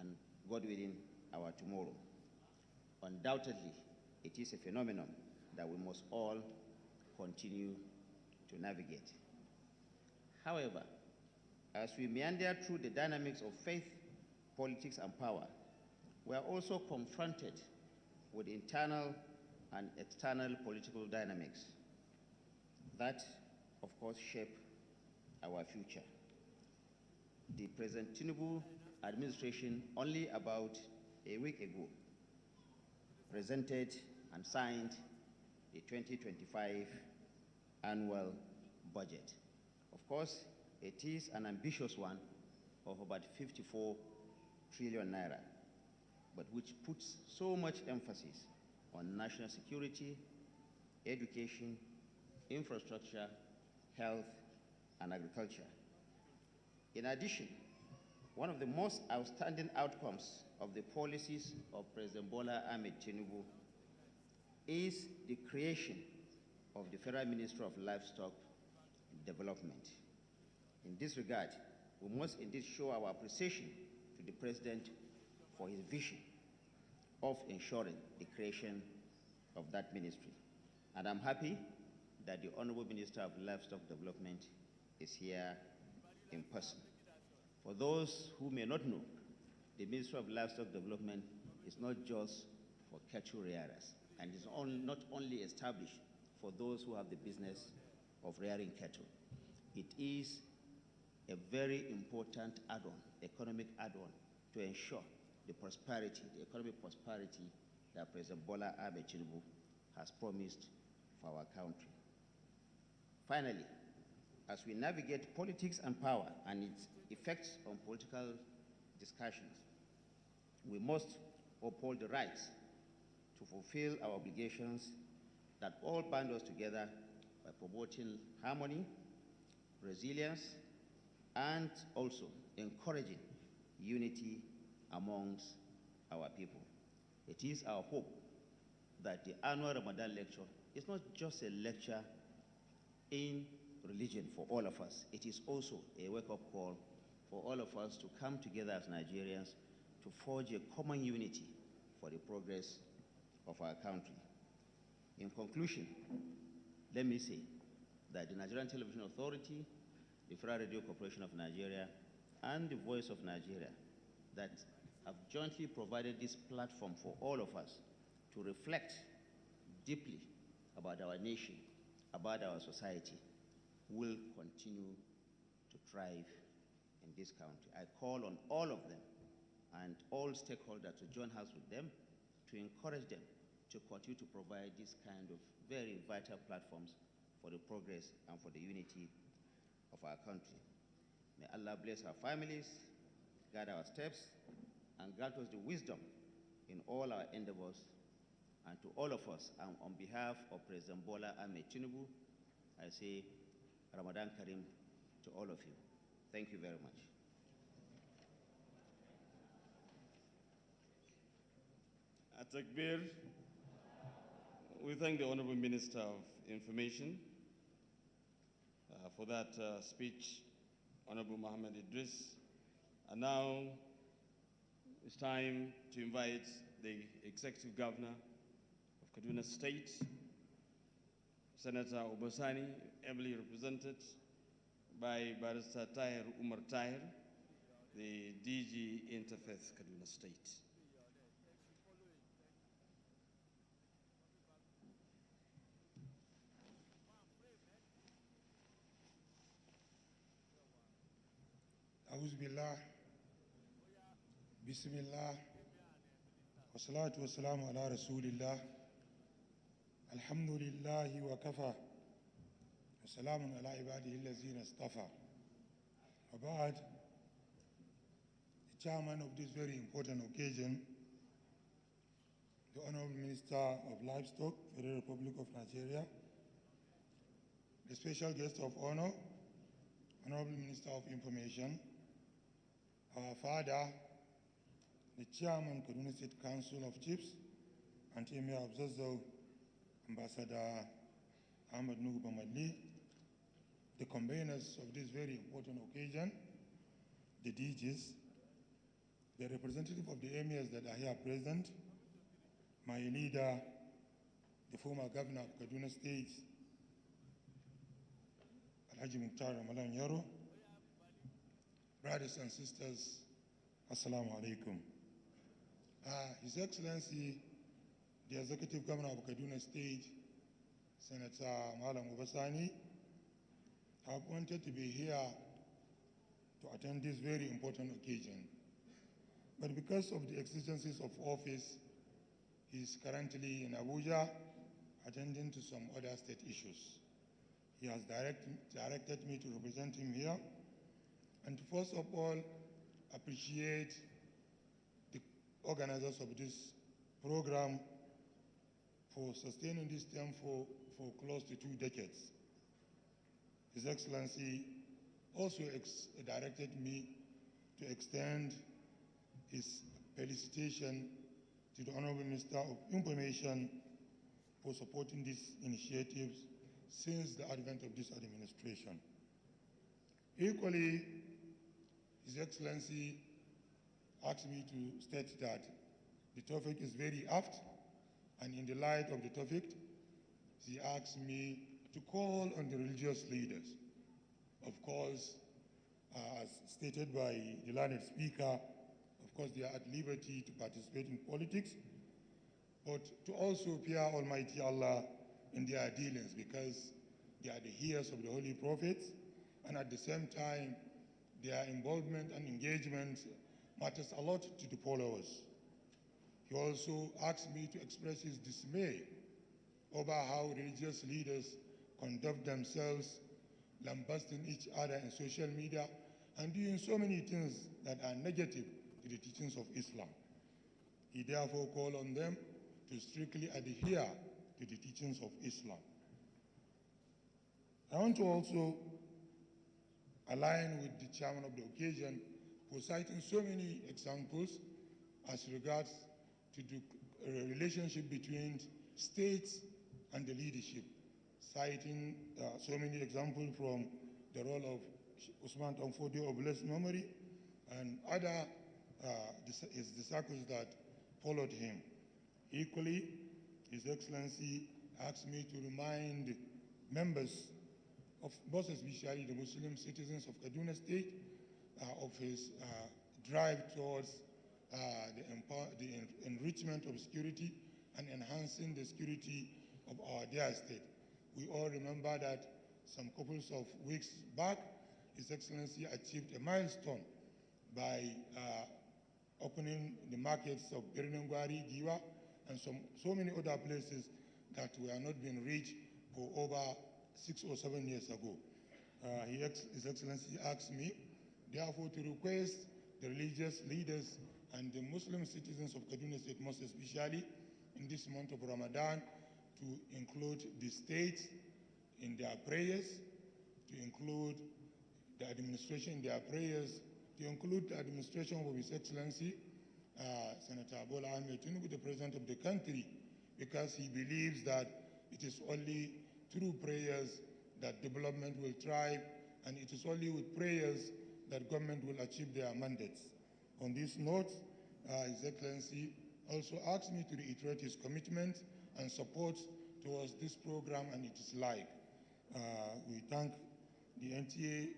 and God willing, our tomorrow. Undoubtedly, it is a phenomenon that we must all continue to navigate. However, as we meander through the dynamics of faith, politics, and power, we are also confronted with internal and external political dynamics that, of course, shape our future. The present Tinubu administration, only about a week ago, presented and signed the 2025 annual budget. Of course, it is an ambitious one of about 54 trillion naira, but which puts so much emphasis on national security, education, infrastructure, health, and agriculture. In addition, one of the most outstanding outcomes of the policies of President Bola Ahmed Tinubu is the creation of the Federal Ministry of Livestock Development. In this regard, we must indeed show our appreciation to the President for his vision of ensuring the creation of that ministry. And I'm happy that the Honorable Minister of Livestock Development is here in person. For those who may not know, the Ministry of Livestock Development is not just for cattle rearers, and is not only established for those who have the business of rearing cattle. It is a very important add-on, economic add-on, to ensure the prosperity, the economic prosperity that President Bola Ahmed Tinubu has promised for our country. Finally, as we navigate politics and power and its effects on political discussions, we must uphold the rights to fulfill our obligations that all bind us together by promoting harmony, resilience, and also encouraging unity amongst our people. It is our hope that the annual Ramadan lecture is not just a lecture in religion for all of us. It is also a wake-up call for all of us to come together as Nigerians to forge a common unity for the progress of our country. In conclusion, let me say that the Nigerian Television Authority, the Federal Radio Corporation of Nigeria, and the Voice of Nigeria that have jointly provided this platform for all of us to reflect deeply about our nation, about our society, will continue to thrive in this country. I call on all of them and all stakeholders to join hands with them, to encourage them to continue to provide this kind of very vital platforms for the progress and for the unity of our country. May Allah bless our families, guide our steps, and grant us the wisdom in all our endeavors. And to all of us, and on behalf of President Bola Ahmed Tinubu, I say Ramadan Kareem to all of you. Thank you very much. At Takbir, we thank the Honorable Minister of Information for that speech, Honorable Mohammed Idris. And now it's time to invite the Executive Governor of Kaduna State, Senator Obasani, ably represented by Barrister Tahir Umar Tahir, the DG Interfaith Kaduna State. أعوذ بالله بسم الله والصلاة والسلام على رسول الله الحمد لله وكفى وسلام على عباده الذين اصطفى وبعد. The chairman of this very important occasion, the Honorable Minister of Livestock, Federal Republic of Nigeria, the special guest of honor, Honorable Minister of Information, our father, the Chairman, Kaduna State Council of Chiefs, and Emir of Zazzau, Ambassador Ahmed Nuhu Bamadli, the conveners of this very important occasion, the DGs, the representative of the emirs that are here present, my leader, the former governor of Kaduna State, Alhaji Mukhtar Ramalan Yaro, brothers and sisters, Assalamu alaikum. His Excellency, the Executive Governor of Kaduna State, Senator Malam Obasani, have wanted to be here to attend this very important occasion. But because of the exigencies of office, he is currently in Abuja attending to some other state issues. He has directed me to represent him here and to first of all appreciate the organizers of this program for sustaining this term for close to 2 decades. His Excellency also directed me to extend his felicitation to the Honorable Minister of Information for supporting these initiatives since the advent of this administration. Equally, His Excellency asked me to state that the topic is very apt, and in the light of the topic, he asked me to call on the religious leaders. Of course, as stated by the learned speaker, of course they are at liberty to participate in politics, but to also fear Almighty Allah in their dealings, because they are the heirs of the Holy Prophets, and at the same time, their involvement and engagement matters a lot to the followers. He also asked me to express his dismay over how religious leaders conduct themselves, lambasting each other in social media and doing so many things that are negative to the teachings of Islam. He therefore called on them to strictly adhere to the teachings of Islam. I want to also align with the chairman of the occasion for citing so many examples as regards to the relationship between states and the leadership, citing so many examples from the role of Usman Tanfodio of blessed memory and other his disciples that followed him. Equally, His Excellency asked me to remind members of most especially the Muslim citizens of Kaduna State of his drive towards the enrichment of security and enhancing the security of our dear state. We all remember that some couple of weeks back, His Excellency achieved a milestone by opening the markets of Birnangwari, Giwa, and so many other places that were not being reached for over 6 or 7 years ago. His Excellency asked me therefore to request the religious leaders and the Muslim citizens of Kaduna State, most especially in this month of Ramadan, to include the state in their prayers, to include the administration in their prayers, to include the administration of His Excellency, Senator Bola Ahmed Tinubu, the President of the country, because he believes that it is only through prayers that development will thrive, and it is only with prayers that government will achieve their mandates. On this note, His Excellency also asked me to reiterate his commitment and support towards this program and its like. We thank the NTA,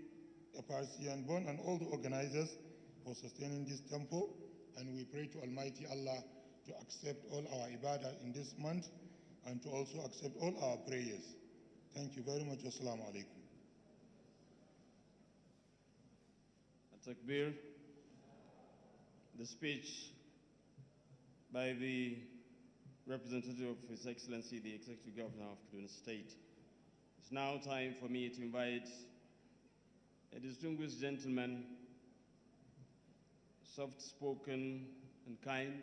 FRC, and BON, and all the organizers for sustaining this tempo, and we pray to Almighty Allah to accept all our ibadah in this month and to also accept all our prayers. Thank you very much. Assalamu alaikum. Takbir. The speech by the representative of His Excellency, the Executive Governor of Kaduna State. It's now time for me to invite a distinguished gentleman, soft-spoken and kind,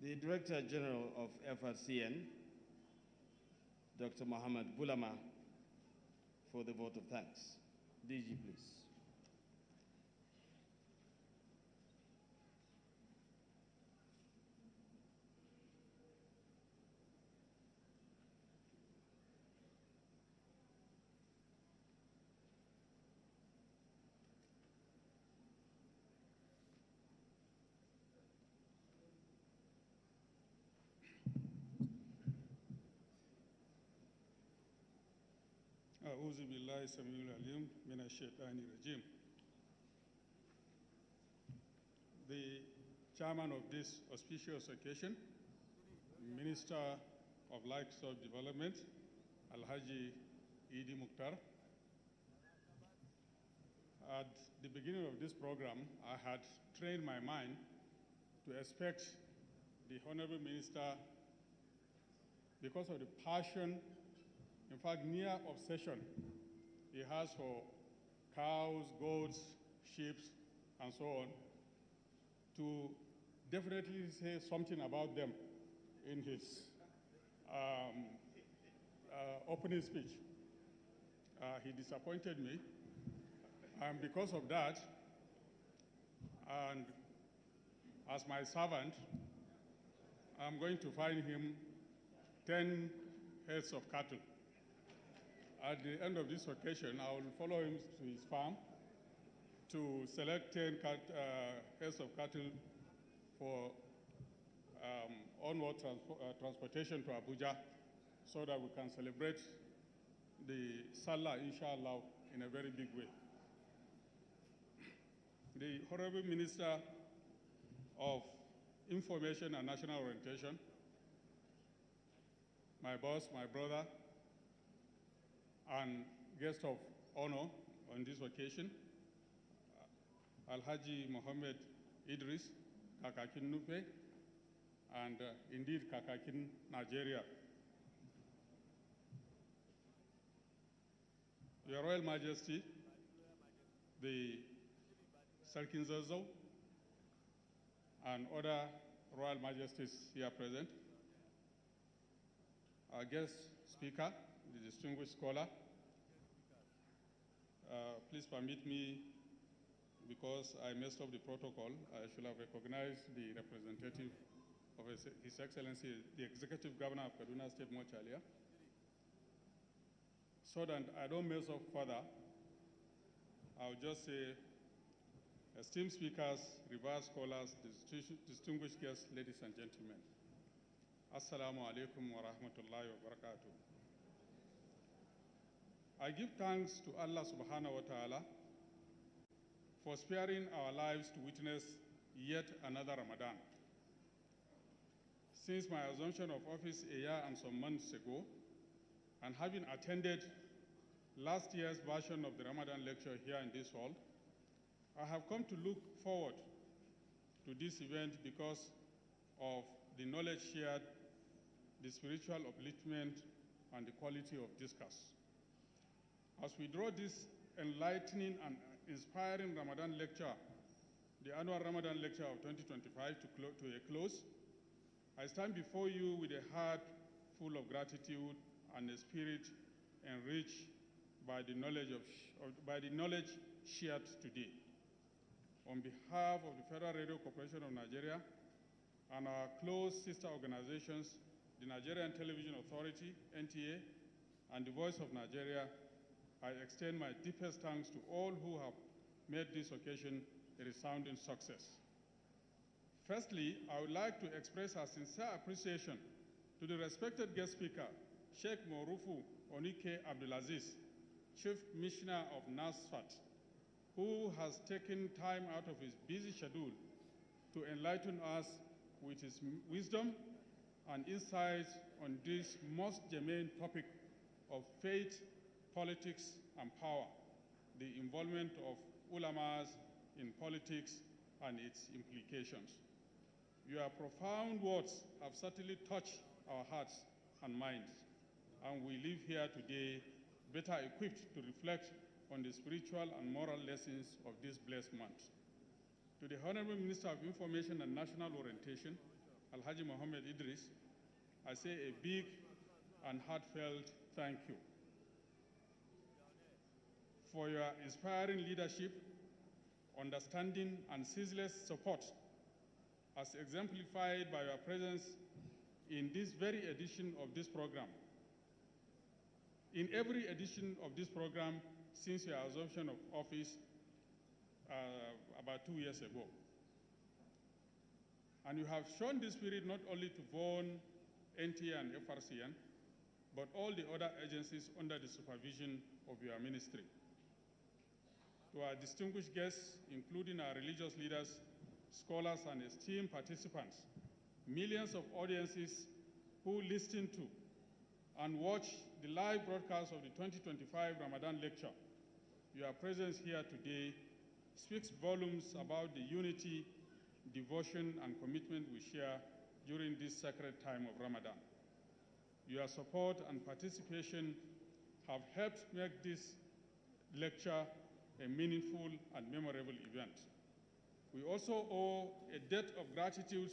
the Director General of FRCN, Dr. Muhammad Bulama, for the vote of thanks. DG, please. أعوذ بالله السميع العليم من الشيطان الرجيم. The chairman of this auspicious occasion, Minister of Livestock Development, Alhaji Idi Mukhtar. At the beginning of this program, I had trained my mind to expect the Honorable Minister, because of the passion, in fact, near obsession he has for cows, goats, sheep, and so on, to definitely say something about them in his opening speech. He disappointed me, and because of that, and as my servant, I'm going to find him 10 heads of cattle. At the end of this occasion, I will follow him to his farm to select 10 heads of cattle for onward transportation to Abuja, so that we can celebrate the Salah, inshallah, in a very big way. The Honorable Minister of Information and National Orientation, my boss, my brother, and guest of honor on this occasion, Alhaji Mohammed Idris, Kakakin Nupe, and indeed Kakakin Nigeria. Your Royal Majesty, the Sarkin Zazzau, and other Royal Majesties here present, our guest speaker, the distinguished scholar, please permit me, because I messed up the protocol, I should have recognized the representative of His Excellency, the Executive Governor of Kaduna State much earlier. So that I don't mess up further, I'll just say, esteemed speakers, revered scholars, distinguished guests, ladies and gentlemen, Assalamu alaikum wa rahmatullahi wa barakatuh. I give thanks to Allah subhanahu wa ta'ala for sparing our lives to witness yet another Ramadan. Since my assumption of office a year and some months ago, and having attended last year's version of the Ramadan lecture here in this hall, I have come to look forward to this event because of the knowledge shared, the spiritual upliftment, and the quality of discourse. As we draw this enlightening and inspiring Ramadan lecture, the annual Ramadan lecture of 2025 to a close, I stand before you with a heart full of gratitude and a spirit enriched by the knowledge shared today. On behalf of the Federal Radio Corporation of Nigeria and our close sister organizations, the Nigerian Television Authority, NTA, and the Voice of Nigeria, I extend my deepest thanks to all who have made this occasion a resounding success. Firstly, I would like to express our sincere appreciation to the respected guest speaker, Sheikh Morufu Onike Abdulaziz, Chief Missioner of NASFAT, who has taken time out of his busy schedule to enlighten us with his wisdom and insights on this most germane topic of faith, politics, and power, the involvement of ulamas in politics and its implications. Your profound words have certainly touched our hearts and minds, and we live here today better equipped to reflect on the spiritual and moral lessons of this blessed month. To the Honorable Minister of Information and National Orientation, Alhaji Mohammed Idris, I say a big and heartfelt thank you for your inspiring leadership, understanding, and ceaseless support as exemplified by your presence in this very edition of this program. In every edition of this program since your assumption of office about 2 years ago. And you have shown this spirit not only to VON, NTA, and FRCN, but all the other agencies under the supervision of your ministry. To our distinguished guests, including our religious leaders, scholars, and esteemed participants, millions of audiences who listen to and watch the live broadcast of the 2025 Ramadan lecture, your presence here today speaks volumes about the unity, devotion, and commitment we share during this sacred time of Ramadan. Your support and participation have helped make this lecture a meaningful and memorable event. We also owe a debt of gratitude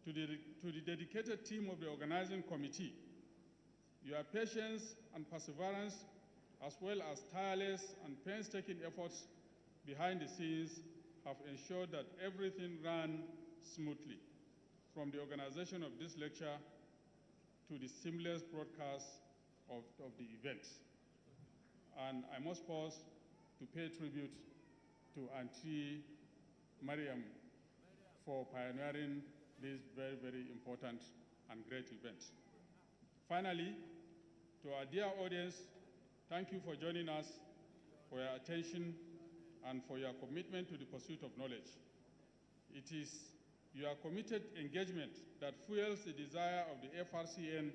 to the dedicated team of the organizing committee. Your patience and perseverance, as well as tireless and painstaking efforts behind the scenes, have ensured that everything ran smoothly, from the organization of this lecture to the seamless broadcast of the event. And I must pause to pay tribute to Auntie Mariam for pioneering this very, very important and great event. Finally, to our dear audience, thank you for joining us, for your attention, and for your commitment to the pursuit of knowledge. It is your committed engagement that fuels the desire of the FRCN,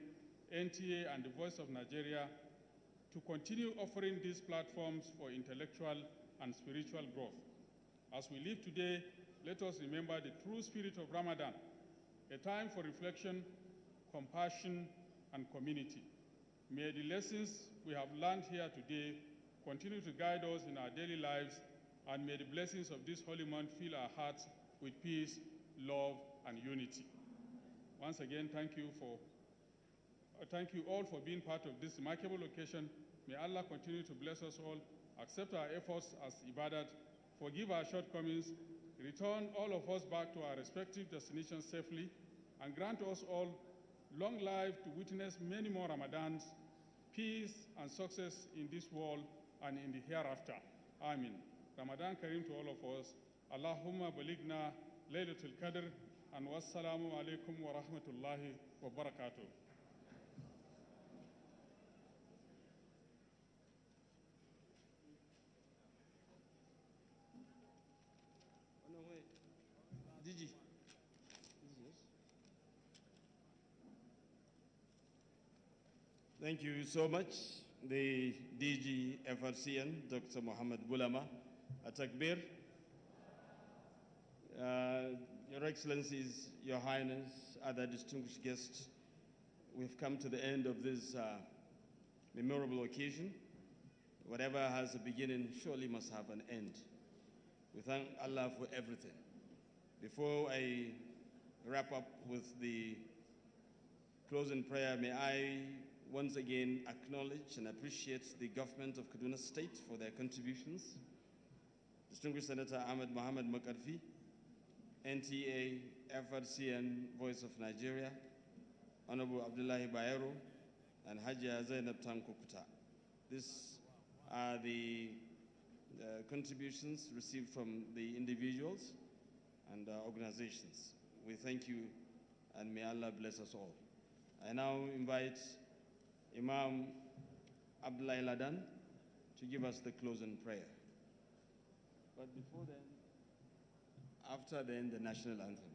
NTA, and the Voice of Nigeria to continue offering these platforms for intellectual and spiritual growth. As we live today, let us remember the true spirit of Ramadan, a time for reflection, compassion, and community. May the lessons we have learned here today continue to guide us in our daily lives, and may the blessings of this holy month fill our hearts with peace, love, and unity. Once again, thank you all for being part of this remarkable occasion. May Allah continue to bless us all, accept our efforts as ibadat, forgive our shortcomings, return all of us back to our respective destinations safely, and grant us all long life to witness many more Ramadans, peace and success in this world and in the hereafter. Amin. Ramadan Kareem to all of us. Allahumma baligna Laylatul Qadr, and wassalamu alaikum wa rahmatullahi wa barakatuh. Thank you so much, the DG FRCN, Dr. Mohammed Bulama. Atakbir. Your Excellencies, Your Highness, other distinguished guests, we've come to the end of this memorable occasion. Whatever has a beginning surely must have an end. We thank Allah for everything. Before I wrap up with the closing prayer, may I once again acknowledge and appreciate the government of Kaduna State for their contributions. Distinguished Senator Ahmed Mohamed Makarfi, NTA, FRCN, Voice of Nigeria, Honorable Abdullahi Bayero, and Hajia Zainab Tankukuta. These are the contributions received from the individuals and organizations. We thank you, and may Allah bless us all. I now invite Imam Abdullahi Ladan to give us the closing prayer. But before then, after then, the national anthem.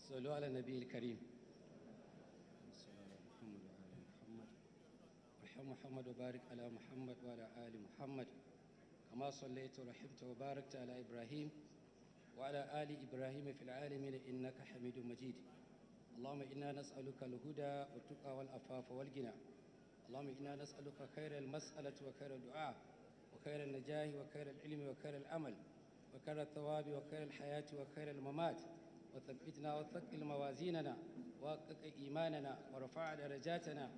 صلوا على النبي الكريم ارحم محمد وبارك على محمد وعلى آل محمد كما صليت ورحمت وباركت على إبراهيم وعلى آل إبراهيم في العالمين إنك حميد مجيد. اللهم إنا نسألك الهدى والتقى والعفاف والغنى. اللهم إنا نسألك خير المسألة وخير الدعاء وخير النجاح وخير العلم وخير العمل وخير الثواب وخير الحياة وخير الممات. وثبتنا وثقل موازيننا وحقق إيماننا ورفع درجاتنا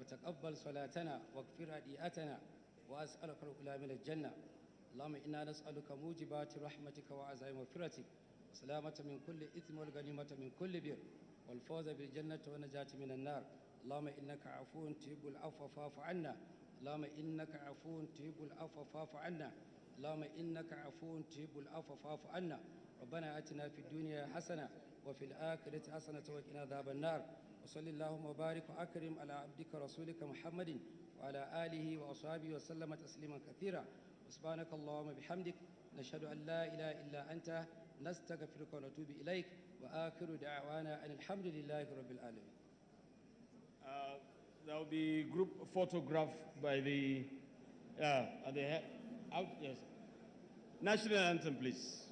وتقبل صلاتنا واغفر هديئتنا وأسألك الأولى من الجنة. اللهم إنا نسألك موجبات رحمتك وعزائم مغفرتك وسلامة من كل إثم والغنيمة من كل بر والفوز بالجنة والنجاة من النار. اللهم إنك عفو تحب العفو فاعف عنا. اللهم إنك عفو تحب العفو فاعف عنا. اللهم إنك عفو تحب العفو فاعف عنا. ربنا آتنا في الدنيا حسنة وفي الآخرة حسنة وقنا عذاب النار. وصلى اللهم وبارك وأكرم على عبدك رسولك محمد وعلى آله وأصحابه وسلم تسليما كثيرا. سبحانك اللهم بحمدك نشهد أن لا إله إلا أنت نستغفرك ونتوب إليك وآخر دعوانا أن الحمد لله رب العالمين. There will be group photograph by the at the head. Yes. National anthem, please.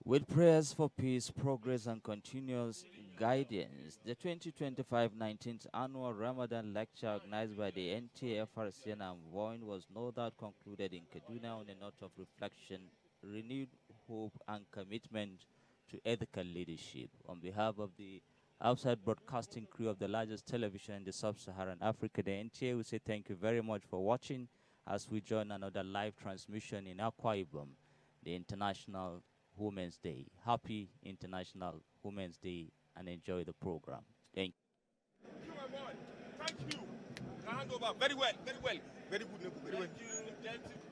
With prayers for peace, progress, and continuous guidance, the 2025 19th Annual Ramadan Lecture organized by the NTFRCN and VOIN was no doubt concluded in Kaduna on a note of reflection, renewed hope, and commitment to ethical leadership. On behalf of the outside broadcasting crew of the largest television in the sub-Saharan Africa, the NTA will say thank you very much for watching as we join another live transmission in Akwa Ibom, the International Women's Day. Happy International Women's Day and enjoy the program. Thank you. Thank you. Hand over. Very well, very well. Very good, very well. Thank you.